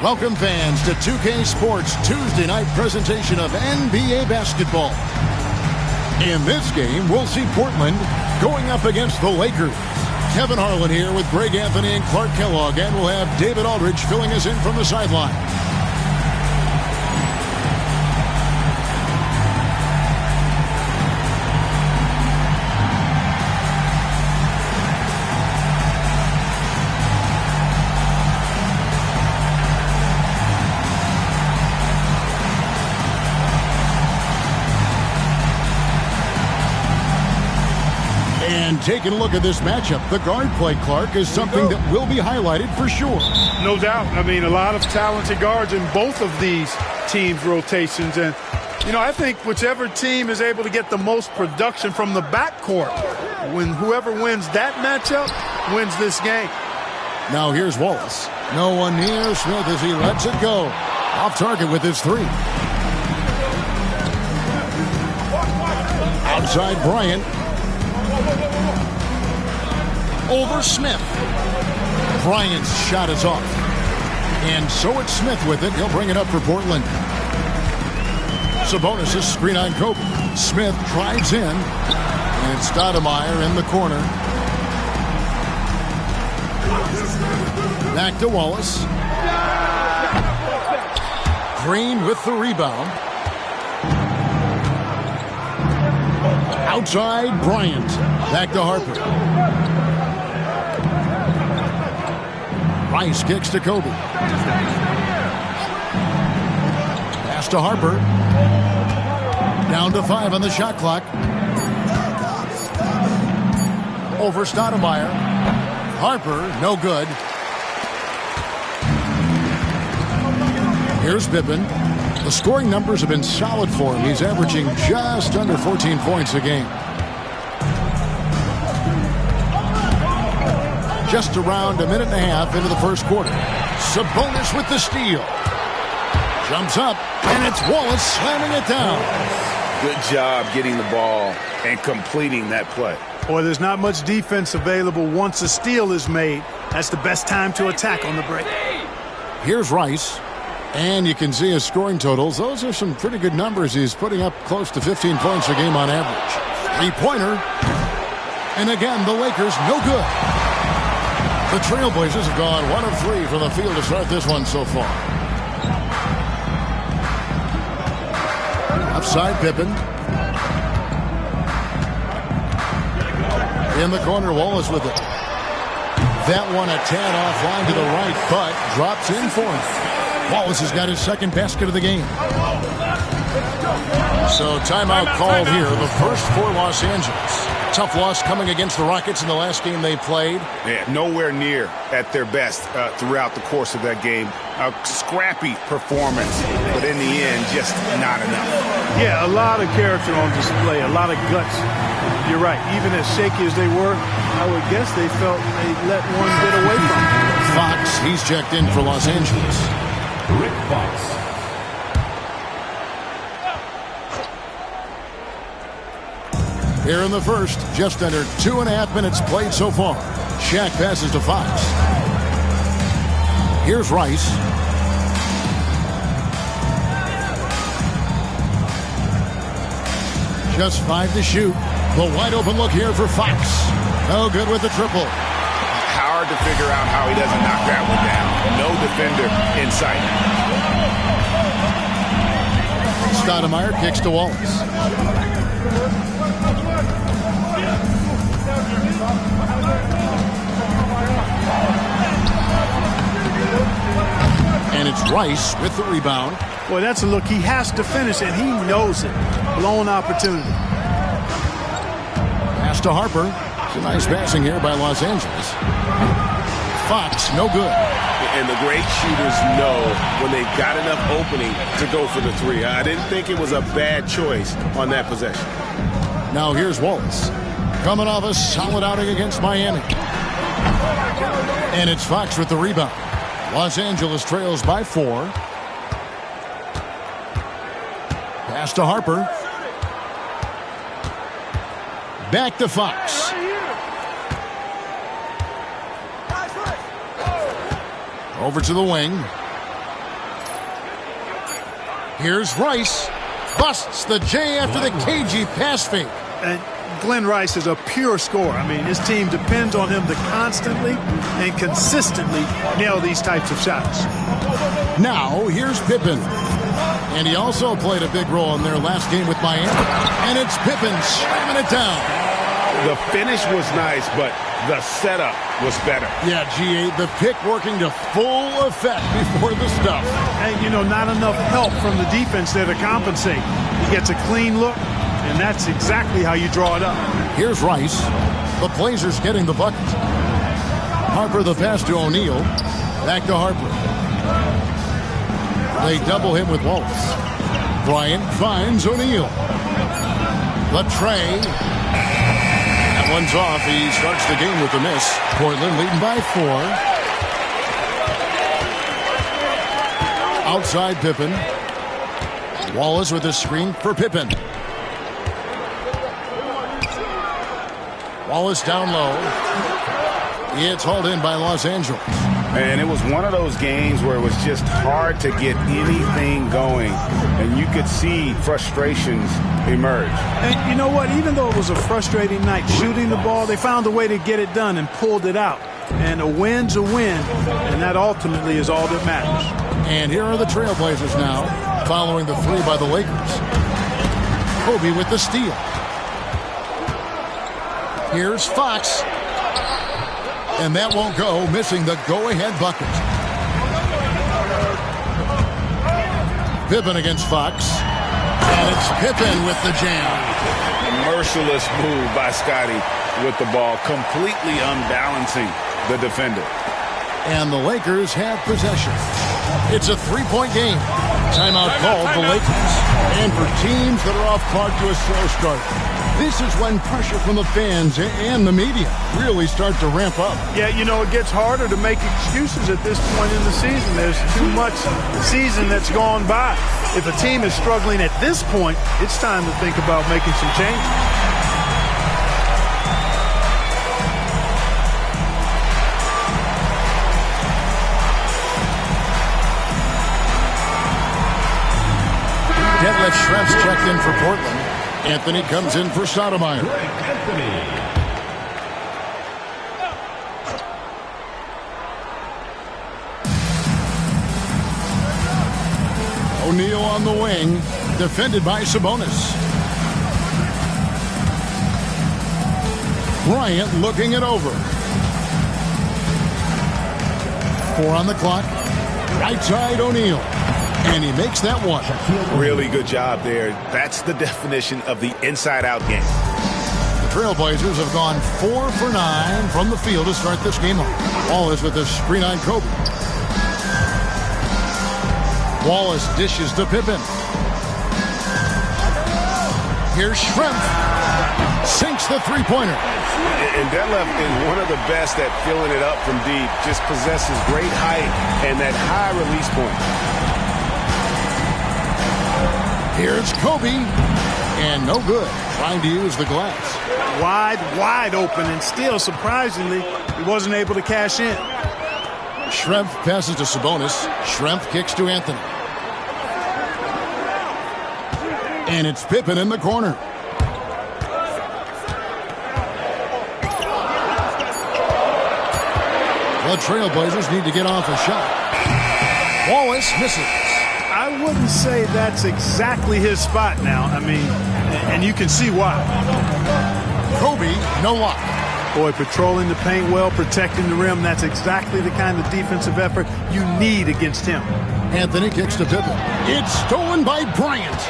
Welcome fans to 2K Sports Tuesday night presentation of NBA basketball. In this game, we'll see Portland going up against the Lakers. Kevin Harlan here with Greg Anthony and Clark Kellogg, and we'll have David Aldridge filling us in from the sideline. And taking a look at this matchup, the guard play, Clark, is something that will be highlighted for sure. No doubt. I mean, a lot of talented guards in both of these teams' rotations. And, you know, I think whichever team is able to get the most production from the backcourt, when whoever wins that matchup wins this game. Now here's Wallace. No one near Smith as he lets it go. Off target with his three. Outside Bryant. Over Smith. Bryant's shot is off. And so it's Smith with it. He'll bring it up for Portland. Sabonis' screen on Kobe. Smith drives in. And it's Stoudemire in the corner. Back to Wallace. Green with the rebound. Outside Bryant. Back to Harper. Rice kicks to Kobe. Pass to Harper. Down to 5 on the shot clock. Over Stoudemire. Harper, no good. Here's Pippen. The scoring numbers have been solid for him. He's averaging just under 14 points a game. Just around a minute and a half into the first quarter. Sabonis with the steal. Jumps up, and it's Wallace slamming it down. Good job getting the ball and completing that play. Boy, there's not much defense available once a steal is made. That's the best time to attack on the break. Here's Rice. And you can see his scoring totals. Those are some pretty good numbers. He's putting up close to 15 points a game on average. Three-pointer. And again, the Lakers no good. The Trailblazers have gone 1 of 3 from the field to start this one so far. Outside Pippen. In the corner, Wallace with it. That one a tad offline to the right, but drops in for him. Wallace has got his second basket of the game. So timeout called here, the first for Los Angeles. Tough loss coming against the Rockets in the last game they played. Yeah, nowhere near at their best throughout the course of that game. A scrappy performance, but in the end, just not enough. Yeah, a lot of character on display, a lot of guts. You're right. Even as shaky as they were, I would guess they felt they let one get away from them. Fox, he's checked in for Los Angeles. Rick Fox. Here in the first, just under 2.5 minutes played so far. Shaq passes to Fox. Here's Rice. Just 5 to shoot. The wide open look here for Fox. No good with the triple. Hard to figure out how he doesn't knock that one down. No defender in sight. Stoudemire kicks to Wallace. And it's Rice with the rebound. Boy, that's a look he has to finish, and he knows it. Blown opportunity. Pass to Harper. It's a nice passing here by Los Angeles. Fox, no good. And the great shooters know when they've got enough opening to go for the three. I didn't think it was a bad choice on that possession. Now here's Wallace. Coming off a solid outing against Miami. And it's Fox with the rebound. Los Angeles trails by 4. Pass to Harper. Back to Fox. Over to the wing. Here's Rice. Busts the J after the cagey pass fake. And Glenn Rice is a pure scorer. I mean, his team depends on him to constantly and consistently nail these types of shots. Now, here's Pippen. And he also played a big role in their last game with Miami. And it's Pippen slamming it down. The finish was nice, but the setup was better. Yeah, G.A., the pick working to full effect before the stuff. And, you know, not enough help from the defense there to compensate. He gets a clean look, and that's exactly how you draw it up. Here's Rice. The Blazers getting the bucket. Harper the pass to O'Neal. Back to Harper. They double him with Wallace. Bryant finds O'Neal. The tray. That one's off. He starts the game with a miss. Portland leading by 4. Outside Pippen. Wallace with a screen for Pippen. Wallace down low. It's hauled in by Los Angeles. And it was one of those games where it was just hard to get anything going. And you could see frustrations emerge. And you know what? Even though it was a frustrating night shooting the ball, they found a way to get it done and pulled it out. And a win's a win, and that ultimately is all that matters. And here are the Trailblazers now, following the 3 by the Lakers. Kobe with the steal. Here's Fox. And that won't go, missing the go-ahead bucket. Pippen against Fox. And it's Pippen with the jam. A merciless move by Scotty with the ball, completely unbalancing the defender. And the Lakers have possession. It's a 3-point game. Timeout called the Lakers. And for teams that are off clock to a slow start, this is when pressure from the fans and the media really start to ramp up. Yeah, you know, it gets harder to make excuses at this point in the season. There's too much season that's gone by. If a team is struggling at this point, it's time to think about making some changes. Detlef Schrempf's checked in for Portland. Anthony comes in for Stoudemire. O'Neal on the wing, defended by Sabonis. Bryant looking it over. 4 on the clock. Right side O'Neal. And he makes that one. Really good job there. That's the definition of the inside-out game. The Trailblazers have gone 4 for 9 from the field to start this game off. Wallace with a screen on Kobe. Wallace dishes to Pippen. Here's Schrempf. Sinks the three-pointer. And Detlef is one of the best at filling it up from deep. Just possesses great height and that high release point. Here's Kobe, and no good, trying to use the glass. Wide open, and still, surprisingly, he wasn't able to cash in. Schrempf passes to Sabonis. Schrempf kicks to Anthony. And it's Pippen in the corner. The Trailblazers need to get off a shot. Wallace misses. I wouldn't say that's exactly his spot now. I mean, and you can see why. Kobe, no luck. Boy, patrolling the paint well, protecting the rim, that's exactly the kind of defensive effort you need against him. Anthony kicks to Pippen. It's stolen by Bryant.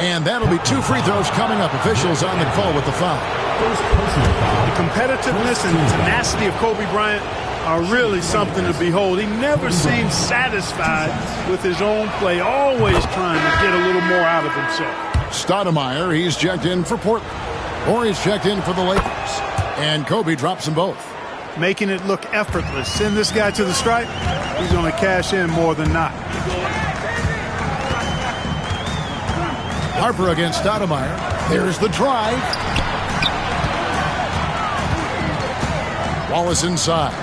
And that'll be 2 free throws coming up. Officials on the call with the foul. The competitiveness and tenacity of Kobe Bryant are really something to behold. He never seems satisfied with his own play, always trying to get a little more out of himself. Stoudemire, he's checked in for Portland. Or he's checked in for the Lakers. And Kobe drops them both. Making it look effortless. Send this guy to the stripe, he's going to cash in more than not. Harper against Stoudemire. There's the drive. Wallace inside.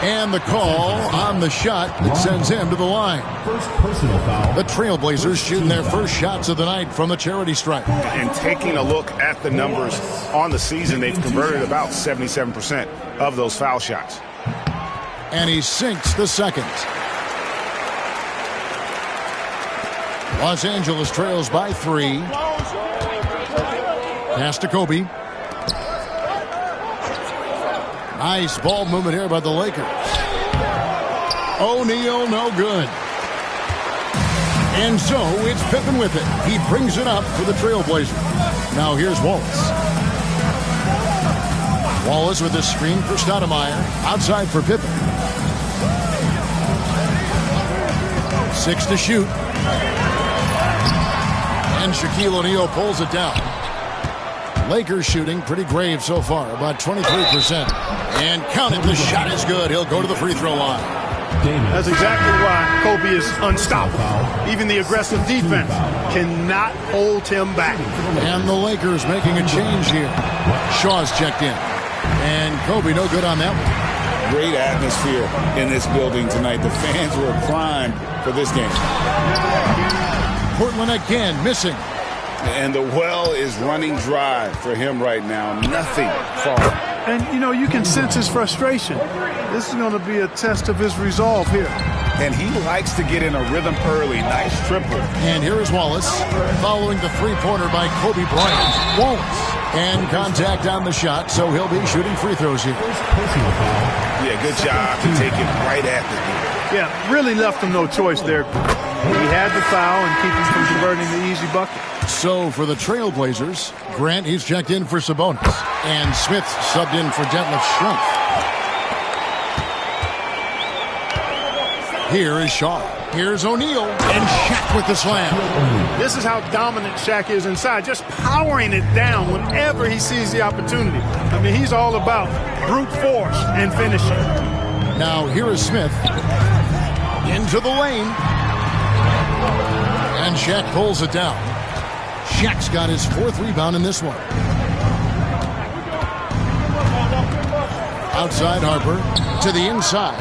And the call on the shot that sends him to the line. First personal foul. The Trailblazers shooting their first shots of the night from the charity stripe. And taking a look at the numbers on the season, they've converted about 77% of those foul shots. And he sinks the second. Los Angeles trails by 3. Pass to Kobe. Nice ball movement here by the Lakers. O'Neal, no good. And so it's Pippen with it. He brings it up for the Trailblazers. Now here's Wallace. Wallace with a screen for Stoudemire. Outside for Pippen. 6 to shoot. And Shaquille O'Neal pulls it down. Lakers shooting pretty grave so far, about 23%. And count it, the shot is good. He'll go to the free throw line. That's exactly why Kobe is unstoppable. Even the aggressive defense cannot hold him back. And the Lakers making a change here. Shaw's checked in. And Kobe no good on that one. Great atmosphere in this building tonight. The fans were primed for this game. Portland again missing. And the well is running dry for him right now. Nothing falling. And, you know, you can sense his frustration. This is going to be a test of his resolve here. And he likes to get in a rhythm early. Nice triple. And here is Wallace following the three-pointer by Kobe Bryant. Wallace. And contact on the shot, so he'll be shooting free throws here. Yeah, good job to take it right at the net. Yeah, really left him no choice there. He had the foul and keep him from converting the easy bucket. So for the Trailblazers, Grant, he's checked in for Sabonis. And Smith subbed in for Detlef Schrempf. Here is Shaw. Here's O'Neal. And Shaq with the slam. This is how dominant Shaq is inside, just powering it down whenever he sees the opportunity. I mean, he's all about brute force and finishing. Now here is Smith. Into the lane. And Shaq pulls it down. Shaq's got his 4th rebound in this one. Outside Harper to the inside.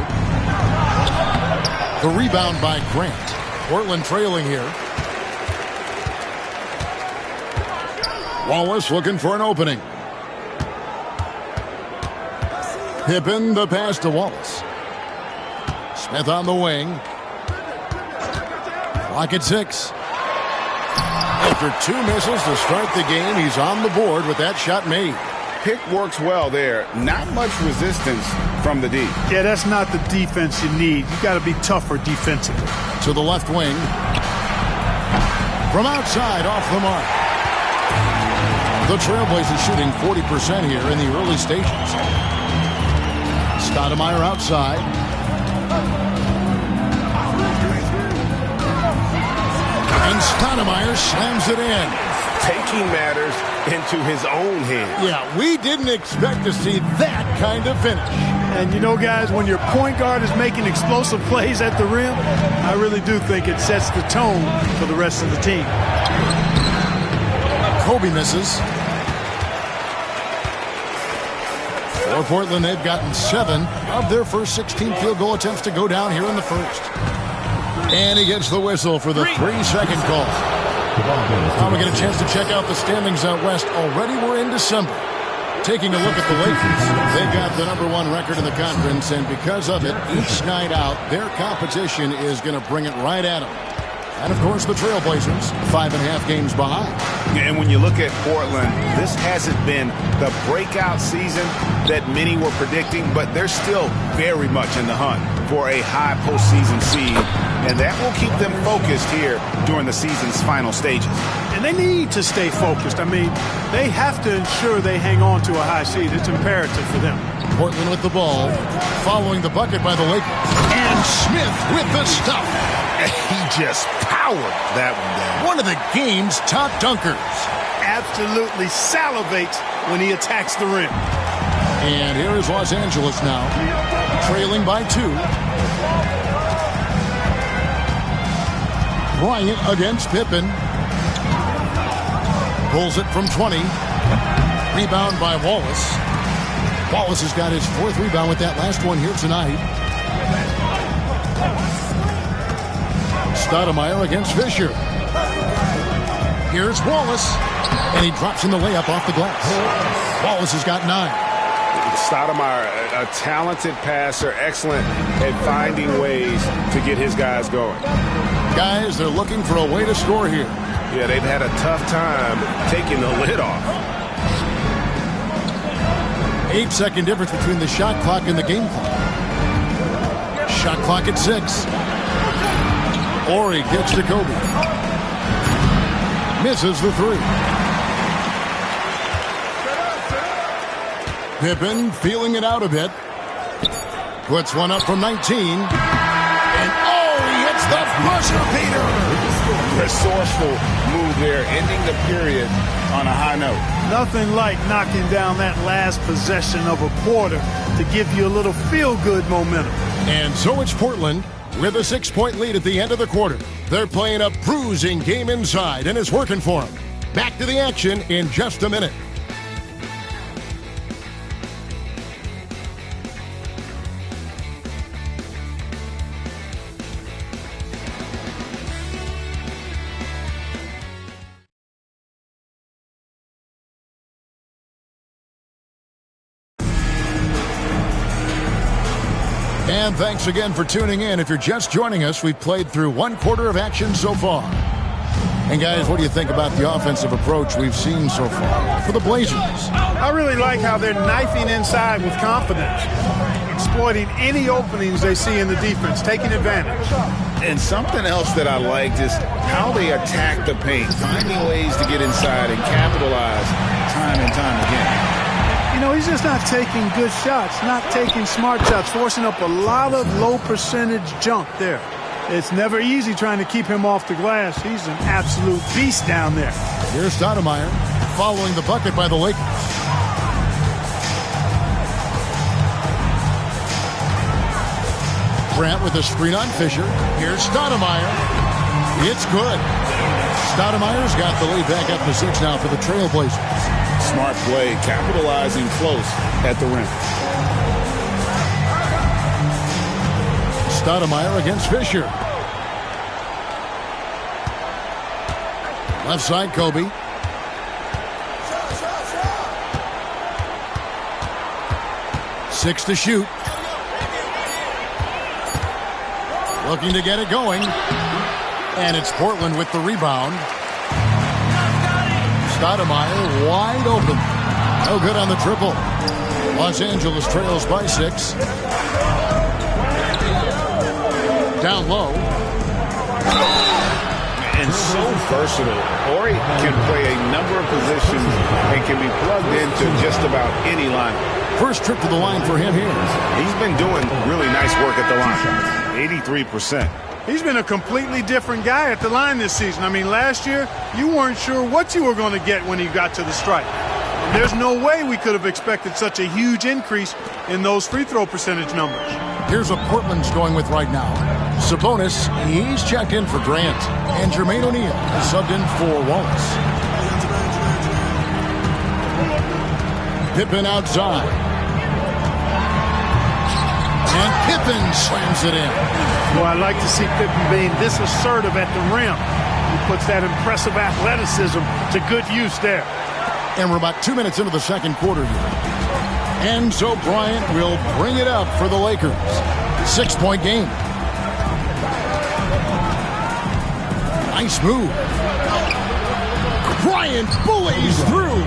The rebound by Grant. Portland trailing here. Wallace looking for an opening. Pippen, the pass to Wallace. Smith on the wing. Clock at 6. After 2 misses to start the game, he's on the board with that shot made. Pick works well there. Not much resistance from the D. Yeah, that's not the defense you need. You got to be tougher defensively. To the left wing. From outside, off the mark. The Trailblazers shooting 40% here in the early stages. Stoudemire outside. And Stoudemire slams it in. Taking matters into his own hands. Yeah, we didn't expect to see that kind of finish. And you know, guys, when your point guard is making explosive plays at the rim, I really do think it sets the tone for the rest of the team. Kobe misses. For Portland, they've gotten 7 of their first 16 field goal attempts to go down here in the first. And he gets the whistle for the 3-second call. Now we get a chance to check out the standings out west. Already we're in December. Taking a look at the Lakers, they've got the #1 record in the conference, and because of it, each night out, their competition is going to bring it right at them. And, of course, the Trailblazers, 5.5 games behind. And when you look at Portland, this hasn't been the breakout season that many were predicting, but they're still very much in the hunt for a high postseason seed, and that will keep them focused here during the season's final stages. And they need to stay focused. I mean, they have to ensure they hang on to a high seed. It's imperative for them. Portland with the ball, following the bucket by the Lakers. And Smith with the stuff. He just powered that one down. One of the game's top dunkers. Absolutely salivates when he attacks the rim. And here is Los Angeles now, trailing by 2. Bryant against Pippen. Pulls it from 20. Rebound by Wallace. Wallace has got his 4th rebound with that last one here tonight. Stoudemire against Fisher. Here's Wallace, and he drops in the layup off the glass. Wallace has got 9. Stoudemire, a talented passer, excellent at finding ways to get his guys going. Guys, they're looking for a way to score here. Yeah, they've had a tough time taking the lid off. 8-second difference between the shot clock and the game clock. Shot clock at 6. Horry gets to Kobe. Misses the 3. Pippen feeling it out a bit. Puts one up from 19. And he hits the buzzer beater. Resourceful move there, ending the period on a high note. Nothing like knocking down that last possession of a quarter to give you a little feel-good momentum. And so it's Portland with a 6-point lead at the end of the quarter. They're playing a bruising game inside, and it's working for them. Back to the action in just a minute. And thanks again for tuning in. If you're just joining us, we've played through 1 quarter of action so far. And guys, what do you think about the offensive approach we've seen so far for the Blazers? I really like how they're knifing inside with confidence, exploiting any openings they see in the defense, taking advantage. And something else that I liked is how they attack the paint, finding ways to get inside and capitalize time and time again. You know, he's just not taking good shots, not taking smart shots, forcing up a lot of low percentage junk there. It's never easy trying to keep him off the glass. He's an absolute beast down there. Here's Stoudemire following the bucket by the Lakers. Grant with a screen on Fisher. Here's Stoudemire. It's good. Stoudemire's got the lead back up to 6 now for the Trailblazers. Smart play, capitalizing close at the rim. Stoudemire against Fisher. Left side, Kobe. Six to shoot. Looking to get it going. And it's Portland with the rebound. Stoudemire wide open. No good on the triple. Los Angeles trails by 6. Down low. And so versatile. Horry can play a number of positions and can be plugged into just about any lineup. First trip to the line for him here. He's been doing really nice work at the line. 83%. He's been a completely different guy at the line this season. I mean, last year, you weren't sure what you were going to get when he got to the stripe. And there's no way we could have expected such a huge increase in those free throw percentage numbers. Here's what Portland's going with right now. Sabonis, he's checked in for Grant. And Jermaine O'Neal is subbed in for Wallace. Pippen outside. And Pippen slams it in. Well, I like to see Pippen being this assertive at the rim. He puts that impressive athleticism to good use there. And we're about 2 minutes into the second quarter here. And so Bryant will bring it up for the Lakers. 6-point game. Nice move. Bryant bullies through.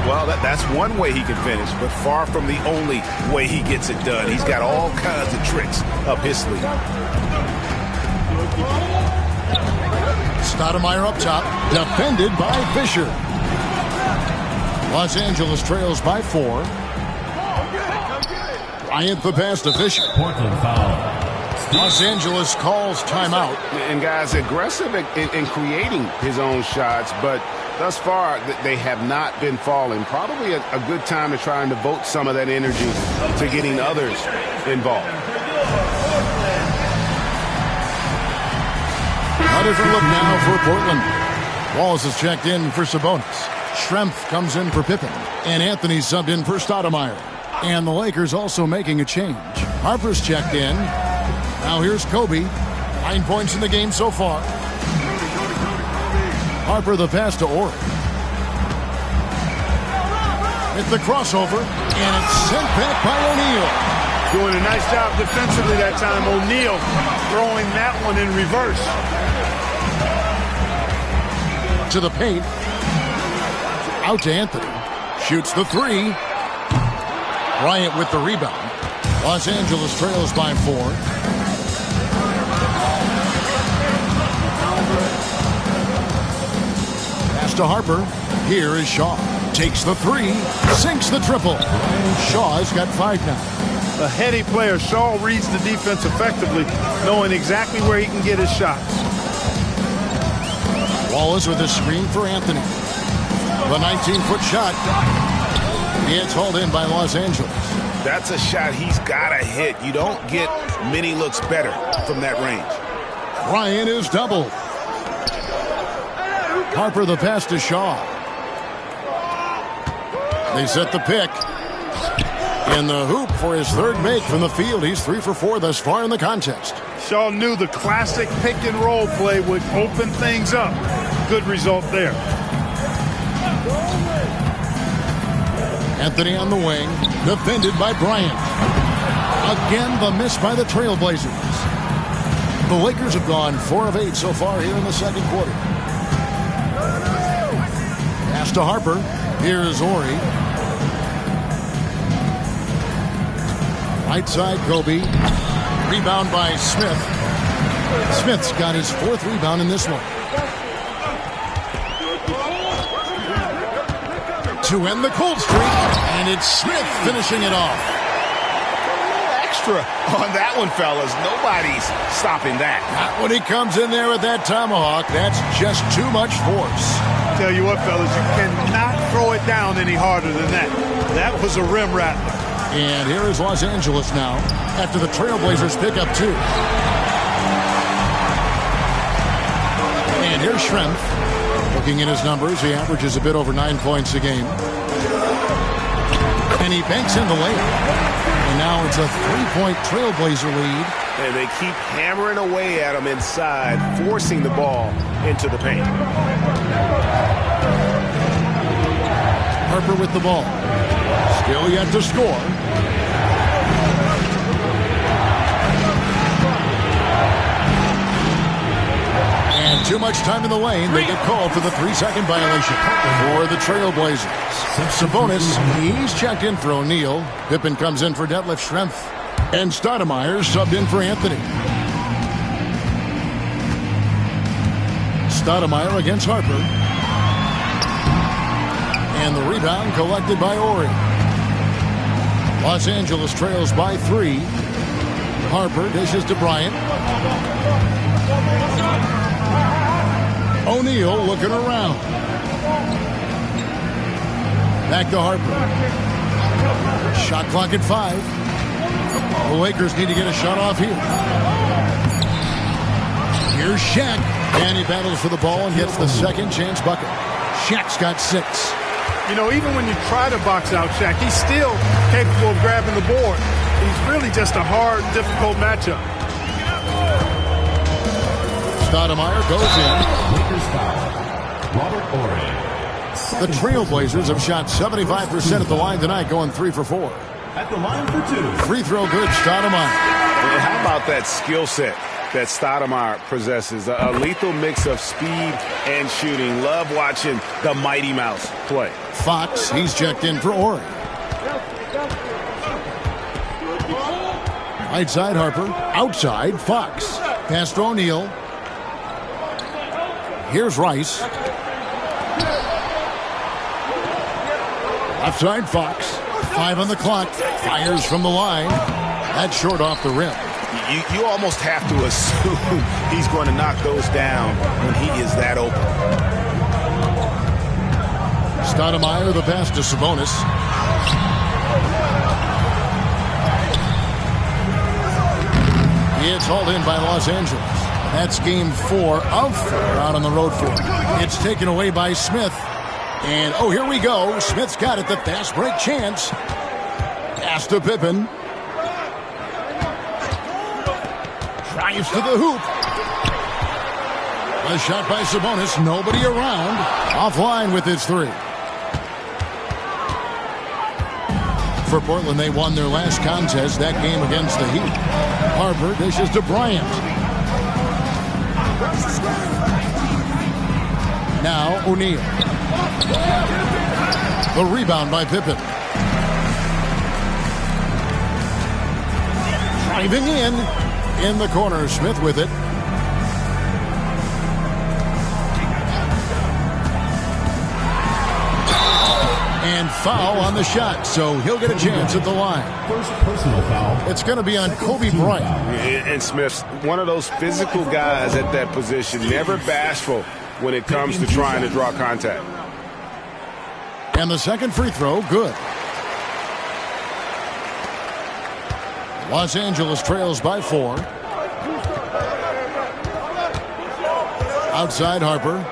Well, that's one way he can finish, but far from the only way he gets it done. He's got all kinds of tricks up his sleeve. Stoudemire up top, defended by Fisher. Los Angeles trails by 4. Bryant the pass to Fisher. Portland foul. Los Angeles calls timeout. And guys, aggressive in creating his own shots, but thus far they have not been falling. Probably a good time to try and devote some of that energy to getting others involved. A different look now for Portland. Wallace is checked in for Sabonis. Schrempf comes in for Pippen. And Anthony subbed in for Stoudemire. And the Lakers also making a change. Harper's checked in. Now here's Kobe. 9 points in the game so far. Harper the pass to Ori. It's the crossover, and it's sent back by O'Neal. Doing a nice job defensively that time. O'Neal throwing that one in reverse. To the paint. Out to Anthony. Shoots the three. Bryant with the rebound. Los Angeles trails by 4. Pass to Harper. Here is Shaw. Takes the three. Sinks the triple. Shaw's got 5 now. A heady player. Shaw reads the defense effectively, knowing exactly where he can get his shots. Wallace with a screen for Anthony. The 19-foot shot. It's hauled in by Los Angeles. That's a shot he's got to hit. You don't get many looks better from that range. Bryant is doubled. Harper the pass to Shaw. They set the pick. In the hoop for his third make from the field. He's 3 for 4 thus far in the contest. Shaw knew the classic pick and roll play would open things up. Good result there. Anthony on the wing, defended by Bryant. Again, the miss by the Trailblazers. The Lakers have gone 4 of 8 so far here in the second quarter. Pass to Harper. Here's Ori. Right side, Kobe. Rebound by Smith. Smith's got his 4th rebound in this one. To end the cold streak, and it's Smith finishing it off. Extra on that one, fellas. Nobody's stopping that. Not when he comes in there with that tomahawk. That's just too much force. Tell you what, fellas, you cannot throw it down any harder than that. That was a rim rattler. And here is Los Angeles now after the Trailblazers pick up 2. And here's Schrempf. Looking at his numbers, he averages a bit over 9 points a game. And he banks in the layup. And now it's a 3-point Trailblazer lead. And they keep hammering away at him inside, forcing the ball into the paint. Harper with the ball. Still yet to score. And too much time in the lane. They get called for the 3-second violation for the Trailblazers. Sabonis, he's checked in for O'Neal. Pippen comes in for Detlef Schrempf. And Stoudemire subbed in for Anthony. Stoudemire against Harper. And the rebound collected by Ori. Los Angeles trails by 3. Harper dishes to Bryant. O'Neal looking around. Back to Harper. Shot clock at 5. The Lakers need to get a shot off here. Here's Shaq. And he battles for the ball and gets the second chance bucket. Shaq's got 6. You know, even when you try to box out Shaq, he's still capable of grabbing the board. He's really just a hard, difficult matchup. Stoudemire goes in. Lakers foul. Robert Ori. The Trailblazers have shot 75% at the line tonight, going 3 for 4. At the line for 2. Free throw good, Stoudemire. And how about that skill set that Stoudemire possesses? A lethal mix of speed and shooting. Love watching the Mighty Mouse play. Fox, he's checked in for Ori. Right side, Harper. Outside, Fox. Pass to O'Neal. Here's Rice. Left side, Fox. 5 on the clock. Fires from the line. That's short off the rim. You almost have to assume he's going to knock those down when he is that open. Stoudemire, the pass to Sabonis. It's hauled in by Los Angeles. That's game 4 of 4 out on the road for him. It's taken away by Smith. And, oh, here we go. Smith's got it. The fast break chance. Pass to Pippen. Drives to the hoop. A shot by Sabonis. Nobody around. Offline with his three. For Portland, they won their last contest, that game against the Heat. Harper dishes to Bryant. Now O'Neal. The rebound by Pippen. Driving in the corner. Smith with it. And foul on the shot, so he'll get a chance at the line. First personal foul. It's going to be on Kobe Bryant. And Smith's one of those physical guys at that position, never bashful when it comes to trying to draw contact. And the second free throw, good. Los Angeles trails by 4. Outside Harper.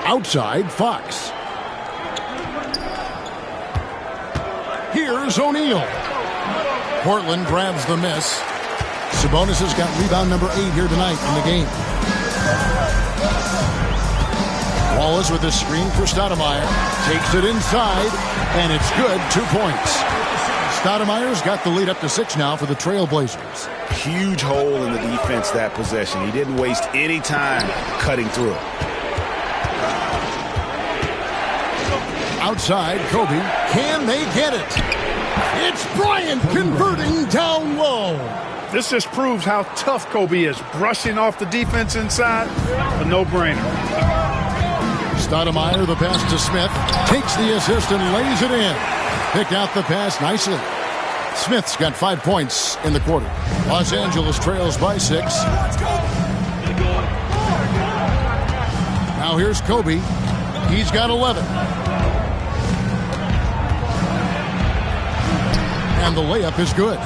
Outside Fox. Here's O'Neal. Portland grabs the miss. Sabonis has got rebound number 8 here tonight in the game. Wallace with a screen for Stoudemire. Takes it inside, and it's good. 2 points. Stoudemire's got the lead up to 6 now for the Trailblazers. Huge hole in the defense that possession. He didn't waste any time cutting through it. Outside, Kobe. Can they get it? It's Bryant converting down low. This just proves how tough Kobe is. Brushing off the defense inside, a no-brainer. Stoudemire, the pass to Smith. Takes the assist and lays it in. Picked out the pass nicely. Smith's got 5 points in the quarter. Los Angeles trails by 6. Now here's Kobe. He's got 11. And the layup is good.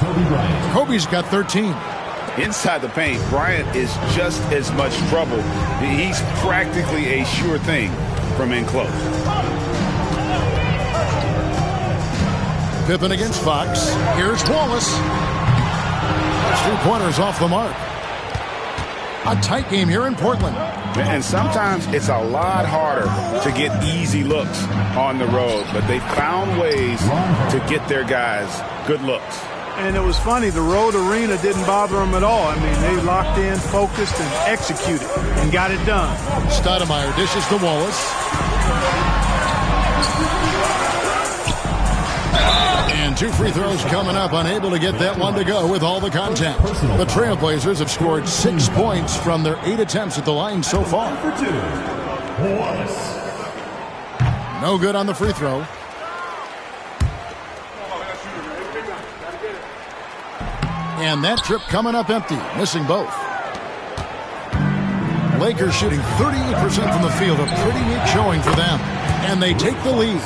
Kobe's got 13. Inside the paint, Bryant is just as much trouble. He's practically a sure thing from in close. Pippen against Fox. Here's Wallace. 3-pointers off the mark. A tight game here in Portland. And sometimes it's a lot harder to get easy looks on the road, but they found ways to get their guys good looks. And it was funny, the road arena didn't bother them at all. I mean, they locked in, focused, and executed, and got it done. Stoudemire dishes to Wallace. And 2 free throws coming up, unable to get that one to go with all the contact. The Trailblazers have scored 6 points from their 8 attempts at the line so far. No good on the free throw. And that trip coming up empty, missing both. Lakers shooting 38% from the field, a pretty weak showing for them. And they take the lead.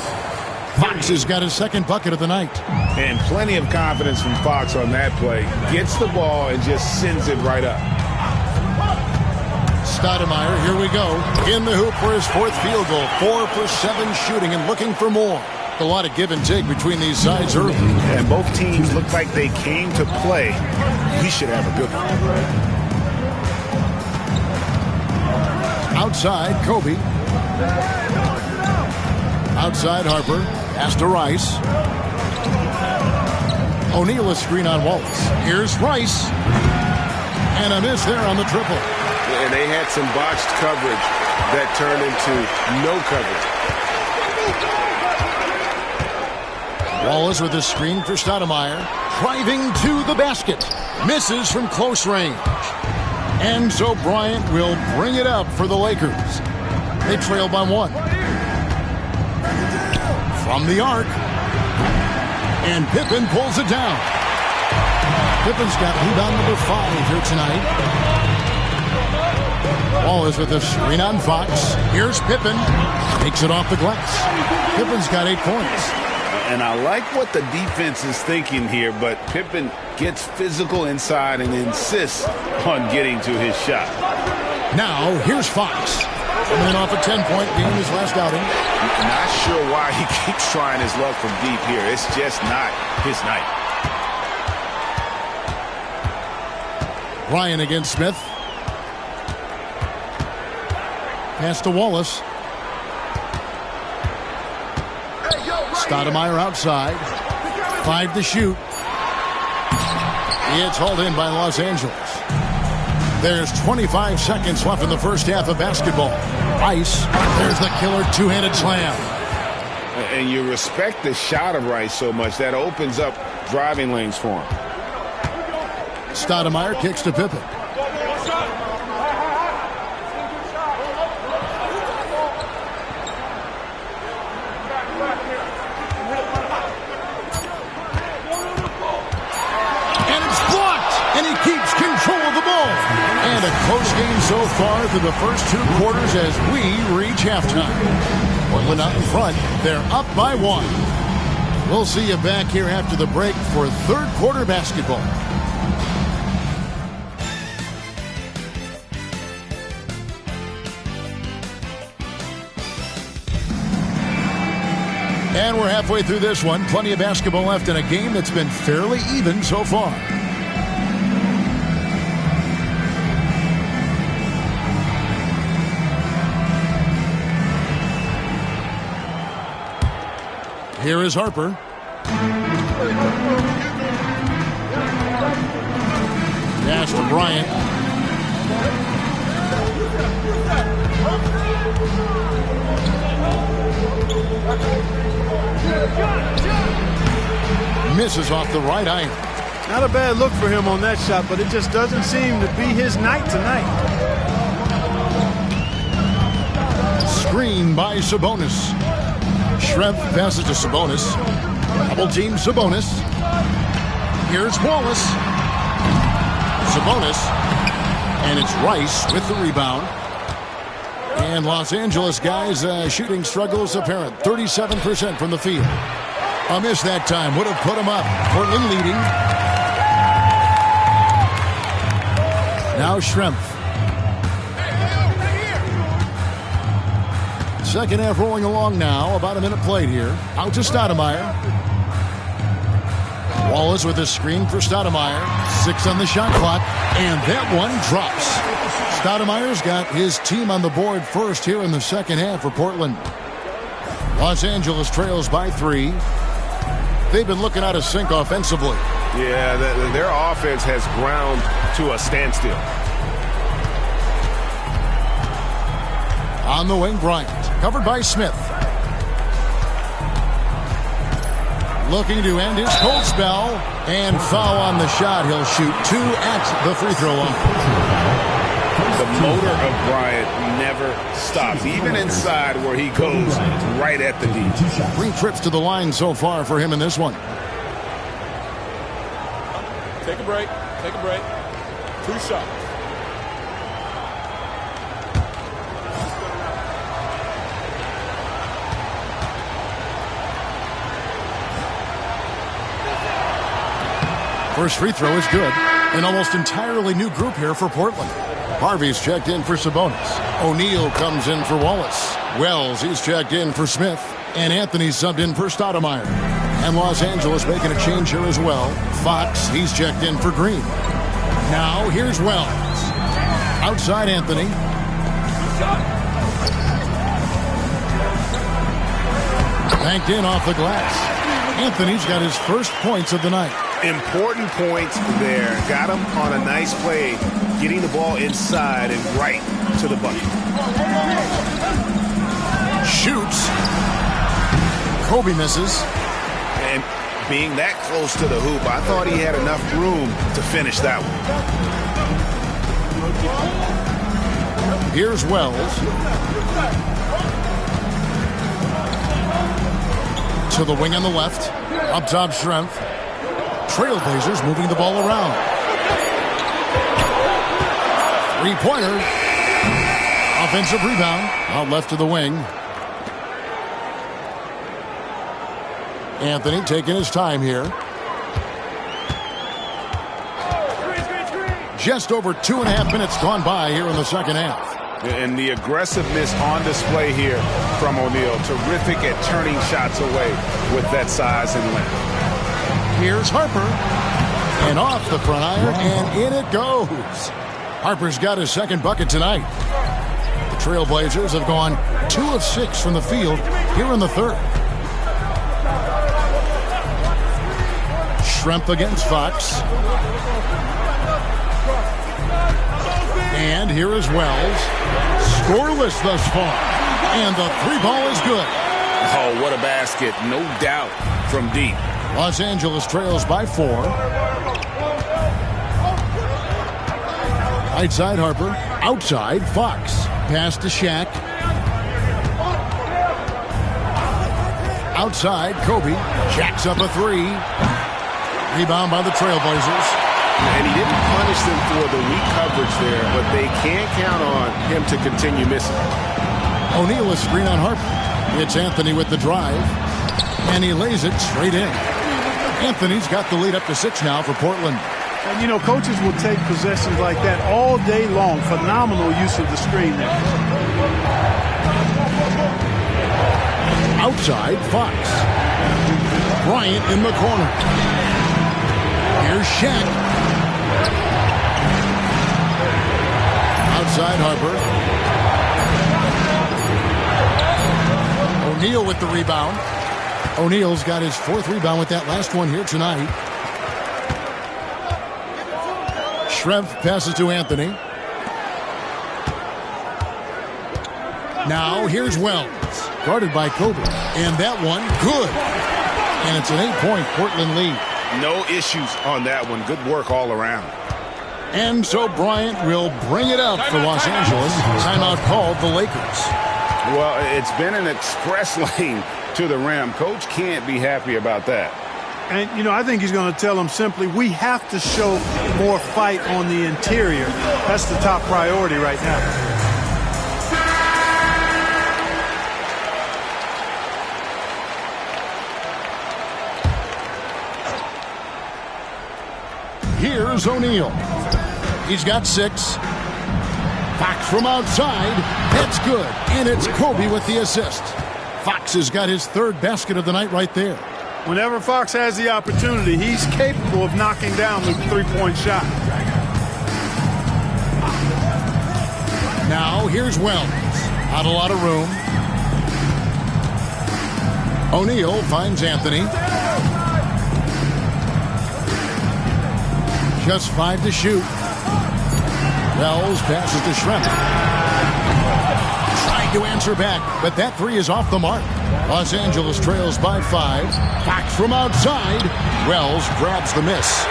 Fox has got his second bucket of the night. And plenty of confidence from Fox on that play. Gets the ball and just sends it right up. Stoudemire, here we go. In the hoop for his 4th field goal. 4 for 7 shooting and looking for more. A lot of give and take between these sides early. And both teams look like they came to play. We should have a good one. Outside, Kobe. Outside, Harper. Pass to Rice. O'Neal a screen on Wallace. Here's Rice. And a miss there on the triple. And they had some botched coverage that turned into no coverage. Wallace with a screen for Stoudemire. Driving to the basket. Misses from close range. And so Bryant will bring it up for the Lakers. They trail by 1. From the arc. And Pippen pulls it down. Pippen's got rebound number 5 here tonight. Wallace with a screen on Fox. Here's Pippen. Takes it off the glass. Pippen's got 8 points. And I like what the defense is thinking here, but Pippen gets physical inside and insists on getting to his shot. Now, here's Fox. Coming off a 10-point game his last outing. Not sure why he keeps trying his luck from deep here. It's just not his night. Ryan against Smith. Pass to Wallace. Stoudemire outside. 5 to shoot. It's hauled in by Los Angeles. There's 25 seconds left in the first half of basketball. Rice, there's the killer two-handed slam. And you respect the shot of Rice so much that opens up driving lanes for him. Stoudemire kicks to Pippen. And it's blocked, and he keeps control of the ball. And a close game so far through the first 2 quarters as we reach halftime. Portland out in front. They're up by 1. We'll see you back here after the break for third quarter basketball. And we're halfway through this one. Plenty of basketball left in a game that's been fairly even so far. Here is Harper. Pass to Bryant. Misses off the right iron. Not a bad look for him on that shot, but it just doesn't seem to be his night tonight. Screen by Sabonis. Schrempf passes to Sabonis. Double team Sabonis. Here's Wallace. Sabonis. And it's Rice with the rebound. And Los Angeles guys shooting struggles apparent. 37% from the field. A miss that time would have put him up. Portland leading. Now Schrempf. Second half rolling along now. About a minute played here. Out to Stoudemire. Wallace with a screen for Stoudemire. 6 on the shot clock. And that one drops. Stoudemire's got his team on the board first here in the second half for Portland. Los Angeles trails by 3. They've been looking out of sync offensively. Yeah, their offense has ground to a standstill. On the wing, Bryant. Covered by Smith. Looking to end his cold spell. And foul on the shot. He'll shoot 2 at the free throw line. The motor of Bryant never stops, even inside where he goes right at the D. 3 trips to the line so far for him in this one. Take a break. Take a break. 2 shots. First free throw is good. An almost entirely new group here for Portland. Harvey's checked in for Sabonis. O'Neal comes in for Wallace. Wells, he's checked in for Smith. And Anthony subbed in for Stoudemire. And Los Angeles making a change here as well. Fox, he's checked in for Green. Now here's Wells. Outside Anthony. Banked in off the glass. Anthony's got his first points of the night. Important points there. Got him on a nice play, getting the ball inside and right to the bucket. Shoots. Kobe misses. And being that close to the hoop, I thought he had enough room to finish that one. Here's Wells. To the wing on the left. Up top, Schrempf. Trailblazers moving the ball around. 3-pointer. Offensive rebound. Out left to the wing. Anthony taking his time here. Just over 2.5 minutes gone by here in the second half. And the aggressiveness on display here from O'Neal. Terrific at turning shots away with that size and length. Here's Harper. And off the front iron, and in it goes. Harper's got his second bucket tonight. The Trailblazers have gone 2 of 6 from the field here in the third. Schrempf against Fox. And here is Wells. Scoreless thus far. And the 3-ball is good. Oh, what a basket. No doubt from deep. Los Angeles trails by 4. Right side Harper. Outside Fox. Pass to Shaq. Outside Kobe. Shaq's up a 3. Rebound by the Trailblazers. And he didn't punish them for the weak coverage there, but they can't count on him to continue missing. O'Neal is screen on Harper. It's Anthony with the drive. And he lays it straight in. Anthony's got the lead up to 6 now for Portland. And, you know, coaches will take possessions like that all day long. Phenomenal use of the screen there. Outside, Fox. Bryant in the corner. Here's Shaq. Outside, Harper. O'Neal with the rebound. O'Neal's got his 4th rebound with that last one here tonight. Schrempf passes to Anthony. Now here's Wells. Guarded by Kobe. And that one, good. And it's an 8-point Portland lead. No issues on that one. Good work all around. And so Bryant will bring it up for Los Angeles. Timeout called the Lakers. Well, it's been an express lane to the rim. Coach can't be happy about that. And, you know, I think he's going to tell them simply, we have to show more fight on the interior. That's the top priority right now. Here's O'Neal. He's got 6. Fox from outside. That's good. And it's Kobe with the assist. Fox has got his 3rd basket of the night right there. Whenever Fox has the opportunity, he's capable of knocking down the 3-point shot. Now here's Wells. Not a lot of room. O'Neal finds Anthony. Just 5 to shoot. Wells passes to Schrempf. Trying to answer back, but that 3 is off the mark. Los Angeles trails by 5. Fox from outside. Wells grabs the miss.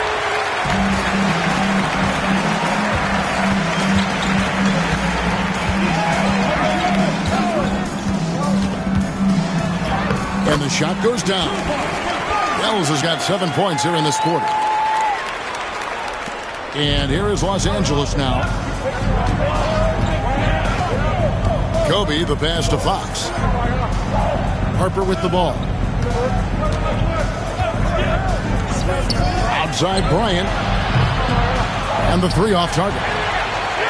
And the shot goes down. Wells has got 7 points here in this quarter. And here is Los Angeles now. Kobe, the pass to Fox. Harper with the ball. Outside Bryant. And the 3 off target.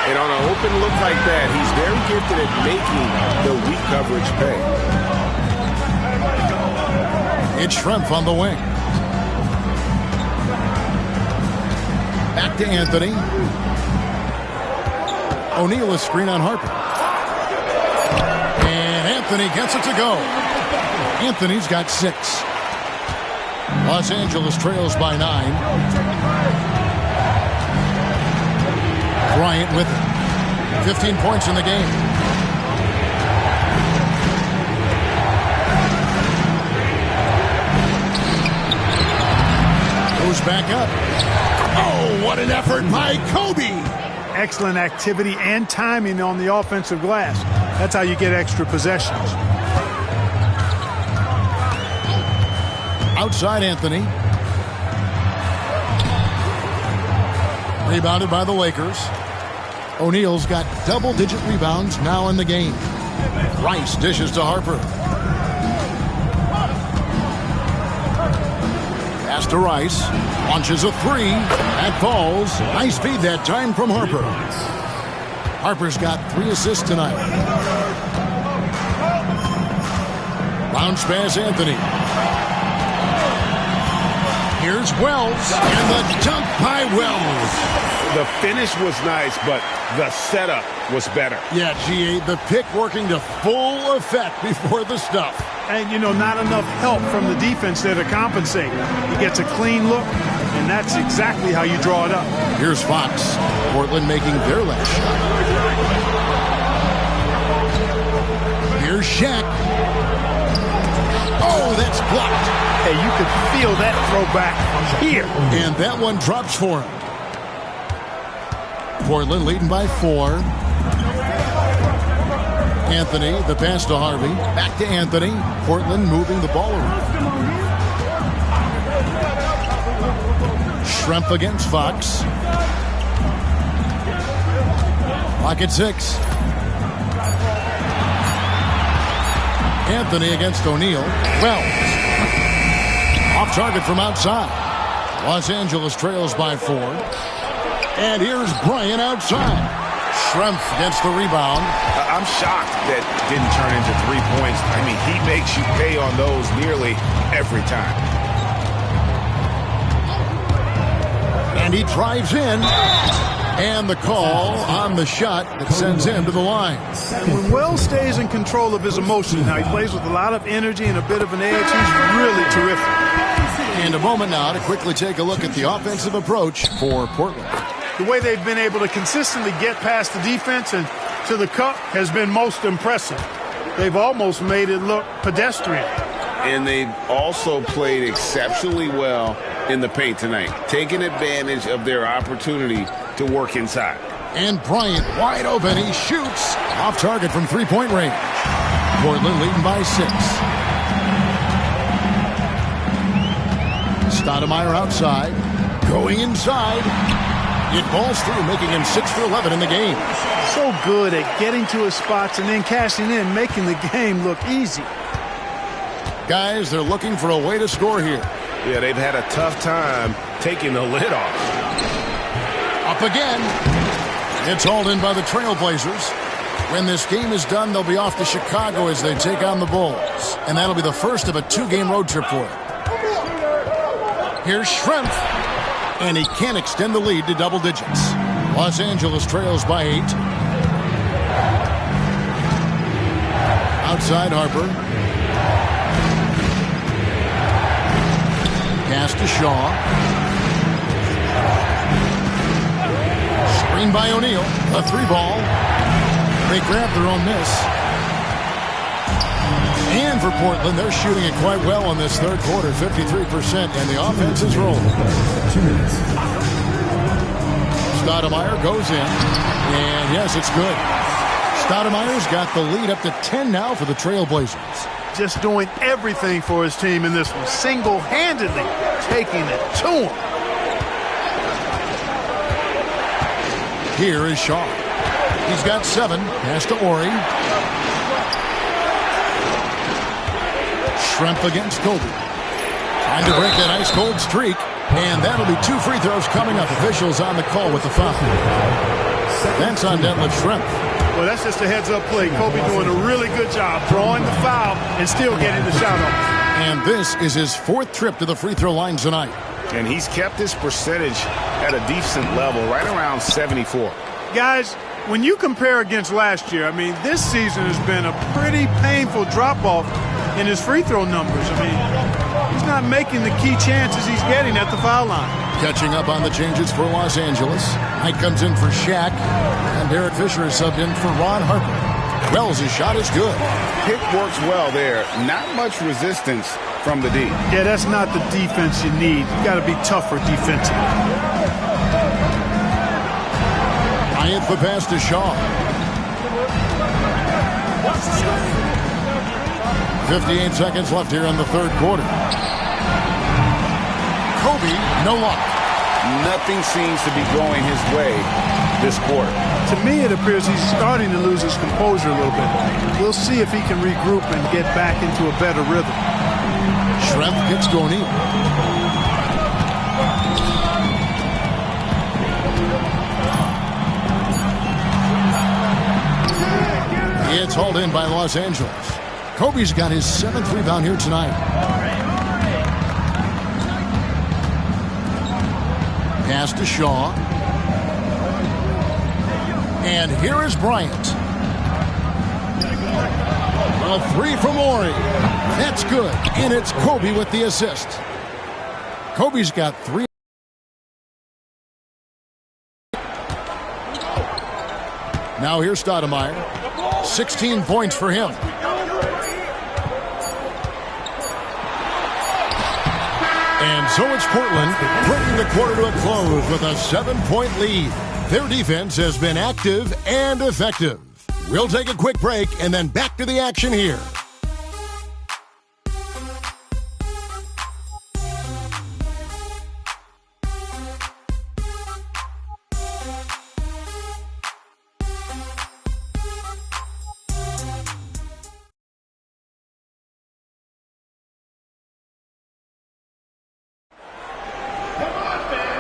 And on an open look like that, he's very gifted at making the weak coverage pay. It's Schrempf on the wing. Back to Anthony. O'Neal is screen on Harper. And Anthony gets it to go. Anthony's got 6. Los Angeles trails by 9. Bryant with it. 15 points in the game. Goes back up. Oh, what an effort by Kobe. Excellent activity and timing on the offensive glass. That's how you get extra possessions. Outside Anthony. Rebounded by the Lakers. O'Neal's got double-digit rebounds now in the game. Rice dishes to Harper. Pass to Rice. Launches a 3. That falls. Nice feed that time from Harper. Harper's got 3 assists tonight. Bounce pass, Anthony. Here's Wells, and the dunk by Wells. The finish was nice, but the setup was better. Yeah, G.A., the pick working to full effect before the stuff. And, you know, not enough help from the defense there to compensate. He gets a clean look, and that's exactly how you draw it up. Here's Fox. Portland making their last shot. Here's Shaq. Oh, that's blocked. Hey, you could feel that throwback from here. And that one drops for him. Portland leading by 4. Anthony, the pass to Harvey. Back to Anthony. Portland moving the ball around. Schrempf against Fox. Clock at 6. Anthony against O'Neal. Wells. Off target from outside. Los Angeles trails by 4. And here's Bryant outside. Schrempf gets the rebound. I'm shocked that didn't turn into 3 points. I mean, he makes you pay on those nearly every time. And he drives in. And the call on the shot that sends him to the line. And when Wells stays in control of his emotions, now he plays with a lot of energy and a bit of an edge, he's really terrific. And a moment now to quickly take a look at the offensive approach for Portland. The way they've been able to consistently get past the defense and to the cup has been most impressive. They've almost made it look pedestrian. And they've also played exceptionally well in the paint tonight, taking advantage of their opportunity to work inside. And Bryant wide open. He shoots off target from 3-point range. Portland leading by 6. Stoudemire outside. Going inside. It balls through, making him 6 for 11 in the game. So good at getting to his spots and then cashing in, making the game look easy. Guys, they're looking for a way to score here. Yeah, they've had a tough time taking the lid off. Up again. It's hauled in by the Trailblazers. When this game is done, they'll be off to Chicago as they take on the Bulls. And that'll be the first of a 2-game road trip for them. Here's Schrempf. And he can't extend the lead to double digits. Los Angeles trails by 8. Outside Harper. Pass to Shaw. Screen by O'Neal. A 3-ball. They grab their own miss. And for Portland, they're shooting it quite well in this third quarter, 53%, and the offense is rolling. Stoudemire goes in, and yes, it's good. Stoudemire's got the lead up to 10 now for the Trailblazers. Just doing everything for his team in this one, single-handedly taking it to him. Here is Shaw. He's got 7. Pass to Ori. Schrempf against Kobe. Trying to break that ice-cold streak. And that'll be 2 free throws coming up. Officials on the call with the foul. That's on Detlef Schrempf. Well, that's just a heads-up play. Kobe doing a really good job drawing the foul and still getting the shot off. And this is his 4th trip to the free throw line tonight. And he's kept his percentage at a decent level, right around 74. Guys, when you compare against last year, I mean, this season has been a pretty painful drop-off in his free throw numbers. I mean, he's not making the key chances he's getting at the foul line. Catching up on the changes for Los Angeles. Knight comes in for Shaq, and Derek Fisher is subbed in for Ron Harper. Wells' shot is good. Pick works well there. Not much resistance from the D. Yeah, that's not the defense you need. You got to be tougher defensively. Bryant the pass to Shaw. 58 seconds left here in the third quarter. Kobe, no luck. Nothing seems to be going his way this quarter. To me, it appears he's starting to lose his composure a little bit. We'll see if he can regroup and get back into a better rhythm. Schrempf gets to O'Neal. It's hauled in by Los Angeles. Kobe's got his 7th rebound here tonight. Pass to Shaw. And here is Bryant. A 3 from Horry. That's good. And it's Kobe with the assist. Kobe's got 3. Now here's Stoudemire. 16 points for him. And so it's Portland bringing the quarter to a close with a 7-point lead. Their defense has been active and effective. We'll take a quick break and then back to the action here.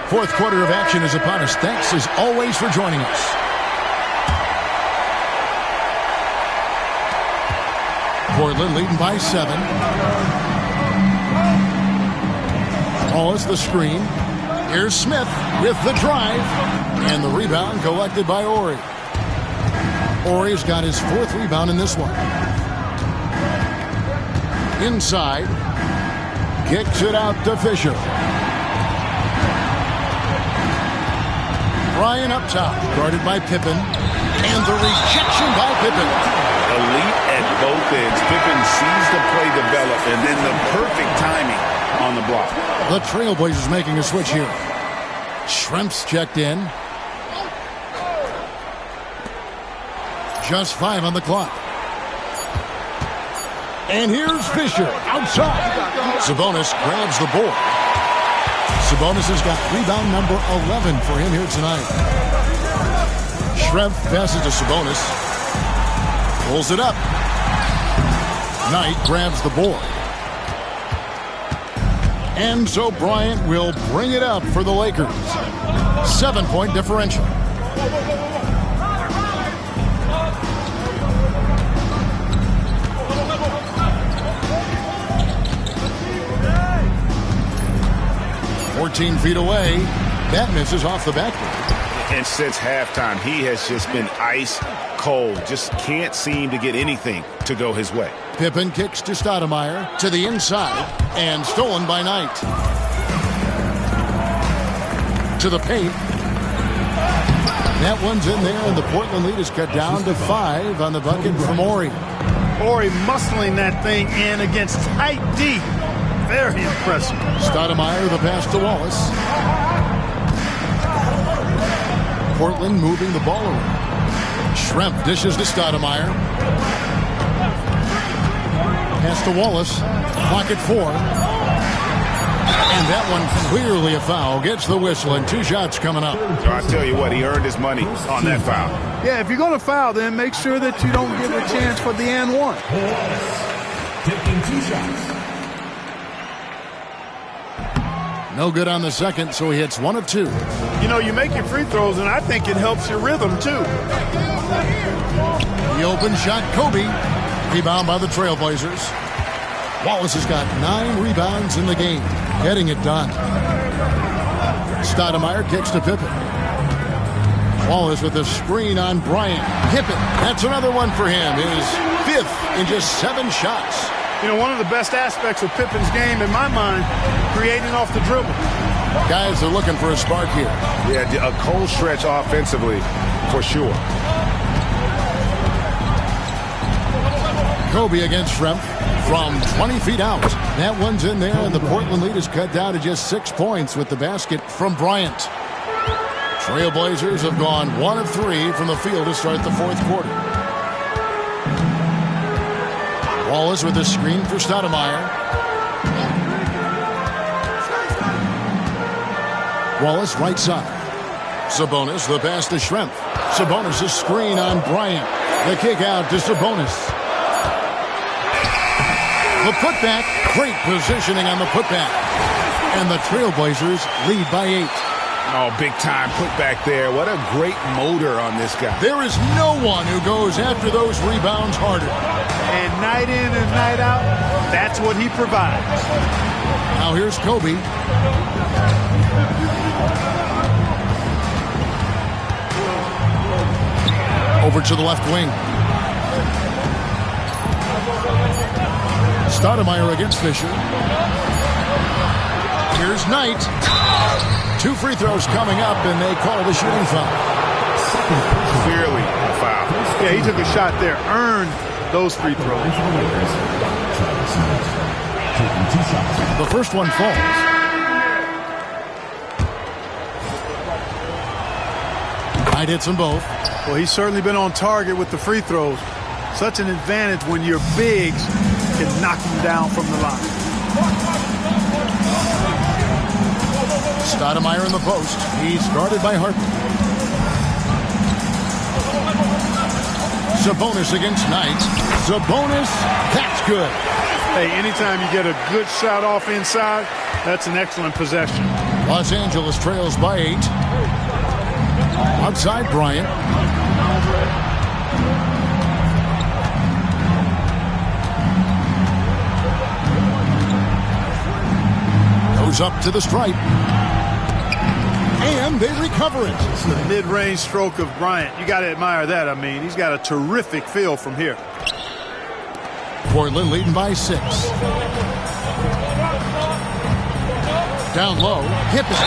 Fourth quarter of action is upon us. Thanks as always for joining us. Portland leading by 7. Wallace the screen. Here's Smith with the drive. And the rebound collected by Horry. Horry's got his 4th rebound in this one. Inside. Kicks it out to Fisher. Bryant up top, guarded by Pippen, and the rejection by Pippen. Elite at both ends. Pippen sees the play develop, and then the perfect timing on the block. The Trailblazers making a switch here. Schrempf's checked in. Just 5 on the clock. And here's Fisher outside. Sabonis grabs the board. Sabonis has got rebound number 11 for him here tonight. Schrempf passes to Sabonis. Pulls it up. Knight grabs the board. And so Bryant will bring it up for the Lakers. 7-point differential. Feet away. That misses off the backboard. And since halftime, he has just been ice cold. Just can't seem to get anything to go his way. Pippen kicks to Stoudemire to the inside and stolen by Knight. To the paint. That one's in there, and the Portland lead is cut down to 5 on the bucket from Horry. Horry muscling that thing in against tight D. Very impressive. Stoudemire the pass to Wallace. Portland moving the ball around. Schrempf dishes to Stoudemire. Pass to Wallace. Pocket 4. And that one clearly a foul. Gets the whistle and 2 shots coming up. So I tell you what, he earned his money on that foul. Yeah, if you're going to foul, then make sure that you don't give a chance for the and one. Taking 2 shots. No good on the second, so he hits 1 of 2. You know, you make your free throws, and I think it helps your rhythm, too. The open shot, Kobe. Rebound by the Trailblazers. Wallace has got 9 rebounds in the game, getting it done. Stoudemire kicks to Pippen. Wallace with a screen on Bryant. Pippen, that's another one for him. His 5th in just 7 shots. You know, one of the best aspects of Pippen's game, in my mind, creating off the dribble. Guys are looking for a spark here. Yeah, a cold stretch offensively, for sure. Kobe against Schrempf from 20 feet out. That one's in there, and the Portland lead is cut down to just 6 points with the basket from Bryant. Trailblazers have gone 1 of 3 from the field to start the 4th quarter. Wallace with a screen for Stoudemire. Wallace right side. Sabonis the pass to Schrempf. Sabonis a screen on Bryant. The kick out to Sabonis. The putback. Great positioning on the putback. And the Trailblazers lead by 8. Oh, big time put back there. What a great motor on this guy. There is no one who goes after those rebounds harder. And night in and night out, that's what he provides. Now here's Kobe. Over to the left wing. Stoudemire against Fisher. Here's Knight. 2 free throws coming up, and they call the shooting foul. Clearly a foul. Yeah, he took a shot there. Earned those free throws. The first one falls. Knight hits them both. Well, he's certainly been on target with the free throws. Such an advantage when your bigs can knock him down from the line. Stoudemire in the post. He's guarded by Harper. Sabonis against Knight. Sabonis, that's good. Hey, anytime you get a good shot off inside, that's an excellent possession. Los Angeles trails by 8. Outside Bryant. Goes up to the stripe. And they recover it. It's the mid-range stroke of Bryant. You got to admire that. I mean, he's got a terrific feel from here. Portland leading by 6. Down low. Hip it.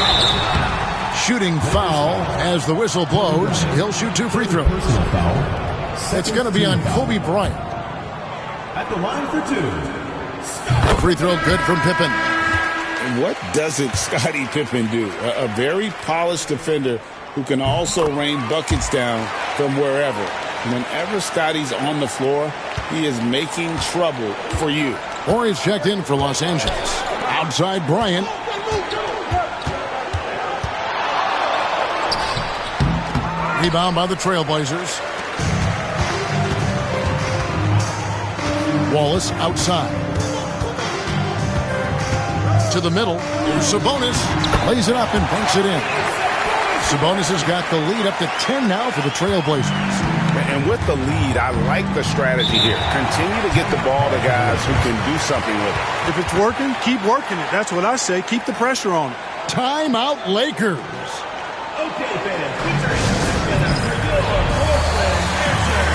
Shooting foul as the whistle blows. He'll shoot 2 free throws. It's going to be on Kobe Bryant. At the line for 2. Free throw good from Pippen. What doesn't Scottie Pippen do? A very polished defender who can also rain buckets down from wherever. Whenever Scottie's on the floor, he is making trouble for you. Horry's checked in for Los Angeles. Outside Bryant. Rebound by the Trailblazers. Wallace outside. To the middle. Here's Sabonis. Lays it up and banks it in. Sabonis has got the lead up to 10 now for the Trailblazers. And with the lead, I like the strategy here. Continue to get the ball to guys who can do something with it. If it's working, keep working it. That's what I say. Keep the pressure on it. Timeout Lakers. Okay, fans. Put your hands together for your Portland answer.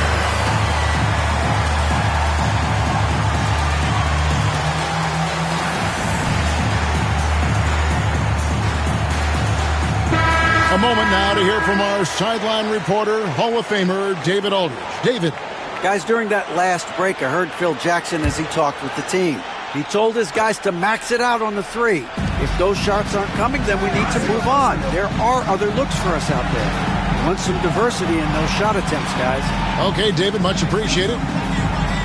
A moment now to hear from our sideline reporter, Hall of Famer David Aldridge. David. Guys, during that last break, I heard Phil Jackson as he talked with the team. He told his guys to max it out on the 3. If those shots aren't coming, then we need to move on. There are other looks for us out there. We want some diversity in those shot attempts, guys. Okay, David, much appreciated.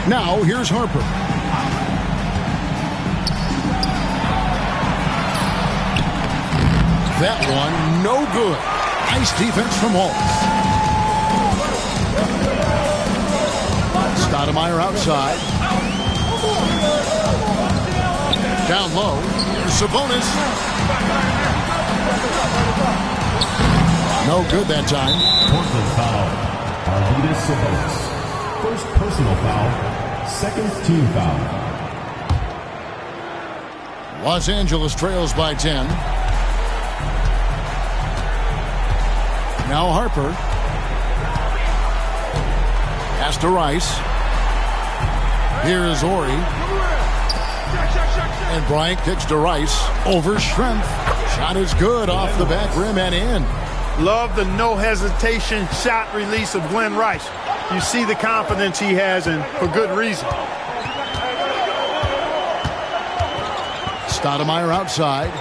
Now, here's Harper. That one, no good. Nice defense from Hall. Stoudemire outside. Down low. Sabonis. No good that time. Portland foul. Arvydas Sabonis. First personal foul. Second team foul. Los Angeles trails by 10. Now Harper. Pass to Rice. Here is Horry. And Bryant kicks to Rice. Over strength. Shot is good off the back rim and in. Love the no hesitation shot release of Glenn Rice. You see the confidence he has, and for good reason. Stoudemire outside.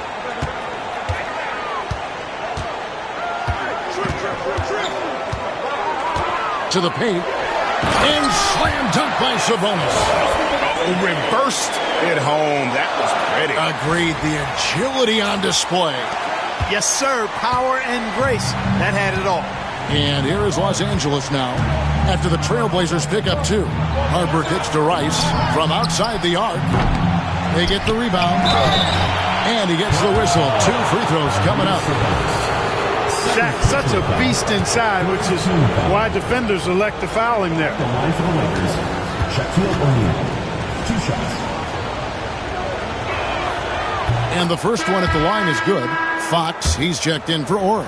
To the paint. And slam dunk by Sabonis. Reversed it home. That was pretty. Agreed. The agility on display. Yes, sir. Power and grace. That had it all. And here is Los Angeles now. After the Trailblazers pick up 2. Harper kicks to Rice from outside the arc. They get the rebound. And he gets the whistle. 2 free throws coming up. Shaq, such a beast inside, which is why defenders elect to foul him there. The line for the Lakers, Shaquille O'Neal. 2 shots. And the first one at the line is good. Fox, he's checked in for Ori.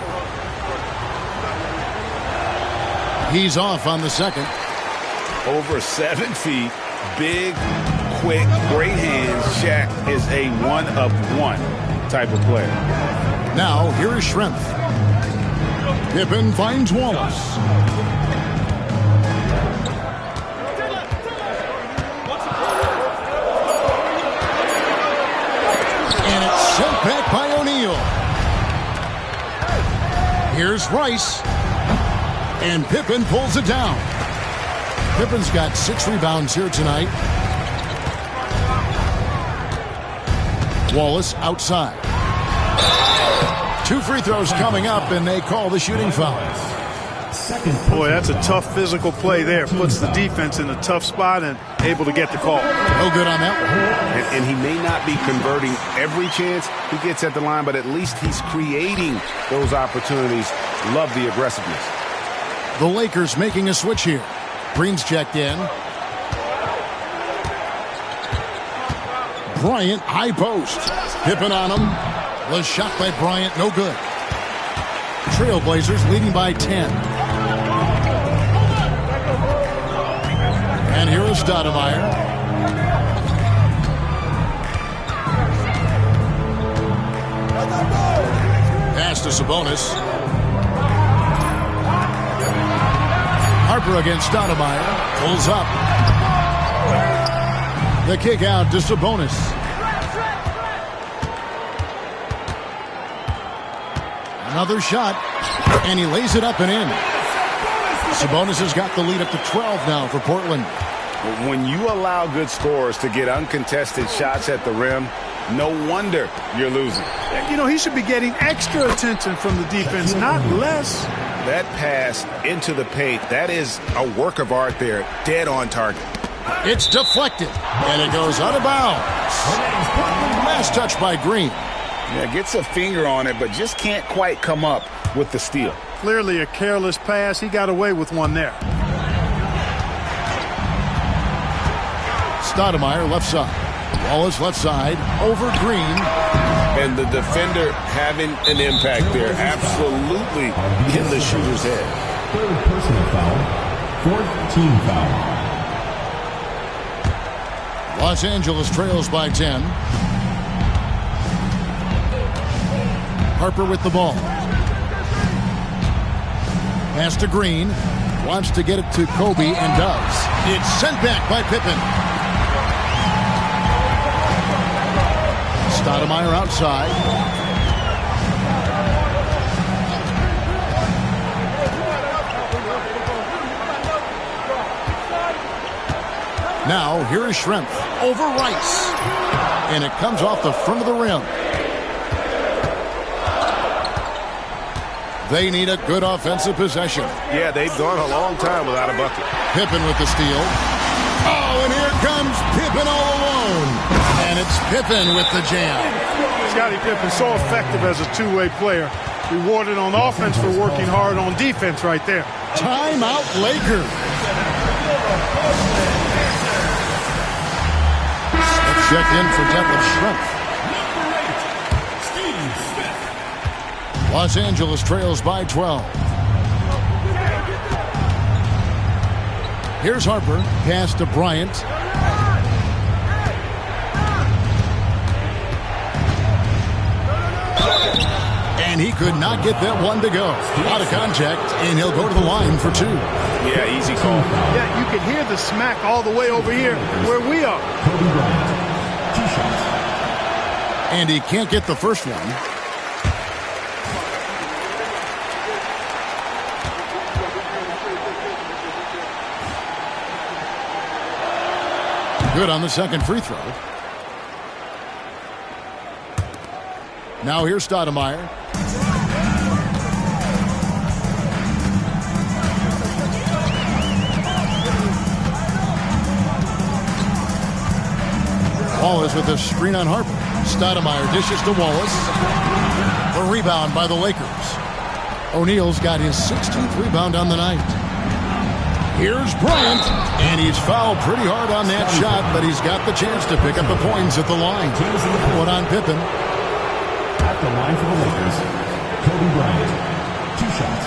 He's off on the second. Over 7 feet, big, quick, great hands. Shaq is a one-of-one type of player. Now, here is Schrempf. Pippen finds Wallace. And it's sent back by O'Neal. Here's Rice. And Pippen pulls it down. Pippen's got 6 rebounds here tonight. Wallace outside. 2 free throws coming up, and they call the shooting foul. Boy, that's a tough physical play there. Puts the defense in a tough spot and able to get the call. No good on that one. And he may not be converting every chance he gets at the line, but at least he's creating those opportunities. Love the aggressiveness. The Lakers making a switch here. Green's checked in. Bryant, high post. Pippen on him. Was shot by Bryant, no good. Trailblazers leading by 10. And here is Stoudemire. Pass to Sabonis. Harper against Stoudemire. Pulls up. The kick out to Sabonis. Another shot. And he lays it up and in. Sabonis has got the lead up to 12 now for Portland. When you allow good scorers to get uncontested shots at the rim, no wonder you're losing. You know, he should be getting extra attention from the defense, not less. That pass into the paint, that is a work of art there, dead on target. It's deflected, and it goes out of bounds. Last touch by Green. Yeah, gets a finger on it, but just can't quite come up with the steal. Clearly a careless pass. He got away with one there. Stoudemire left side. Wallace left side over Green. And the defender having an impact there. Absolutely in the shooter's head. 3rd personal foul. 4th team foul. Los Angeles trails by 10. Harper with the ball. Pass to Green. Wants to get it to Kobe and does. It's sent back by Pippen. Stoudemire outside. Now, here is Schrempf over Rice. And it comes off the front of the rim. They need a good offensive possession. Yeah, they've gone a long time without a bucket. Pippen with the steal. Oh, and here comes Pippen all alone. And it's Pippen with the jam. Scottie Pippen so effective as a two-way player. Rewarded on offense for working hard on defense right there. Timeout Lakers. Checked in for Detlef Schrempf. Los Angeles trails by 12. Here's Harper. Pass to Bryant. And he could not get that one to go. Out of contact, and he'll go to the line for 2. Yeah, easy call. Yeah, you can hear the smack all the way over here where we are. Kobe Bryant. 2 shots. And he can't get the first one. Good on the second free throw. Now here's Stoudemire. Wallace with a screen on Harper. Stoudemire dishes to Wallace. The rebound by the Lakers. O'Neal's got his 16th rebound on the night. Here's Bryant, and he's fouled pretty hard on that shot, but he's got the chance to pick up the points at the line. One on Pippen. At the line for the Lakers, Kobe Bryant. 2 shots.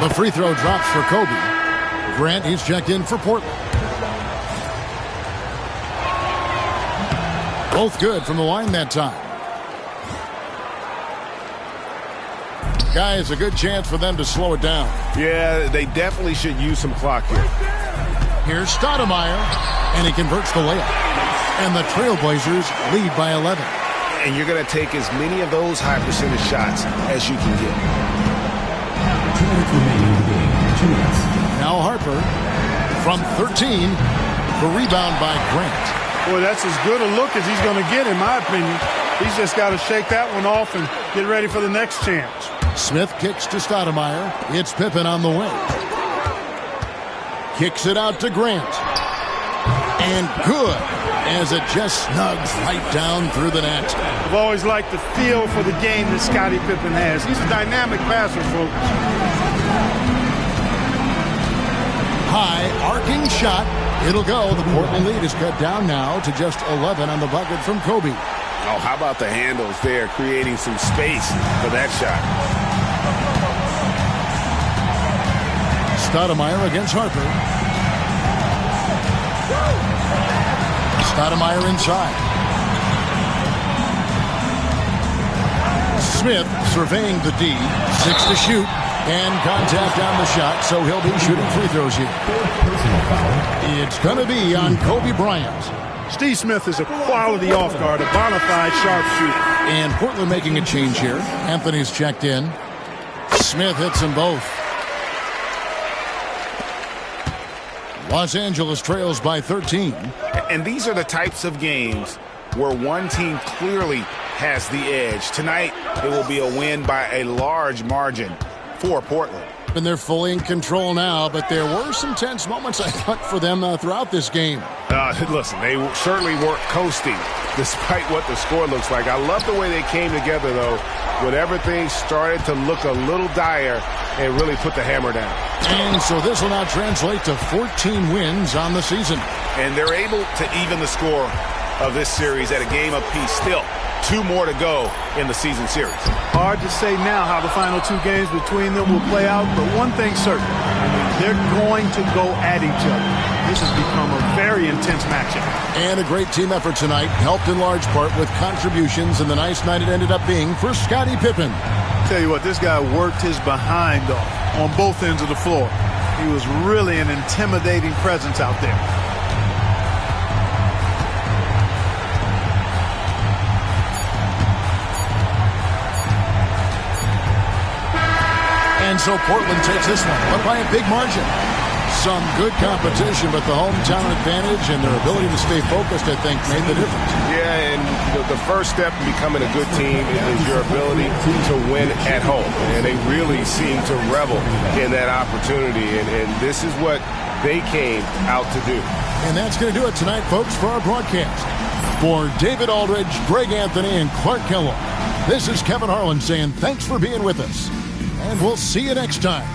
The free throw drops for Kobe. Grant, he's checked in for Portland. Both good from the line that time. Guys, a good chance for them to slow it down. Yeah, they definitely should use some clock here. Here's Stoudemire, and he converts the layup. And the Trailblazers lead by 11. And you're going to take as many of those high percentage shots as you can get. 2 minutes remaining in the game. 2 minutes. Now Harper from 13. The rebound by Grant. Boy, that's as good a look as he's going to get, in my opinion. He's just got to shake that one off and get ready for the next chance. Smith kicks to Stoudemire. It's Pippen on the wing. Kicks it out to Grant. And good, as it just snugs right down through the net. I've always liked the feel for the game that Scottie Pippen has. He's a dynamic passer, folks. High, arcing shot. It'll go. The Portland lead is cut down now to just 11 on the bucket from Kobe. Oh, how about the handles there, creating some space for that shot. Stoudemire against Harper. Stoudemire inside. Smith surveying the D. 6 to shoot. And contact on the shot, so he'll be shooting free throws here. It's going to be on Kobe Bryant. Steve Smith is a quality off guard, a bona fide sharpshooter. And Portland making a change here. Anthony's checked in. Smith hits them both. Los Angeles trails by 13. And these are the types of games where one team clearly has the edge. Tonight, it will be a win by a large margin for Portland. And they're fully in control now, but there were some tense moments, I thought, for them throughout this game. Listen, they certainly weren't coasting despite what the score looks like. I love the way they came together, though, when everything started to look a little dire and really put the hammer down. And so this will now translate to 14 wins on the season. And they're able to even the score of this series at a game apiece. Still, 2 more to go in the season series. Hard to say now how the final 2 games between them will play out, but one thing's certain. They're going to go at each other. This has become a very intense matchup. And a great team effort tonight, helped in large part with contributions, and the nice night it ended up being for Scottie Pippen. Tell you what, this guy worked his behind off on both ends of the floor. He was really an intimidating presence out there. And so Portland takes this one, but by a big margin. Some good competition, but the hometown advantage and their ability to stay focused, I think, made the difference. Yeah, and the first step in becoming a good team is your ability to win at home. And they really seem to revel in that opportunity. And this is what they came out to do. And that's going to do it tonight, folks, for our broadcast. For David Aldridge, Greg Anthony, and Clark Kellogg, this is Kevin Harlan saying thanks for being with us. And we'll see you next time.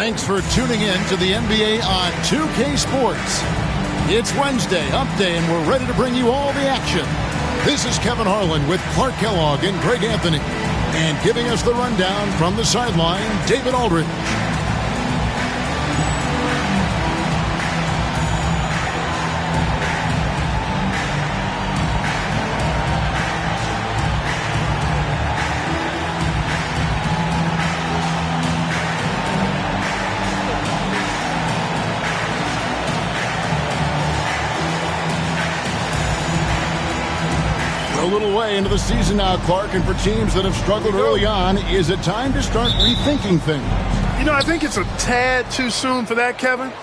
Thanks for tuning in to the NBA on 2K Sports. It's Wednesday, Hump Day, and we're ready to bring you all the action. This is Kevin Harlan with Clark Kellogg and Greg Anthony. And giving us the rundown from the sideline, David Aldridge. A little way into the season now, Clark, and for teams that have struggled early on, is it time to start rethinking things? You know, I think it's a tad too soon for that, Kevin.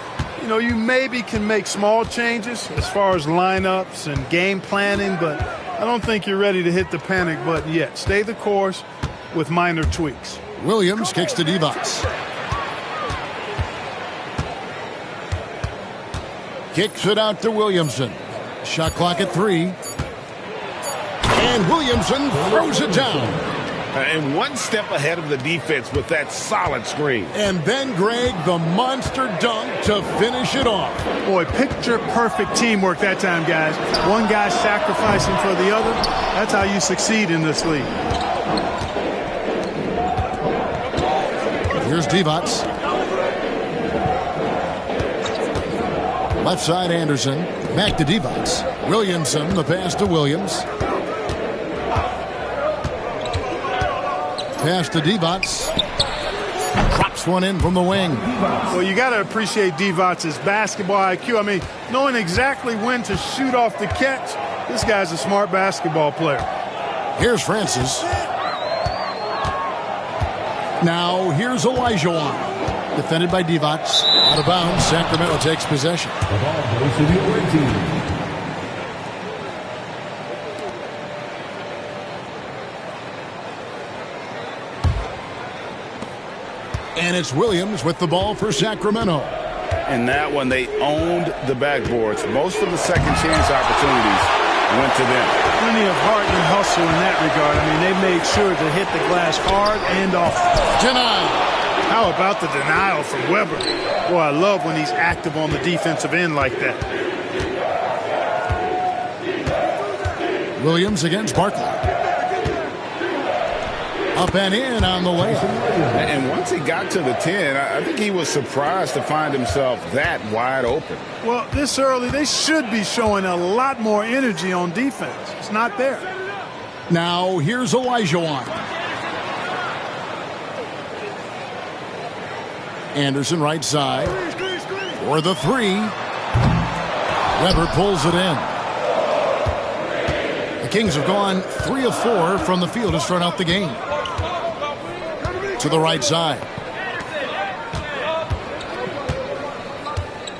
You know, you maybe can make small changes as far as lineups and game planning, but I don't think you're ready to hit the panic button yet. Stay the course with minor tweaks. Williams kicks to Divac. Kicks it out to Williamson. Shot clock at 3. And Williamson throws it down. And one step ahead of the defense with that solid screen. And then, Greg, the monster dunk to finish it off. Boy, picture-perfect teamwork that time, guys. One guy sacrificing for the other. That's how you succeed in this league. Here's Divac. Left side, Anderson. Back to Divac. Williamson, the pass to Williams. Pass to Divac. Drops one in from the wing. Well, you got to appreciate Divac's basketball IQ. I mean, knowing exactly when to shoot off the catch, this guy's a smart basketball player. Here's Francis. Now, here's Olajuwon. Defended by Divac. Out of bounds. Sacramento takes possession. The ball goes to the away team. And it's Williams with the ball for Sacramento. And that one, they owned the backboards. Most of the second chance opportunities went to them. Plenty of heart and hustle in that regard. I mean, they made sure to hit the glass hard and often. Denial. How about the denial from Weber? Boy, I love when he's active on the defensive end like that. Williams against Barkley. Up and in on the layup. And once he got to the 10, I think he was surprised to find himself that wide open. Well, this early, they should be showing a lot more energy on defense. It's not there. Now, here's Olajuwon. Anderson right side. For the 3. Weber pulls it in. The Kings have gone 3 of 4 from the field to start out the game. To the right side.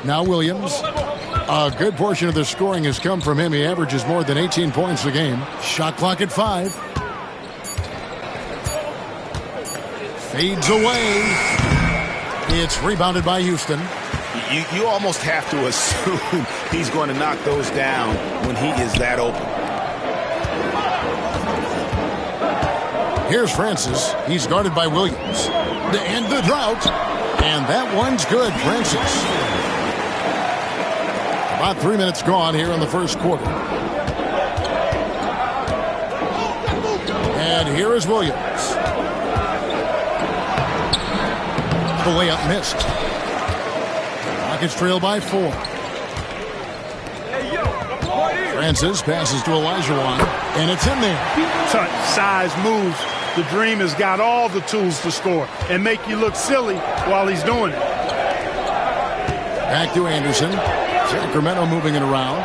Now Williams. A good portion of the scoring has come from him. He averages more than 18 points a game. Shot clock at 5. Fades away. It's rebounded by Houston. You almost have to assume he's going to knock those down when he is that open. Here's Francis. He's guarded by Williams. To end the drought. And that one's good, Francis. About 3 minutes gone here in the first quarter. And here is Williams. The layup missed. Rockets trail by 4. Francis passes to Olajuwon, and it's in there. Size moves. The Dream has got all the tools to score and make you look silly while he's doing it. Back to Anderson. Sacramento moving it around.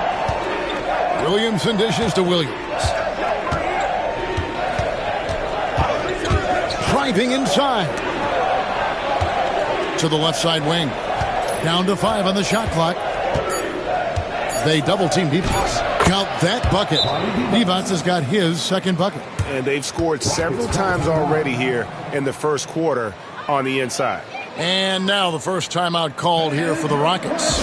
Williamson dishes to Williams. Driving inside. To the left side wing. Down to 5 on the shot clock. They double-team defense. Count that bucket. Divac has got his second bucket. And they've scored several times already here in the first quarter on the inside. And now the first timeout called here for the Rockets.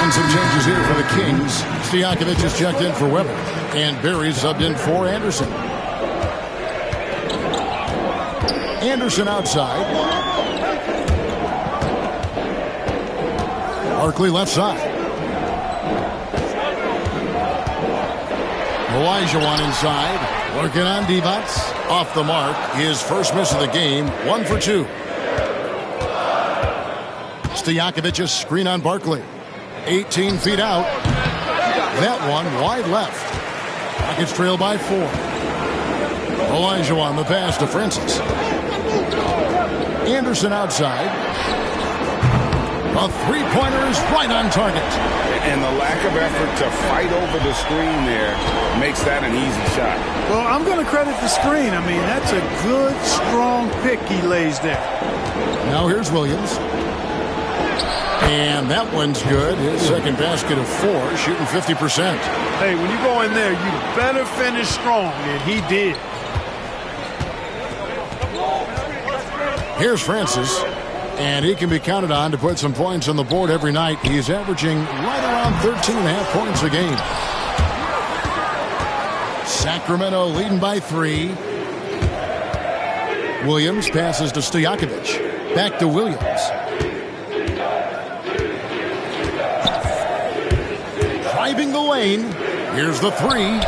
And some changes here for the Kings. Stojakovic is checked in for Weber. And Berry subbed in for Anderson. Anderson outside. Barkley left side. Olajuwon inside. Working on Divac. Off the mark. His first miss of the game. 1 for 2. Stojakovic's screen on Barkley. 18 feet out. That one wide left. Rockets trail by 4. Olajuwon the pass to Francis. Anderson outside. A three-pointer is right on target. And the lack of effort to fight over the screen there makes that an easy shot. Well, I'm going to credit the screen. I mean, that's a good, strong pick he lays there. Now here's Williams. And that one's good. His second basket of 4, shooting 50%. Hey, when you go in there, you better finish strong, and he did. Here's Francis, and he can be counted on to put some points on the board every night. He's averaging right around 13.5 points a game. Sacramento leading by 3. Williams passes to Stojakovic. Back to Williams. Driving the lane. Here's the 3.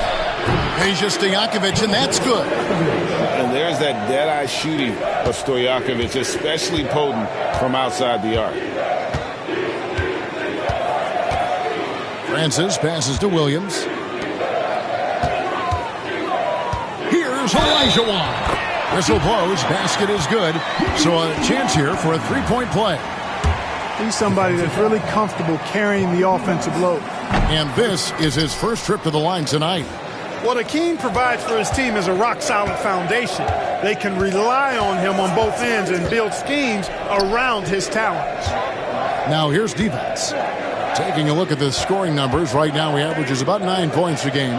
Peja Stojakovic, and that's good. And there's that dead-eye shooting of Stojakovic, especially potent from outside the arc. Francis passes to Williams. Here's Olajuwon. Whistle blows. Basket is good. So a chance here for a three-point play. He's somebody that's really comfortable carrying the offensive load. And this is his first trip to the line tonight. What Akeem provides for his team is a rock-solid foundation. They can rely on him on both ends and build schemes around his talents. Now here's Divac. Taking a look at the scoring numbers. Right now he averages about 9 points a game.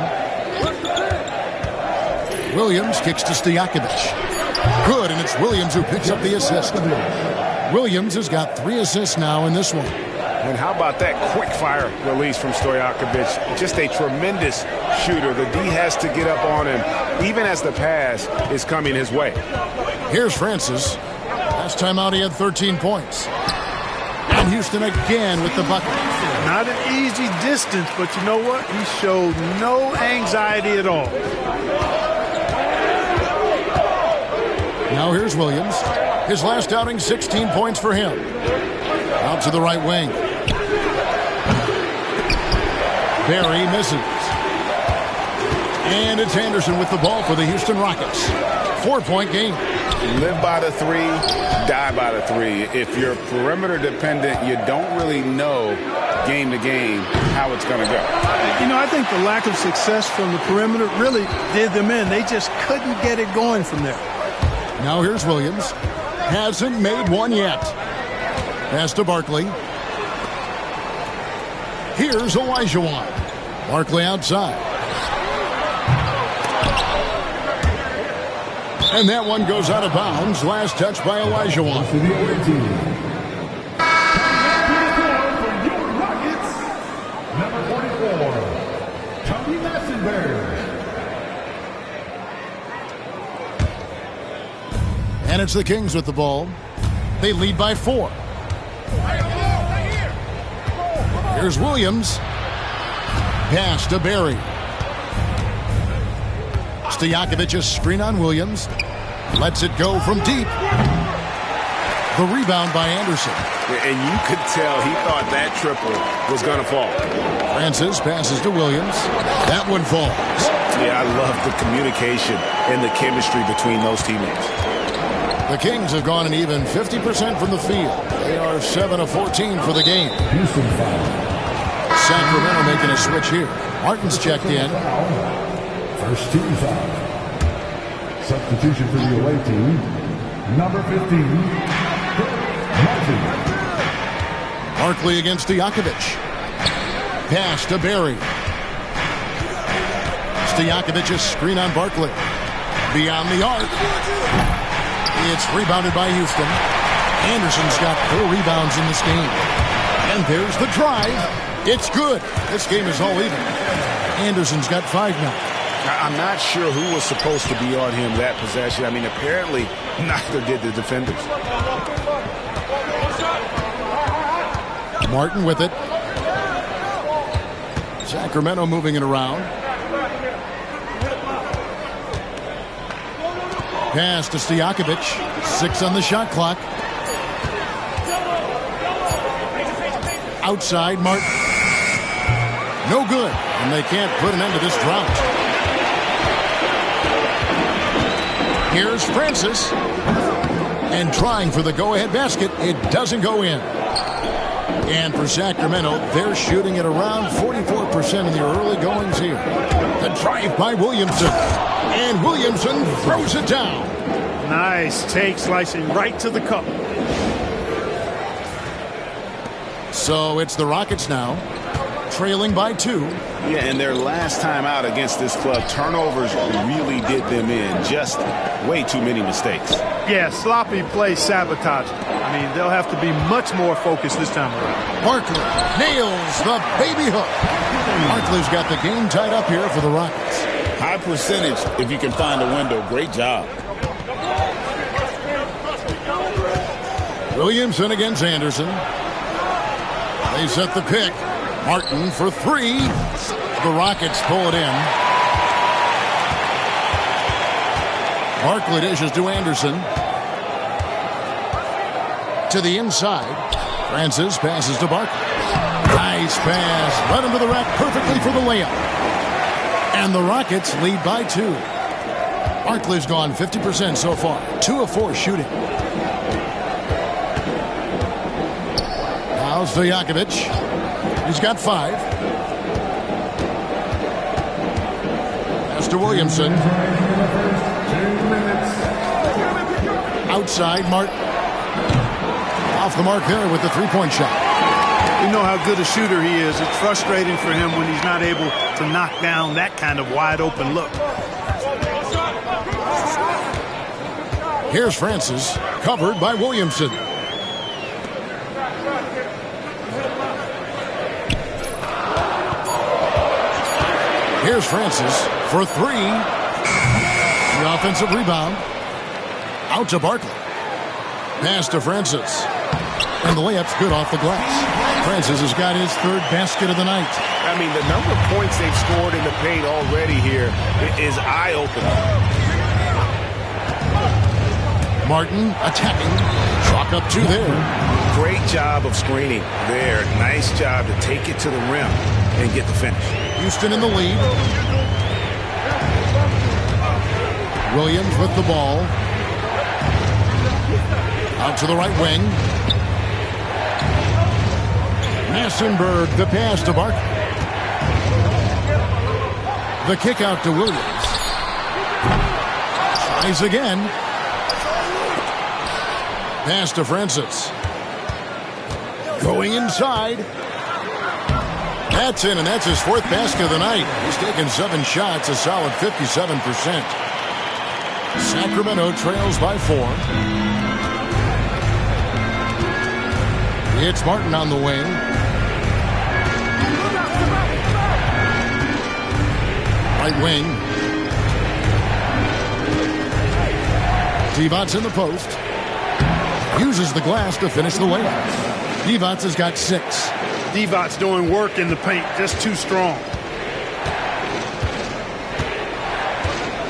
Williams kicks to Stojakovic. Good, and it's Williams who picks up the assist. Williams has got 3 assists now in this one. And how about that quick-fire release from Stojakovic? Just a tremendous shooter. The D has to get up on him, even as the pass is coming his way. Here's Francis. Last time out, he had 13 points. And Houston again with the bucket. Not an easy distance, but you know what? He showed no anxiety at all. Now here's Williams. His last outing, 16 points for him. Out to the right wing. Berry misses. And it's Anderson with the ball for the Houston Rockets. 4-point game. Live by the 3, die by the 3. If you're perimeter dependent, you don't really know game to game how it's going to go. You know, I think the lack of success from the perimeter really did them in. They just couldn't get it going from there. Now here's Williams. Hasn't made one yet. Pass to Barkley. Here's Olajuwon. Barkley outside. And that one goes out of bounds. Last touch by Olajuwon. For the away team. Rockets, number 44, Tony Massenberg. And it's the Kings with the ball. They lead by 4. Here's Williams. Pass to Berry. Stojakovic's screen on Williams. Lets it go from deep. The rebound by Anderson. And you could tell he thought that triple was going to fall. Francis passes to Williams. That one falls. Yeah, I love the communication and the chemistry between those teammates. The Kings have gone an even 50% from the field. They are 7 of 14 for the game. Houston foul. Sacramento making a switch here. Martin's checked in. First team foul. Substitution for the away team. Number 15, Martin. Barkley against Stojakovic. Pass to Berry. Stojakovic's screen on Barkley. Beyond the arc. It's rebounded by Houston. Anderson's got 4 rebounds in this game. And there's the drive. It's good. This game is all even. Anderson's got 5 now. I'm not sure who was supposed to be on him that possession. I mean, apparently neither did the defenders. Martin with it. Sacramento moving it around. Pass to Stojakovic. 6 on the shot clock. Outside, Martin. No good. And they can't put an end to this drought. Here's Francis. And trying for the go-ahead basket. It doesn't go in. And for Sacramento, they're shooting at around 44% in the early goings here. The drive by Williamson. And Williamson throws it down. Nice take, slicing right to the cup. So it's the Rockets now, trailing by 2. Yeah, and their last time out against this club, turnovers really did them in. Just way too many mistakes. Yeah, sloppy play sabotage. I mean, they'll have to be much more focused this time around. Barkley nails the baby hook. Barkley's got the game tied up here for the Rockets. High percentage if you can find a window. Great job. Williamson against Anderson. They set the pick. Martin for 3. The Rockets pull it in. Barkley dishes to Anderson. To the inside. Francis passes to Barkley. Nice pass. Right into the rack perfectly for the layup. And the Rockets lead by 2. Barkley's gone 50% so far. 2 of 4 shooting. Now Stojakovic. He's got 5. Pass to Williamson. Outside, Martin. Off the mark there with the three-point shot. You know how good a shooter he is. It's frustrating for him when he's not able to knock down that kind of wide-open look. Here's Francis, covered by Williamson. Here's Francis for 3. The offensive rebound. Out to Barkley. Pass to Francis. And the layup's good off the glass. Francis has got his 3rd basket of the night. I mean, the number of points they've scored in the paint already here is eye-opening. Martin attacking. Chalk up 2 there. Great job of screening there. Nice job to take it to the rim and get the finish. Houston in the lead. Williams with the ball. Out to the right wing. Massenberg, the pass to Barkley. The kick out to Williams. Tries again. Pass to Francis. Going inside. That's in, and that's his 4th basket of the night. He's taken 7 shots, a solid 57%. Sacramento trails by 4. It's Martin on the wing. Right wing. Divac in the post. Uses the glass to finish the layup. Divac has got 6. Divac's doing work in the paint, just too strong.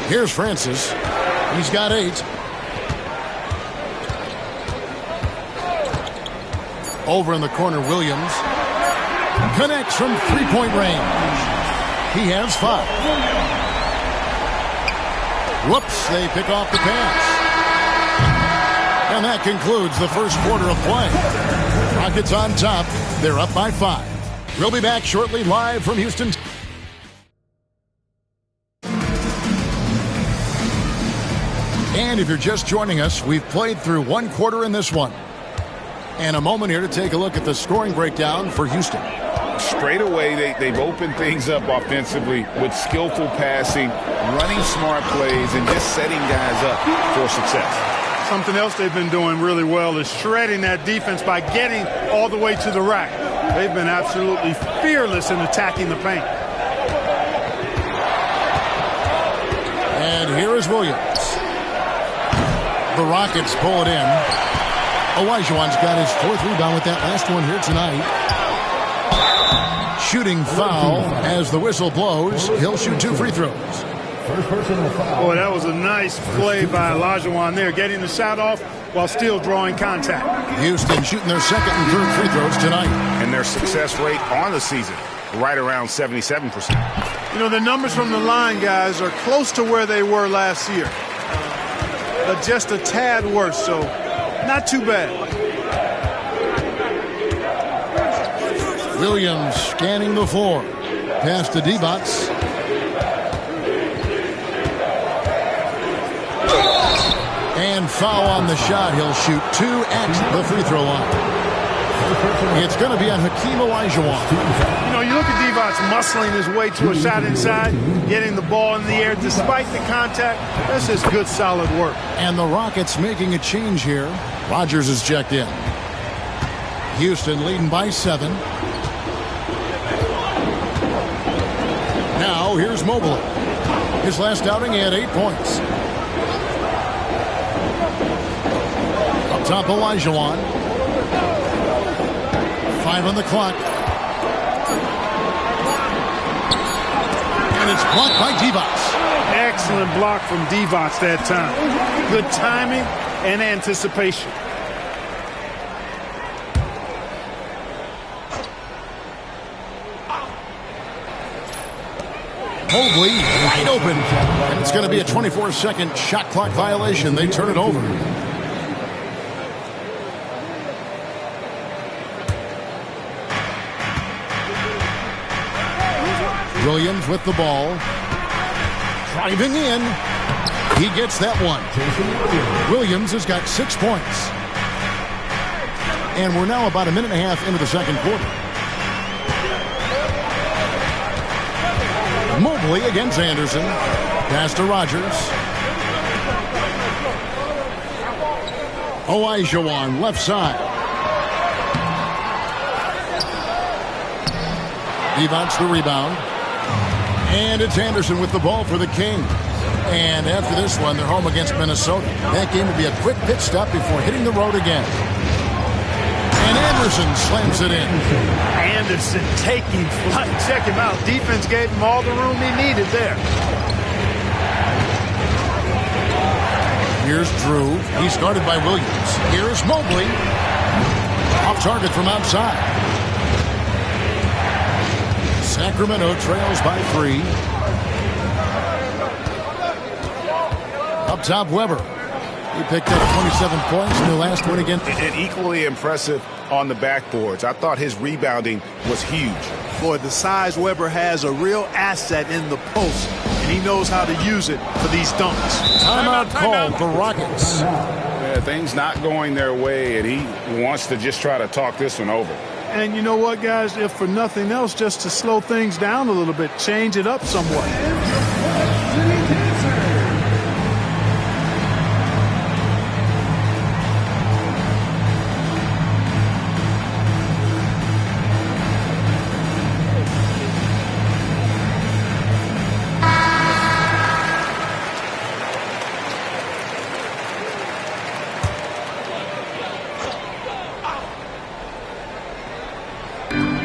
Here's Francis. He's got 8. Over in the corner, Williams. Connects from 3-point range. He has 5. Whoops, they pick off the pass. And that concludes the first quarter of play. Rockets on top. They're up by 5. We'll be back shortly live from Houston. And if you're just joining us, we've played through 1 quarter in this one. And a moment here to take a look at the scoring breakdown for Houston. Straight away, they've opened things up offensively with skillful passing, running smart plays, and just setting guys up for success. Something else they've been doing really well is shredding that defense by getting all the way to the rack. They've been absolutely fearless in attacking the paint. And here is Williams. The Rockets pull it in. Olajuwon's got his 4th rebound with that last one here tonight. Shooting foul as the whistle blows. He'll shoot 2 free throws. First personal foul. Boy, that was a nice play by Olajuwon there, getting the shot off while still drawing contact. Houston shooting their 2nd and 3rd free throws tonight. And their success rate on the season, right around 77%. You know, the numbers from the line, guys, are close to where they were last year. But just a tad worse, so not too bad. Williams scanning the floor. Pass to Divac. And foul on the shot. He'll shoot 2 at the free throw line. It's going to be on Hakeem Olajuwon. You know, you look at Divac muscling his way to a shot inside, getting the ball in the air despite the contact. That's just good, solid work. And the Rockets making a change here. Rogers is checked in. Houston leading by 7. Now here's Mobley. His last outing, he had 8 points. Up top, Olajuwon. 5 on the clock. And it's blocked by Divac. Excellent block from Divac that time. Good timing and anticipation. Mobley wide open. And it's going to be a 24-second shot clock violation. They turn it over. Williams with the ball. Driving in. He gets that one. Williams has got 6 points. And we're now about a minute and a half into the second quarter. Mobley against Anderson. Pass to Rogers. Olajuwon left side. Divac the rebound. And it's Anderson with the ball for the Kings. And after this one, they're home against Minnesota. That game will be a quick pit stop before hitting the road again. And Anderson slams it in. Anderson taking flight. Check him out. Defense gave him all the room he needed there. Here's Drew. He's guarded by Williams. Here's Mobley. Off target from outside. Sacramento trails by 3. Up top, Weber. He picked up 27 points in the last one against. And equally impressive on the backboards. I thought his rebounding was huge. Boy, the size Weber has, a real asset in the post, and he knows how to use it for these dunks. Timeout called for Rockets. Yeah, things not going their way, and he wants to just try to talk this one over. And you know what, guys? If for nothing else, just to slow things down a little bit, change it up somewhat.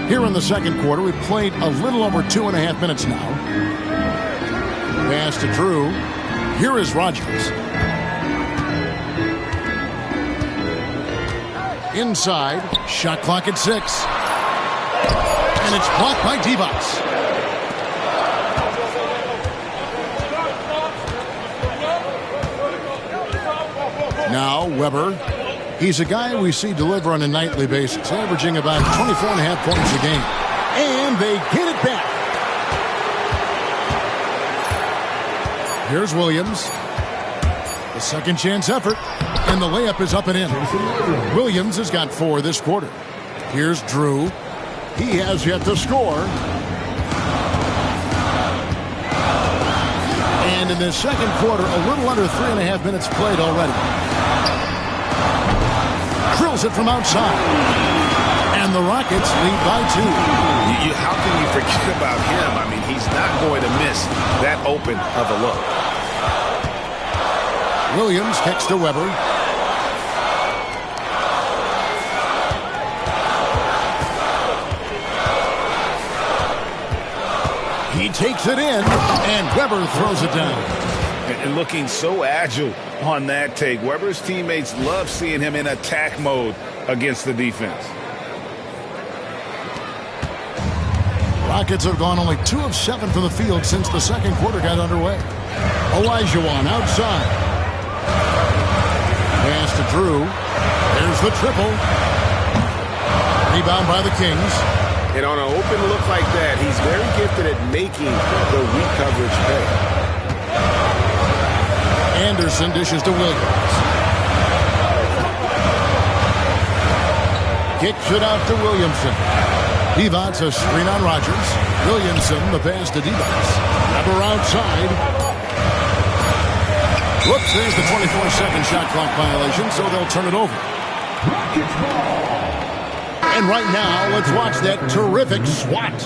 Here in the second quarter, we've played a little over 2.5 minutes now. Pass to Drew. Here is Rogers. Inside. Shot clock at 6. And it's blocked by Divac. Now Weber. He's a guy we see deliver on a nightly basis, averaging about 24.5 points a game. And they get it back. Here's Williams. The second chance effort. And the layup is up and in. Williams has got 4 this quarter. Here's Drew. He has yet to score. And in the second quarter, a little under 3.5 minutes played already. Drills it from outside. And the Rockets lead by 2. How can you forget about him? I mean, he's not going to miss that open of a look. Williams kicks to Weber. He takes it in, and Weber throws it down. And looking so agile on that take. Weber's teammates love seeing him in attack mode against the defense. Rockets have gone only 2 of 7 from the field since the second quarter got underway. Olajuwon outside. Pass to Drew. There's the triple. Rebound by the Kings. And on an open look like that, he's very gifted at making the weak coverage pay. Anderson dishes to Williams. Kicks it out to Williamson. Divac a screen on Rogers. Williamson the pass to Divac. Weber outside. Whoops, there's the 24-second shot clock violation, so they'll turn it over. And right now, let's watch that terrific swat.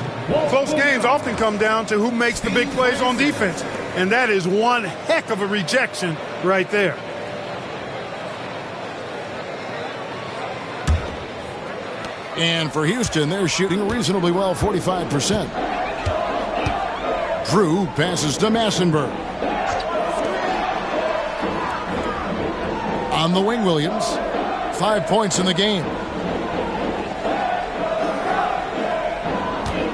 Close games often come down to who makes the big plays on defense. And that is one heck of a rejection right there. And for Houston, they're shooting reasonably well, 45%. Drew passes to Massenberg. On the wing, Williams. 5 points in the game.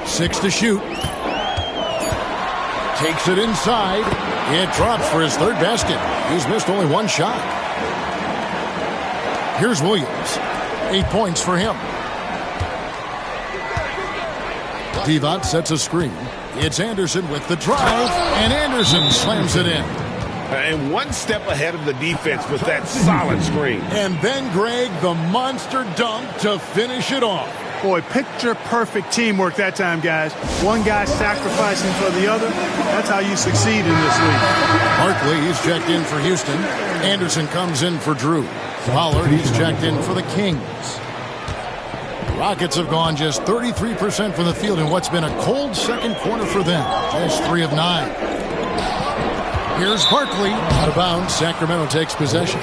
6 to shoot. Takes it inside. It drops for his 3rd basket. He's missed only 1 shot. Here's Williams. 8 points for him. Divac sets a screen. It's Anderson with the drive, and Anderson slams it in. And one step ahead of the defense with that solid screen. And then, Greg, the monster dunk to finish it off. Boy, picture-perfect teamwork that time, guys. One guy sacrificing for the other. That's how you succeed in this league. Barkley, he's checked in for Houston. Anderson comes in for Drew. Pollard, he's checked in for the Kings. Rockets have gone just 33% from the field in what's been a cold second quarter for them. Just 3 of 9. Here's Barkley. Out of bounds. Sacramento takes possession.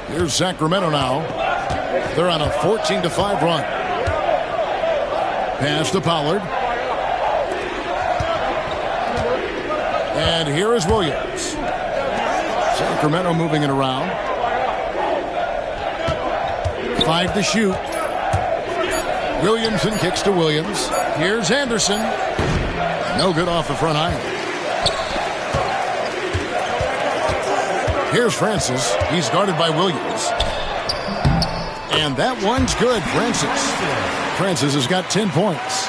Here's Sacramento now. They're on a 14-5 run. Pass to Pollard. And here is Williams. Sacramento moving it around. 5 to shoot. Williamson kicks to Williams. Here's Anderson. No good off the front iron. Here's Francis. He's guarded by Williams. And that one's good. Francis has got 10 points.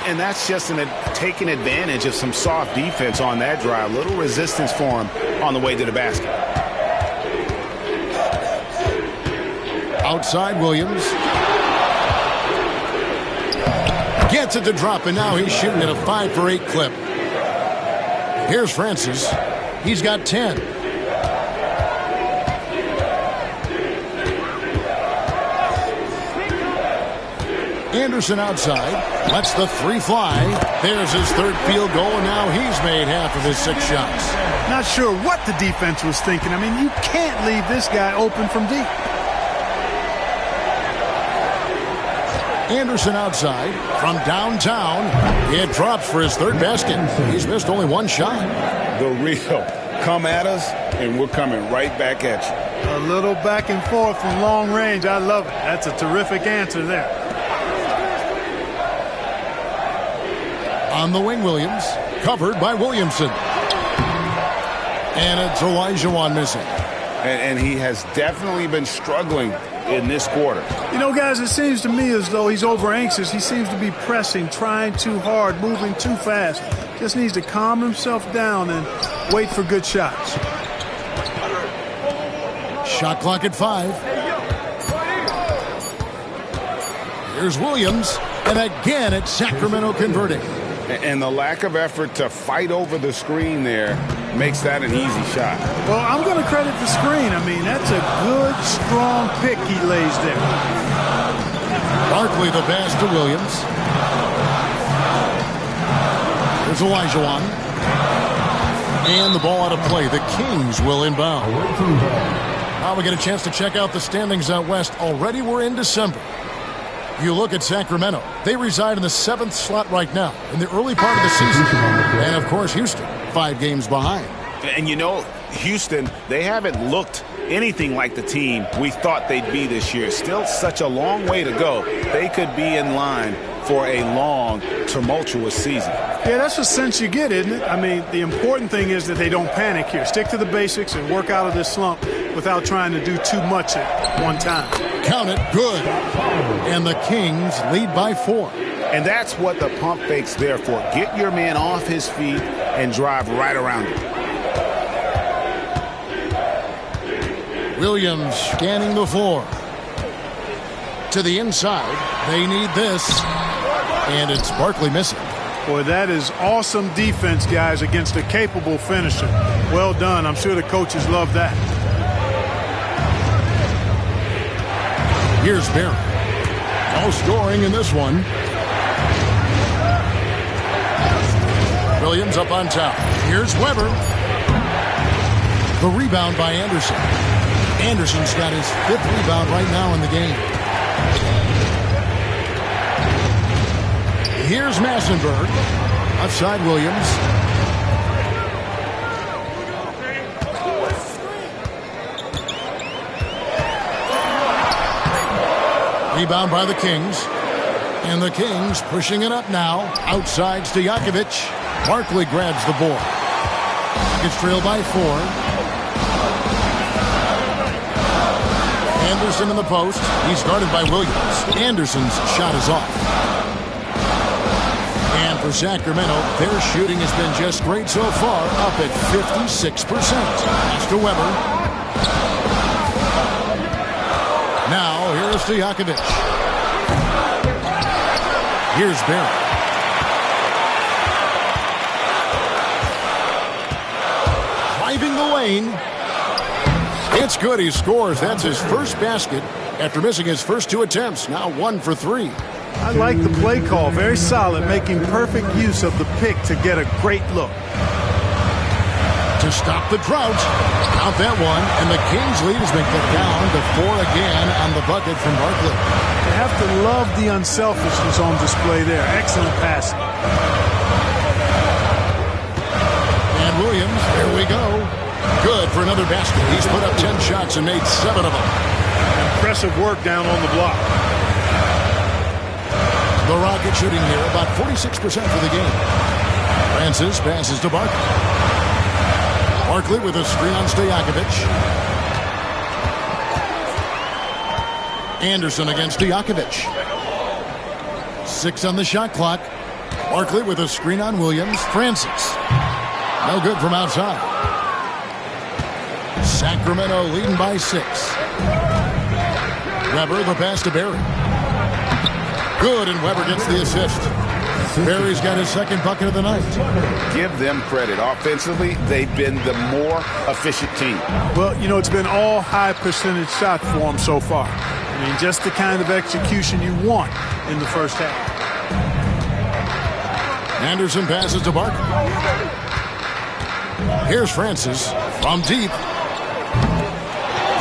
And that's just taking advantage of some soft defense on that drive. Little resistance for him on the way to the basket. Outside Williams. Gets it to drop, and now he's shooting at a 5 for 8 clip. Here's Francis. He's got 10. Anderson outside. Lets the 3 fly. There's his 3rd field goal, and now he's made half of his 6 shots. Not sure what the defense was thinking. I mean, you can't leave this guy open from deep. Anderson outside. From downtown, it drops for his 3rd basket. He's missed only 1 shot. The real. Come at us, and we're coming right back at you. A little back and forth from long range. I love it. That's a terrific answer there. On the wing, Williams. Covered by Williamson. And it's Olajuwon missing. And he has definitely been struggling in this quarter. You know, guys, it seems to me as though he's over anxious. He seems to be pressing, trying too hard, moving too fast. Just needs to calm himself down and wait for good shots. Shot clock at 5. Here's Williams. And again, it's Sacramento converting. And the lack of effort to fight over the screen there makes that an easy shot. Well, I'm going to credit the screen. I mean, that's a good, strong pick he lays there. Barkley the pass to Williams. There's Olajuwon. And the ball out of play. The Kings will inbound. Now we get a chance to check out the standings out west. Already we're in December. You look at Sacramento. They reside in the 7th slot right now in the early part of the season. And, of course, Houston, 5 games behind. And, you know, Houston, they haven't looked anything like the team we thought they'd be this year. Still such a long way to go. They could be in line for a long, tumultuous season. Yeah, that's the sense you get, isn't it? I mean, the important thing is that they don't panic here. Stick to the basics and work out of this slump without trying to do too much at one time. Count it, good. And the Kings lead by 4. And that's what the pump fake's there for. Get your man off his feet and drive right around him. Williams scanning the floor. To the inside. They need this. And it's Barkley missing. Boy, that is awesome defense, guys, against a capable finisher. Well done. I'm sure the coaches love that. Here's Barry. No scoring in this one. Williams up on top. Here's Weber. The rebound by Anderson. Anderson's got his 5th rebound right now in the game. Here's Massenberg. Outside Williams. Rebound by the Kings. And the Kings pushing it up now. Outside Stojakovic. Barkley grabs the board. It's trailed by 4. Anderson in the post. He's guarded by Williams. Anderson's shot is off. And for Sacramento, their shooting has been just great so far, up at 56%. Pass to Weber. Now, here's Stojakovic. Here's Barry. Driving the lane. It's good. He scores. That's his first basket after missing his first 2 attempts. Now 1 for 3. I like the play call. Very solid, making perfect use of the pick to get a great look. To stop the drought. Count that one. And the Kings lead has been cut down to 4 again on the bucket from Barkley. You have to love the unselfishness on display there. Excellent passing. And Williams, there we go. Good for another basket. He's put up 10 shots and made 7 of them. Impressive work down on the block. The Rockets shooting here about 46% for the game. Francis passes to Barkley. Barkley with a screen on Stojakovic. Anderson against Stojakovic. 6 on the shot clock. Barkley with a screen on Williams. Francis. No good from outside. Sacramento leading by 6. Weber the pass to Barry. Good, and Weber gets the assist. Barry's got his 2nd bucket of the night. Give them credit. Offensively, they've been the more efficient team. Well, you know, it's been all high percentage shots for them so far. I mean, just the kind of execution you want in the first half. Anderson passes to Barkley. Here's Francis from deep.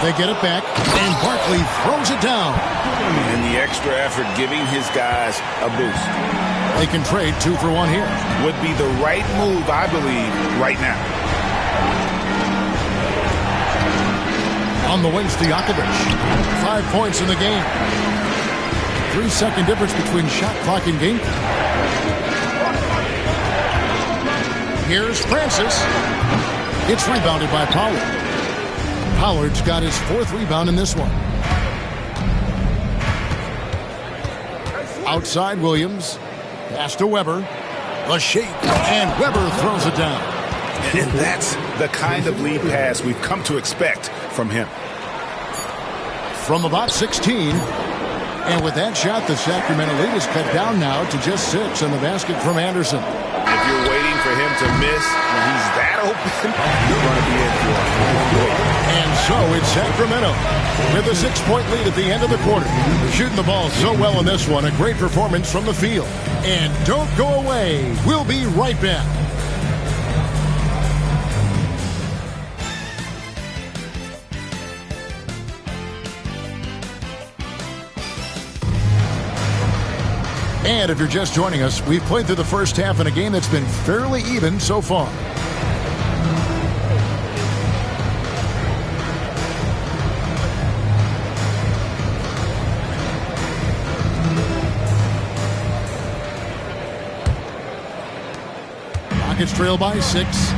They get it back, and Barkley throws it down. And the extra effort giving his guys a boost. They can trade 2 for 1 here. Would be the right move, I believe, right now. On the wing, Stojakovic. 5 points in the game. 3-second difference between shot clock and game. Here's Francis. It's rebounded by Pollard. Pollard's got his 4th rebound in this one. Outside Williams. Pass to Weber. A shake. And Weber throws it down. And that's the kind of lead pass we've come to expect from him. From about 16. And with that shot, the Sacramento lead is cut down now to just 6 in the basket from Anderson. If you're waiting for him to miss when he's that open, you're going to be in for it. And so it's Sacramento with a 6-point lead at the end of the quarter. Shooting the ball so well in this one. A great performance from the field. And don't go away. We'll be right back. And if you're just joining us, we've played through the first half in a game that's been fairly even so far. Rockets trail by 6.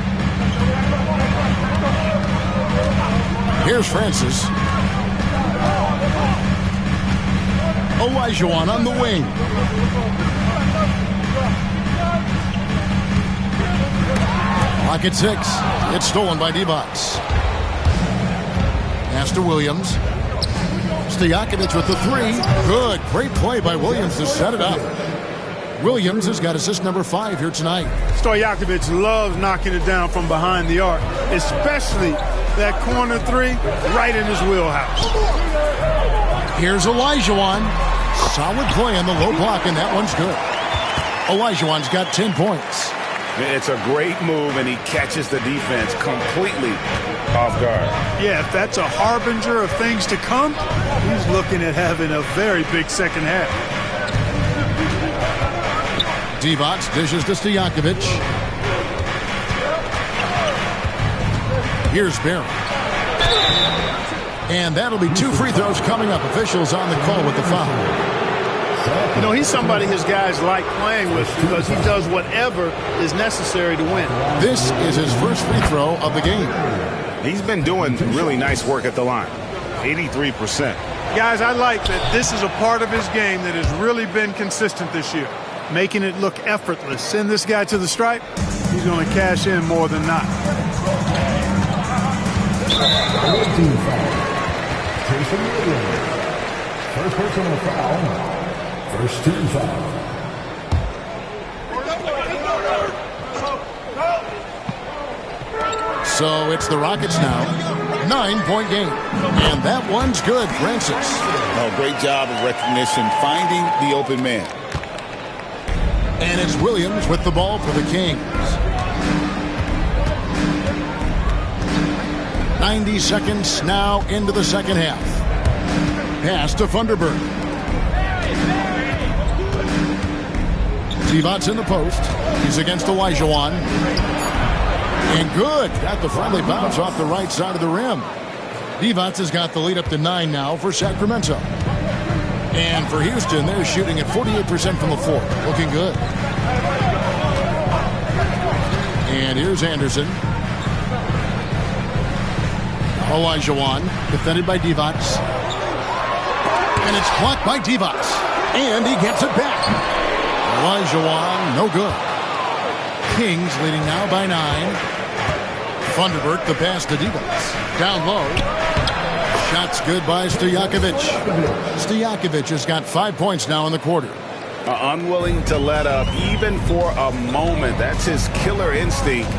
Here's Francis. Olajuwon on the wing. Rocket 6. It's stolen by Divac. Pass to Williams. Stojakovic with the 3. Good. Great play by Williams to set it up. Williams has got assist number 5 here tonight. Stojakovic loves knocking it down from behind the arc, especially that corner 3 right in his wheelhouse. Here's Olajuwon. Solid play on the low block, and that one's good. Olajuwon's got 10 points. It's a great move, and he catches the defense completely off guard. Yeah, if that's a harbinger of things to come, he's looking at having a very big second half. Divac dishes to Stojakovic. Here's Barron. And that'll be 2 free throws coming up. Officials on the call with the foul. You know, he's somebody his guys like playing with because he does whatever is necessary to win. This is his first free throw of the game. He's been doing really nice work at the line. 83%. Guys, I like that this is a part of his game that has really been consistent this year, making it look effortless. Send this guy to the stripe, he's going to cash in more than not. Jason Williams. First personal foul. First team foul. So it's the Rockets now. 9-point game. And that one's good, Francis. Oh, great job of recognition, finding the open man. And it's Williams with the ball for the Kings. 90 seconds now into the second half. Pass to Funderburk. Divac's in the post. He's against Olajuwon. And good. Got the friendly bounce off the right side of the rim. Divac has got the lead up to 9 now for Sacramento. And for Houston, they're shooting at 48% from the floor. Looking good. And here's Anderson. Olajuwon, defended by Divac. And it's blocked by Divac. And he gets it back. Olajuwon, no good. Kings leading now by 9. Funderburk, the pass to Divac. Down low. Shots good by Stojakovic. Stojakovic has got 5 points now in the quarter. Unwilling to let up even for a moment. That's his killer instinct,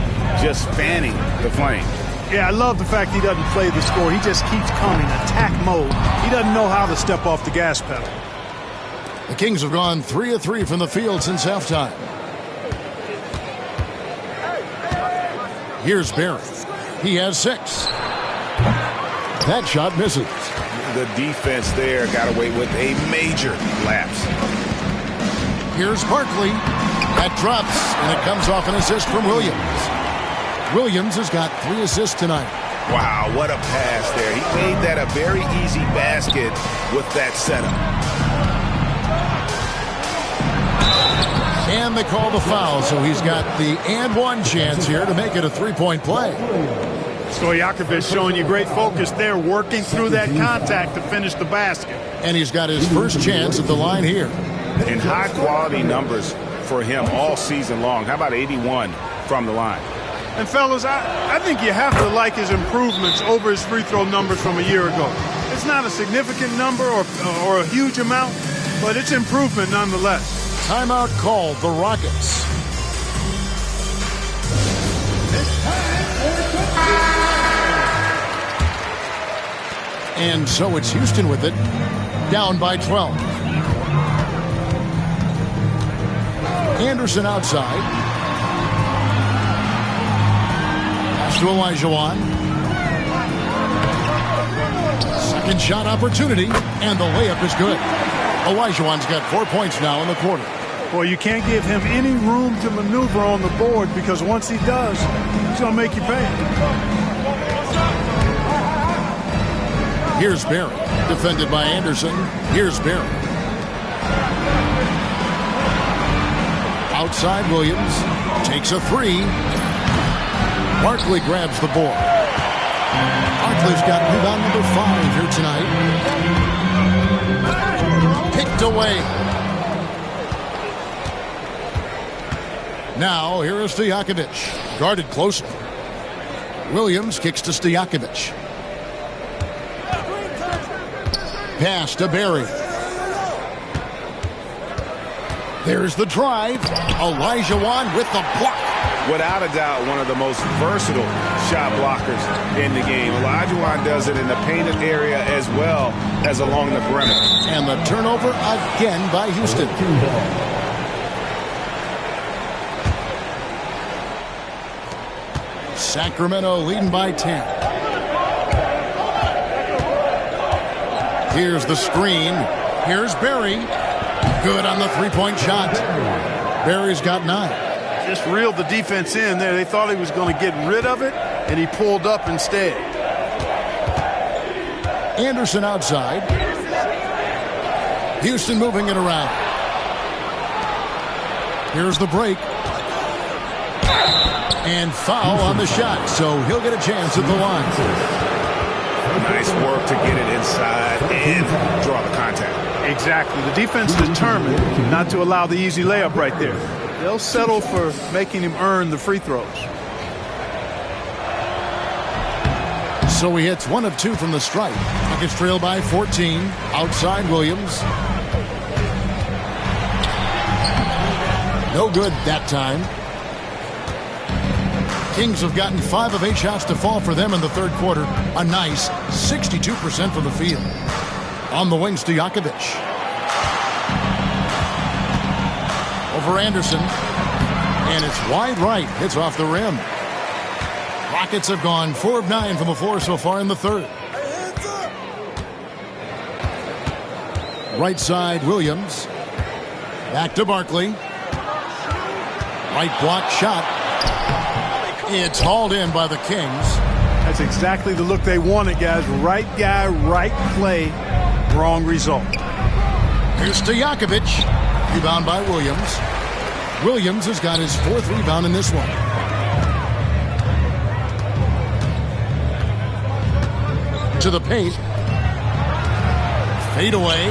just fanning the flame. Yeah, I love the fact he doesn't play the score. He just keeps coming, attack mode. He doesn't know how to step off the gas pedal. The Kings have gone 3 of 3 from the field since halftime. Here's Barron. He has 6. That shot misses. The defense there got away with a major lapse. Here's Barkley. That drops, and it comes off an assist from Williams. Williams has got 3 assists tonight. Wow, what a pass there. He made that a very easy basket with that setup. And they call the foul, so he's got the and one chance here to make it a 3-point play. Stojakovic showing you great focus there, working through that contact to finish the basket. And he's got his first chance at the line here. And high-quality numbers for him all season long. How about 81 from the line? And, fellas, I think you have to like his improvements over his free throw numbers from a year ago. It's not a significant number or a huge amount, but it's improvement nonetheless. Timeout called, the Rockets. And so it's Houston with it, down by 12. Anderson outside. Pass to Olajuwon. Second shot opportunity, and the layup is good. Olajuwon's got 4 points now in the quarter. Well, you can't give him any room to maneuver on the board because once he does, he's going to make you pay. Here's Barry, defended by Anderson. Here's Barry. Outside Williams, takes a three. Barkley grabs the board. Barkley's got rebound number 5 here tonight. Picked away. Now, here is Stojakovic. Guarded closely. Williams kicks to Stojakovic. Pass to Barry. There's the drive. Olajuwon with the block. Without a doubt, one of the most versatile shot blockers in the game. Olajuwon does it in the painted area as well as along the perimeter. And the turnover again by Houston. Sacramento leading by 10. Here's the screen. Here's Barry. Good on the three-point shot. Barry's got 9. Just reeled the defense in there. They thought he was going to get rid of it, and he pulled up instead. Anderson outside. Houston moving it around. Here's the break. And foul on the shot, so he'll get a chance at the line. Nice work to get it inside and draw the contact. Exactly. The defense determined not to allow the easy layup right there. They'll settle for making him earn the free throws. So he hits 1 of 2 from the stripe. Rockets trail by 14. Outside Williams. No good that time. Kings have gotten 5 of 8 shots to fall for them in the third quarter. A nice 62% from the field. On the wing, Stojakovic. Over Anderson. And it's wide right. Hits off the rim. Rockets have gone 4 of 9 from the floor so far in the third. Right side, Williams. Back to Barkley. Right block shot. It's hauled in by the Kings. That's exactly the look they wanted, guys. Right guy, right play, wrong result. Here's Stojakovic. Rebound by Williams. Williams has got his 4th rebound in this one. To the paint. Fade away.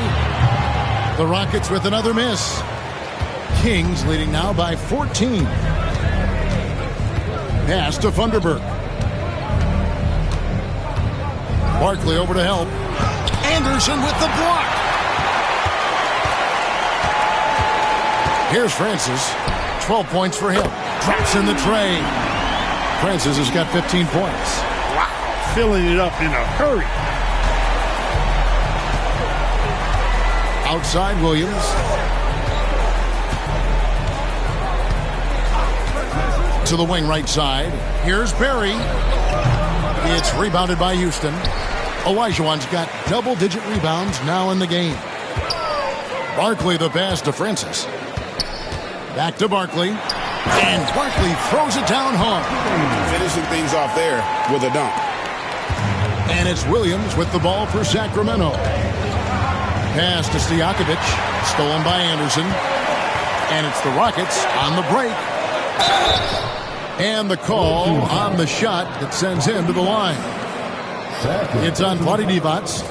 The Rockets with another miss. Kings leading now by 14. Pass to Funderburk. Barkley over to help. Anderson with the block. Here's Francis. 12 points for him. Drops in the tray. Francis has got 15 points. Wow. Filling it up in a hurry. Outside Williams. To the wing right side. Here's Barry. It's rebounded by Houston. Olajuwon's got double-digit rebounds now in the game. Barkley the pass to Francis. Back to Barkley. And Barkley throws it down hard. Finishing things off there with a dunk. And it's Williams with the ball for Sacramento. Pass to Stojakovic. Stolen by Anderson. And it's the Rockets on the break. And the call on the shot that sends him to the line. It's on Vlade Divac.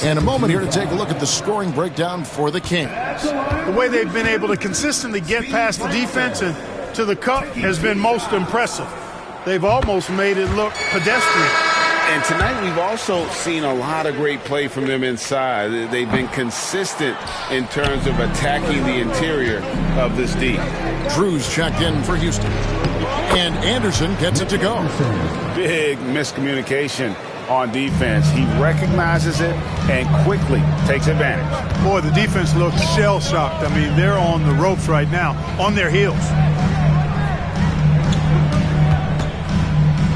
And a moment here to take a look at the scoring breakdown for the Kings. The way they've been able to consistently get past the defense and to the cup has been most impressive. They've almost made it look pedestrian. And tonight we've also seen a lot of great play from them inside. They've been consistent in terms of attacking the interior of this D. Drew's checked in for Houston. And Anderson gets it to go. Big miscommunication on defense. He recognizes it and quickly takes advantage. Boy, the defense looks shell-shocked. I mean, they're on the ropes right now, on their heels.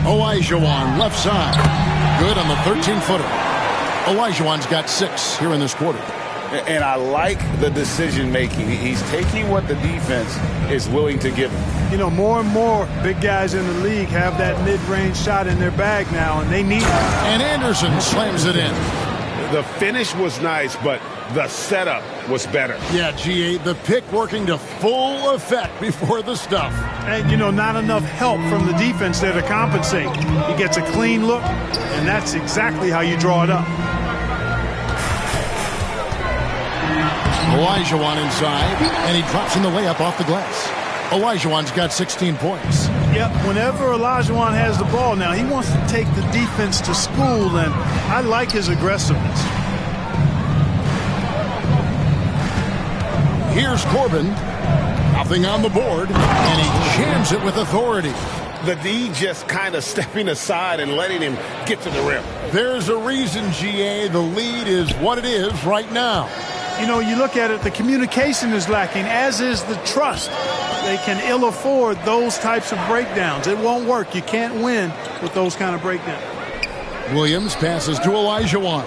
Olajuwon, left side. Good on the 13-footer. Olajuwon's got 6 here in this quarter. And I like the decision-making. He's taking what the defense is willing to give him. You know, more and more big guys in the league have that mid-range shot in their bag now, and they need it. And Anderson slams it in. The finish was nice, but the setup was better. Yeah, GA, the pick working to full effect before the stuff. And, you know, not enough help from the defense there to compensate. He gets a clean look, and that's exactly how you draw it up. Olajuwon inside, and he drops in the layup off the glass. Olajuwon's got 16 points. Yep, whenever Olajuwon has the ball now, he wants to take the defense to school, and I like his aggressiveness. Here's Corbin. Nothing on the board, and he jams it with authority. The D just kind of stepping aside and letting him get to the rim. There's a reason, GA, the lead is what it is right now. You know, you look at it, the communication is lacking, as is the trust. They can ill afford those types of breakdowns. It won't work. You can't win with those kind of breakdowns. Williams passes to Olajuwon.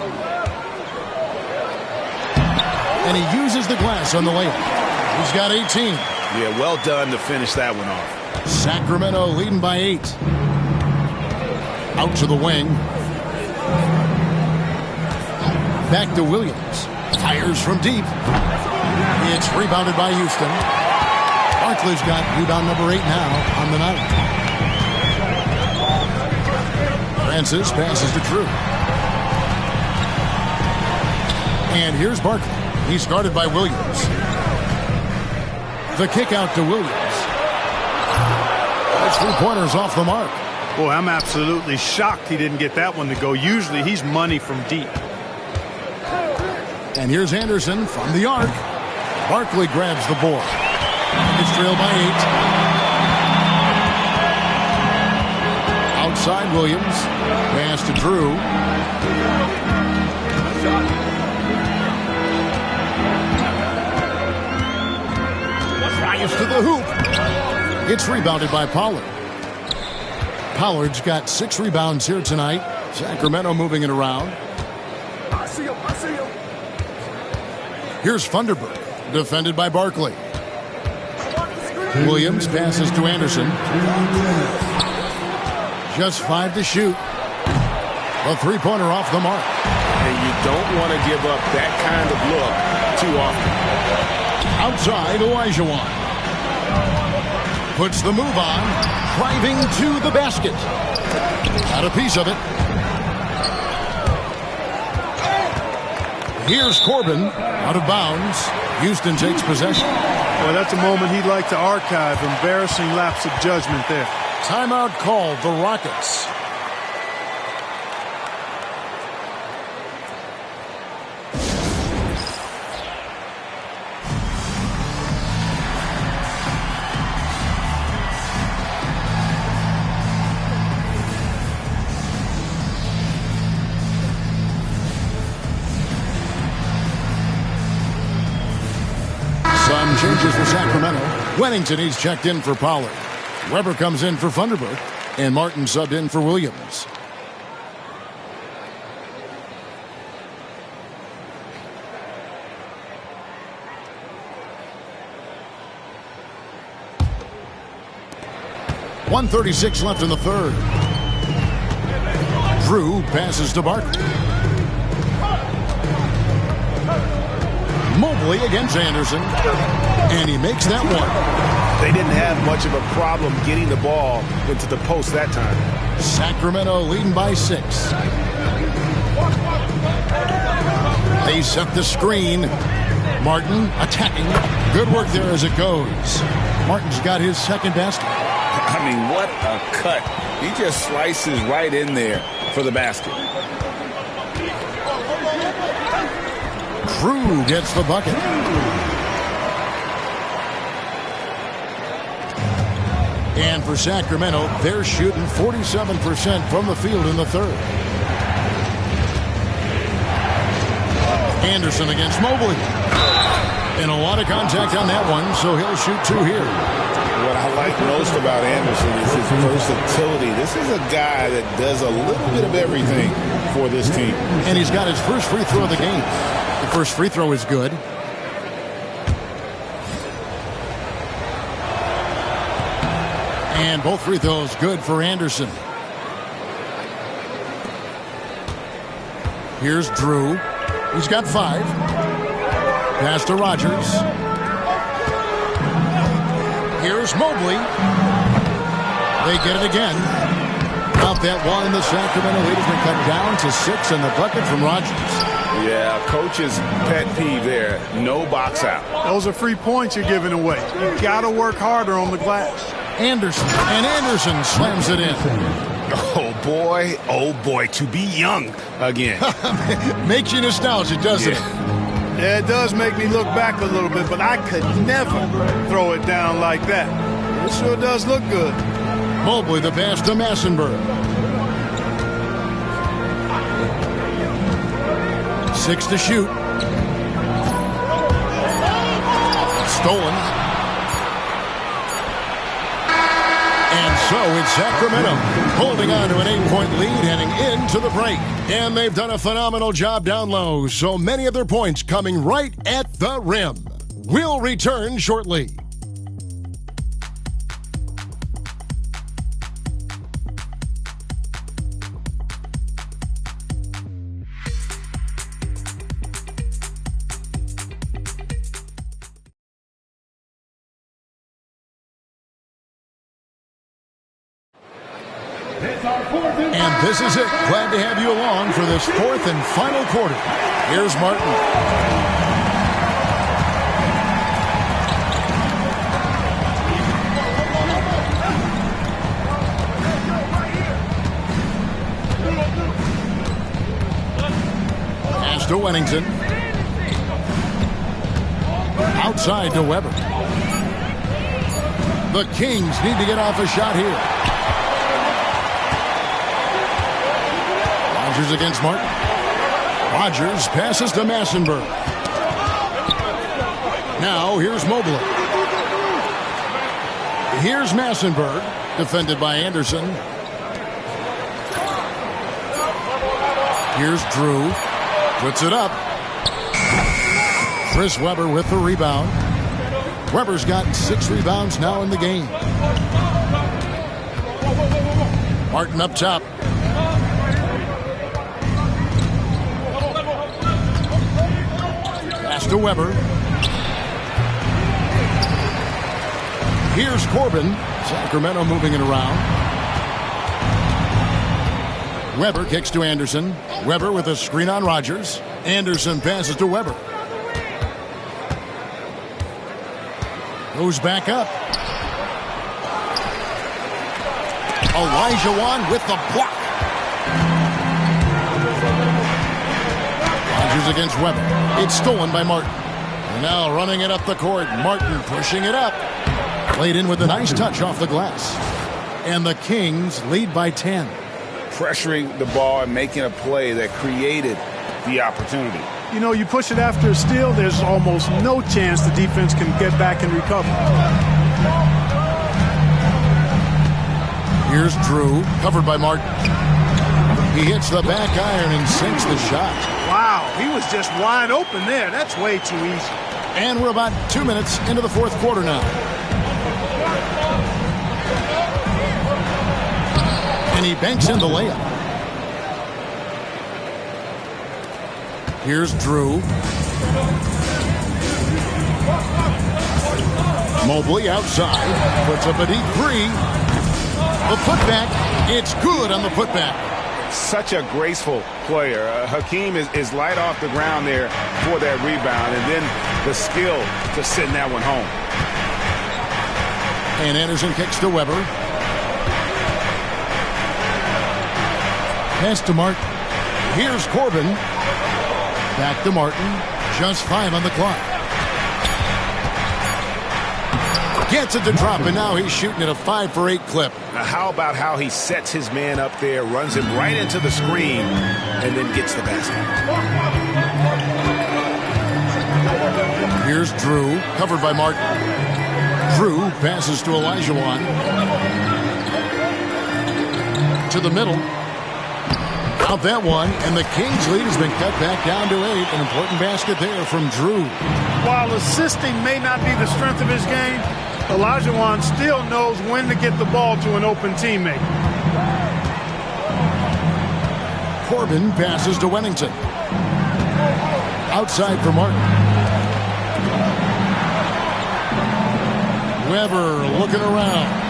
And he uses the glass on the layup. He's got 18. Yeah, well done to finish that one off. Sacramento leading by 8. Out to the wing. Back to Williams. Fires from deep. It's rebounded by Houston. Barkley's got rebound number 8 now on the night. Francis passes to Drew. And here's Barkley. He's guarded by Williams. The kick out to Williams. That's 3-pointers off the mark. Boy, I'm absolutely shocked he didn't get that one to go. Usually he's money from deep. And here's Anderson from the arc. Barkley grabs the board. It's trailed by 8. Outside Williams. Pass to Drew. Drives to the hoop. It's rebounded by Pollard. Pollard's got 6 rebounds here tonight. Sacramento moving it around. I see him. Here's Funderburk, defended by Barkley. Williams passes to Anderson. Just 5 to shoot. A 3-pointer off the mark. And you don't want to give up that kind of look too often. Outside, Olajuwon. Puts the move on. Driving to the basket. Got a piece of it. Here's Corbin. Out of bounds. Houston takes possession. Well, that's a moment he'd like to archive. Embarrassing lapse of judgment there. Timeout called the Rockets. Some changes for Sacramento. Wennington, he's checked in for Pollard. Weber comes in for Funderburk, and Martin subbed in for Williams. .136 left in the third. Drew passes to Barkley. Mobley against Anderson, and he makes that one. They didn't have much of a problem getting the ball into the post that time. Sacramento leading by 6. They set the screen. Martin attacking. Good work there as it goes. Martin's got his second basket. I mean, what a cut. He just slices right in there for the basket. Drew gets the bucket. And for Sacramento, they're shooting 47% from the field in the third. Anderson against Mobley. And a lot of contact on that one, so he'll shoot 2 here. What I like most about Anderson is his versatility. This is a guy that does a little bit of everything for this team. And he's got his first free throw of the game. The first free throw is good. And both free throws good for Anderson. Here's Drew. He's got 5. Pass to Rogers. Here's Mobley. They get it again. About that one, the Sacramento lead has been cut down to 6, and the bucket from Rogers. Yeah, coach's pet peeve there. No box out. Those are free points you're giving away. You got to work harder on the glass. Anderson, and Anderson slams it in. Oh boy, to be young again. Makes you nostalgic, doesn't it? Yeah, it does make me look back a little bit, but I could never throw it down like that. It sure does look good. Mobley, the pass to Massenberg. 6 to shoot. Stolen. And so it's Sacramento holding on to an 8-point lead heading into the break. And they've done a phenomenal job down low, so many of their points coming right at the rim. We'll return shortly. And this is it. Glad to have you along for this 4th and final quarter. Here's Martin. Pass to Wennington. Outside to Weber. The Kings need to get off a shot here. Rogers against Martin. Rogers passes to Massenberg. Now here's Mobley. Here's Massenberg, defended by Anderson. Here's Drew. Puts it up. Chris Webber with the rebound. Webber's got 6 rebounds now in the game. Martin up top. Pass to Webber. Here's Corbin. Sacramento moving it around. Webber kicks to Anderson. Webber with a screen on Rogers. Anderson passes to Webber. Goes back up. Olajuwon with the block. Rogers against Webber. It's stolen by Martin. And now running it up the court. Martin pushing it up. Played in with a nice touch off the glass. And the Kings lead by 10. Pressuring the ball and making a play that created the opportunity. You know, you push it after a steal, there's almost no chance the defense can get back and recover. Here's Drew, covered by Martin. He hits the back iron and sinks the shot. Wow, he was just wide open there. That's way too easy. And we're about 2 minutes into the 4th quarter now. And he banks in the layup. Here's Drew. Mobley outside. Puts up a deep 3. The putback. It's good on the putback. Such a graceful player. Hakeem is light off the ground there for that rebound. And then the skill to send that one home. And Anderson kicks to Webber. Pass to Martin. Here's Corbin. Back to Martin. Just 5 on the clock. Gets it to drop, and now he's shooting at a 5 for 8 clip. Now, how about how he sets his man up there, runs him right into the screen, and then gets the basket. Here's Drew, covered by Martin. Drew passes to Olajuwon. To the middle. Out that one, and the Kings' lead has been cut back down to 8. An important basket there from Drew. While assisting may not be the strength of his game, Olajuwon still knows when to get the ball to an open teammate. Corbin passes to Wennington. Outside for Martin. Weber looking around.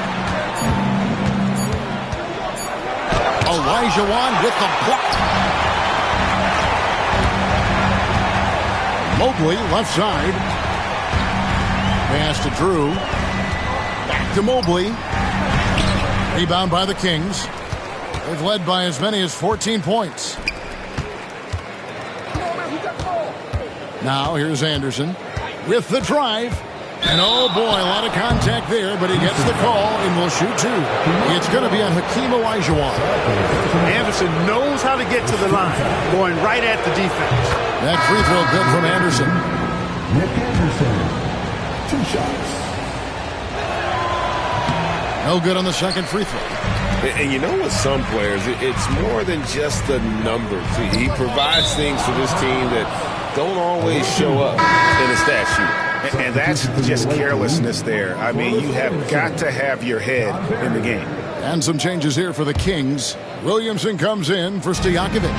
Olajuwon with the block. Mobley left side. Pass to Drew. Back to Mobley. Rebound by the Kings. They've led by as many as 14 points. Now here's Anderson with the drive. And oh boy, a lot of contact there, but he gets the call and will shoot 2. It's going to be on Hakeem Olajuwon. Anderson knows how to get to the line, going right at the defense. That free throw good from Anderson. Nick Anderson, 2 shots. No good on the second free throw. And you know, with some players, it's more than just the numbers. He provides things for this team that don't always show up in a stat sheet. And that's just carelessness there. I mean, you have got to have your head in the game. And some changes here for the Kings. Williamson comes in for Stojakovic.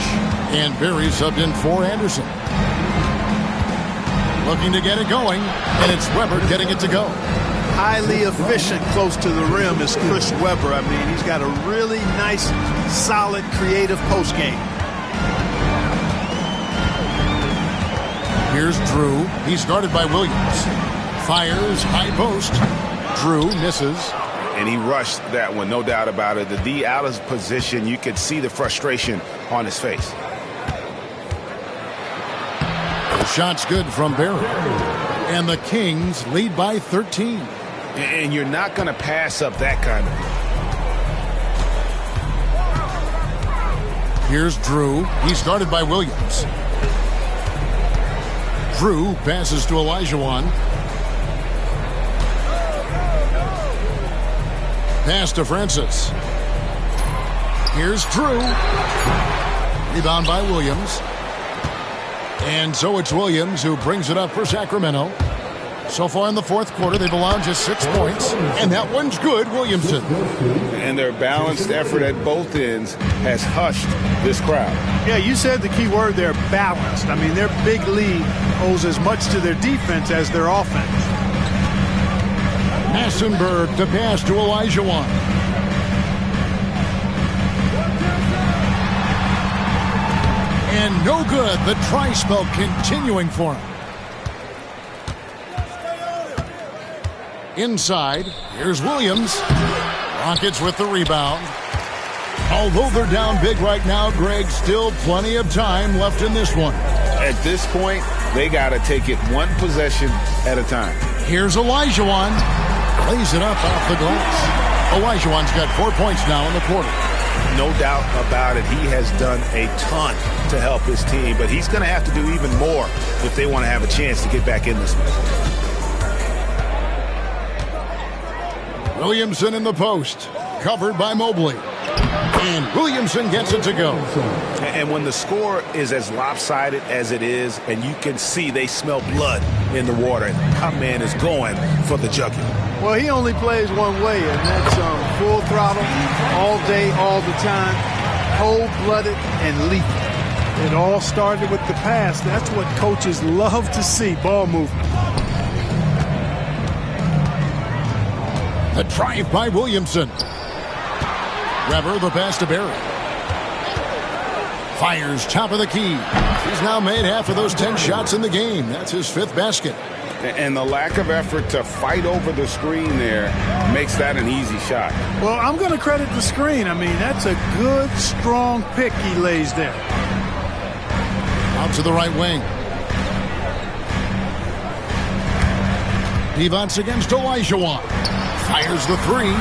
And Berry subbed in for Anderson. Looking to get it going. And it's Weber getting it to go. Highly efficient close to the rim is Chris Webber. I mean, he's got a really nice, solid, creative post game. Here's Drew. He's guarded by Williams. Fires, high post. Drew misses. And he rushed that one, no doubt about it. The D out of position, you could see the frustration on his face. The shot's good from Barry. And the Kings lead by 13. And you're not going to pass up that kind of. Here's Drew. He's guarded by Williams. Drew passes to Olajuwon. Pass to Francis. Here's Drew. Rebound by Williams. And so it's Williams who brings it up for Sacramento. So far in the fourth quarter, they've allowed just 6 points. And that one's good, Williamson. And their balanced effort at both ends has hushed this crowd. Yeah, you said the key word there, balanced. I mean, their big lead owes as much to their defense as their offense. Massenberg to pass to Olajuwon. And no good. The try spell continuing for him. Inside, here's Williams. Rockets with the rebound. Although they're down big right now, Greg, still plenty of time left in this one. At this point, they got to take it one possession at a time. Here's Olajuwon. Lays it up off the glass. Olajuwon's got 4 points now in the quarter. No doubt about it. He has done a ton to help his team, but he's going to have to do even more if they want to have a chance to get back in this one. Williamson in the post. Covered by Mobley. And Williamson gets it to go. And when the score is as lopsided as it is, and you can see they smell blood in the water, our man is going for the jugular. Well, he only plays one way, and that's full throttle, all day, all the time, cold-blooded and lethal. It all started with the pass. That's what coaches love to see, ball movement. The drive by Williamson. Weber the pass to Barry. Fires top of the key. He's now made half of those 10 shots in the game. That's his 5th basket. And the lack of effort to fight over the screen there makes that an easy shot. Well, I'm going to credit the screen. I mean, that's a good, strong pick he lays there. Out to the right wing. Divac against Olajuwon. Fires the three.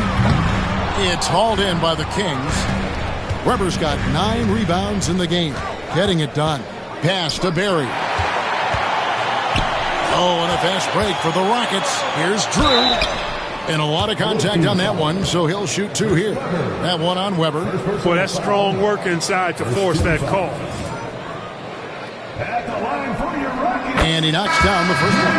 It's hauled in by the Kings. Weber's got 9 rebounds in the game. Getting it done. Pass to Barry. Oh, and a fast break for the Rockets. Here's Drew. And a lot of contact on that one, so he'll shoot 2 here. That one on Weber. Boy, that's strong work inside to force that call. And he knocks down the first one.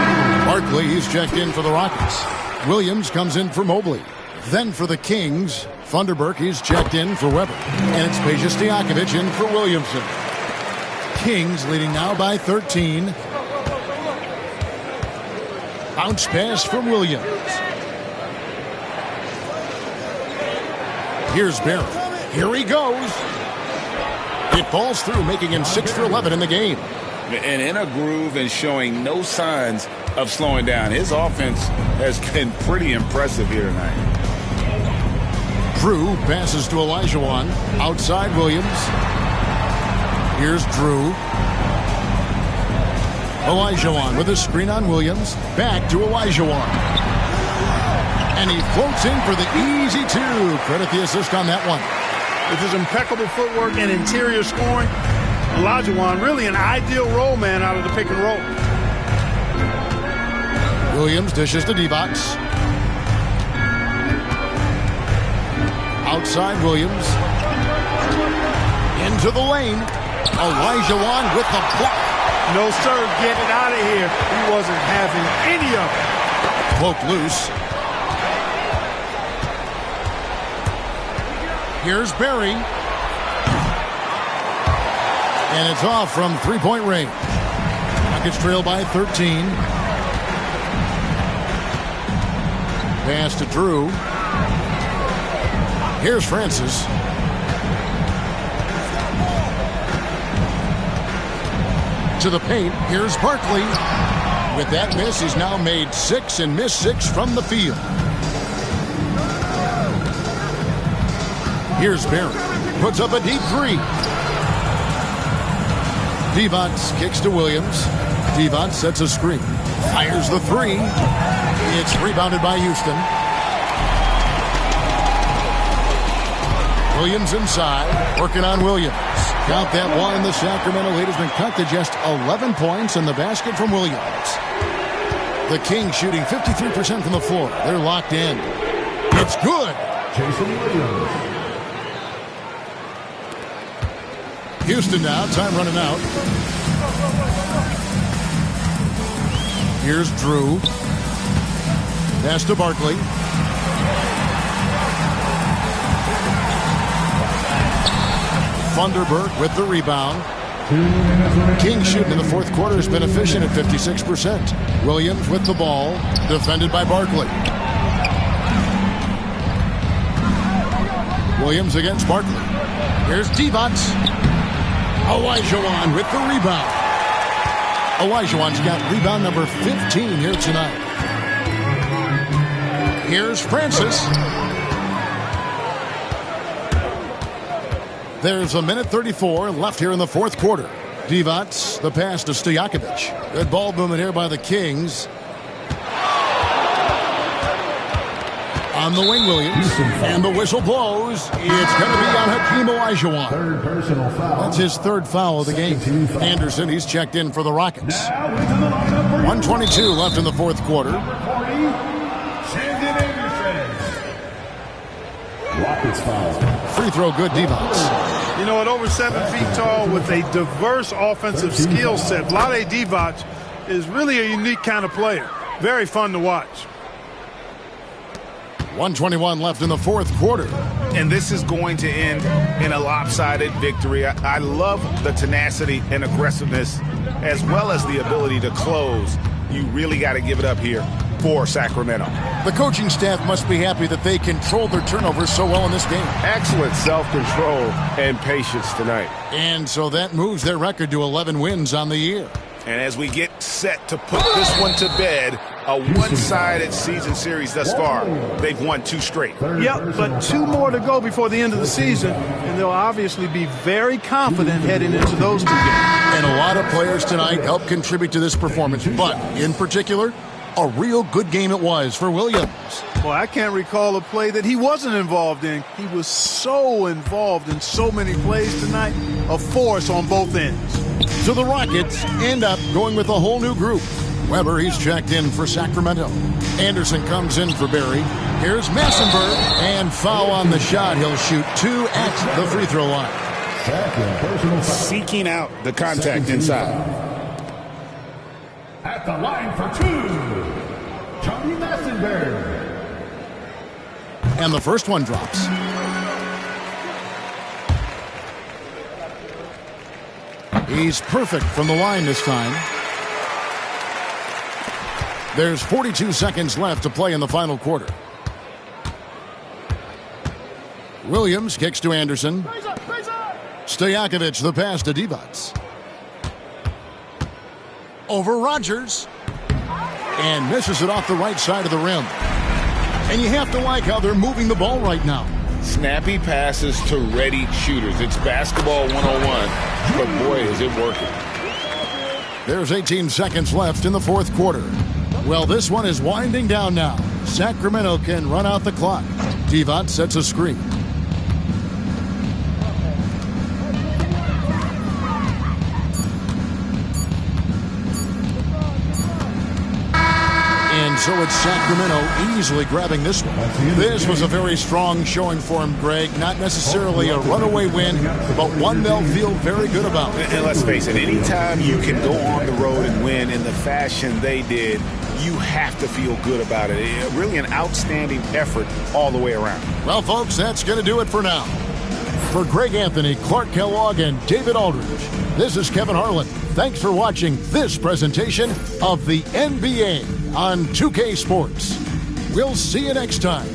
Barkley, he's checked in for the Rockets. Williams comes in for Mobley. Then for the Kings, Funderburk, he's checked in for Weber. And it's Peja Stojakovic in for Williamson. Kings leading now by 13. Bounce pass from Williams. Here's Barrett. Here he goes. It falls through, making him 6 for 11 in the game. And in a groove and showing no signs of slowing down. His offense has been pretty impressive here tonight. Drew passes to Olajuwon. Outside Williams. Here's Drew. Olajuwon with a screen on Williams. Back to Olajuwon. And he floats in for the easy 2. Credit the assist on that one. With his impeccable footwork and interior scoring, Olajuwon really an ideal roll man out of the pick and roll. Williams dishes to Divac. Outside Williams. Into the lane. Olajuwon with the block. No, sir, get it out of here. He wasn't having any of it. Cloak loose. Here's Barry. And it's off from 3-point range. Rockets trail by 13. Pass to Drew. Here's Francis. To the paint. Here's Barkley. With that miss, he's now made 6 and missed 6 from the field. Here's Barry. Puts up a deep 3. Divac kicks to Williams. Divac sets a screen. Fires the 3. It's rebounded by Houston. Williams inside. Working on Williams. Count that one. The Sacramento lead has been cut to just 11 points in the basket from Williams. The Kings shooting 53% from the floor. They're locked in. It's good. Jason Williams. Houston now. Time running out. Here's Drew. Pass to Barkley. Funderburk with the rebound. Kings shooting in the fourth quarter has been efficient at 56%. Williams with the ball. Defended by Barkley. Williams against Barkley. Here's Divac. Olajuwon with the rebound. Olajuwon's got rebound number 15 here tonight. Here's Francis. There's 1:34 left here in the fourth quarter. Divac, the pass to Stojakovic. Good ball movement here by the Kings. On the wing, Williams. And the whistle blows. It's going to be on Hakeem Olajuwon. Third personal foul. That's his third foul of the game. Anderson, he's checked in for the Rockets. 1:22 left in the fourth quarter. Rockets foul. Free throw good, Divac. You know, at over 7 feet tall with a diverse offensive skill set, Vlade Divac is really a unique kind of player. Very fun to watch. 1:21 left in the fourth quarter. And this is going to end in a lopsided victory. I love the tenacity and aggressiveness as well as the ability to close. You really got to give it up here for Sacramento. The coaching staff must be happy that they controlled their turnovers so well in this game. Excellent self-control and patience tonight. And so that moves their record to 11 wins on the year. And as we get set to put this one to bed, a one-sided season series thus far. They've won 2 straight. Yep, but 2 more to go before the end of the season, and they'll obviously be very confident heading into those 2 games. And a lot of players tonight helped contribute to this performance, but in particular, a real good game it was for Williams. Well, I can't recall a play that he wasn't involved in. He was so involved in so many plays tonight, a force on both ends. So the Rockets end up going with a whole new group. Weber, he's checked in for Sacramento. Anderson comes in for Barry. Here's Massenberg, and foul on the shot. He'll shoot 2 at the free throw line. Seeking out the contact inside. At the line for 2, Johnny Massenberg. And the first one drops. He's perfect from the line this time. There's 42 seconds left to play in the final quarter. Williams kicks to Anderson. Stojakovic the pass to Divac. Over Rogers. And misses it off the right side of the rim. And you have to like how they're moving the ball right now. Snappy passes to ready shooters. It's basketball 101, but boy, is it working. There's 18 seconds left in the fourth quarter. Well, this one is winding down now. Sacramento can run out the clock. Divac sets a screen. And so it's Sacramento easily grabbing this one. This was a very strong showing for him, Greg. Not necessarily a runaway win, but one they'll feel very good about. And let's face it, anytime you can go on the road and win in the fashion they did, you have to feel good about it. Really an outstanding effort all the way around. Well, folks, that's going to do it for now. For Greg Anthony, Clark Kellogg, and David Aldridge, this is Kevin Harlan. Thanks for watching this presentation of the NBA on 2K Sports. We'll see you next time.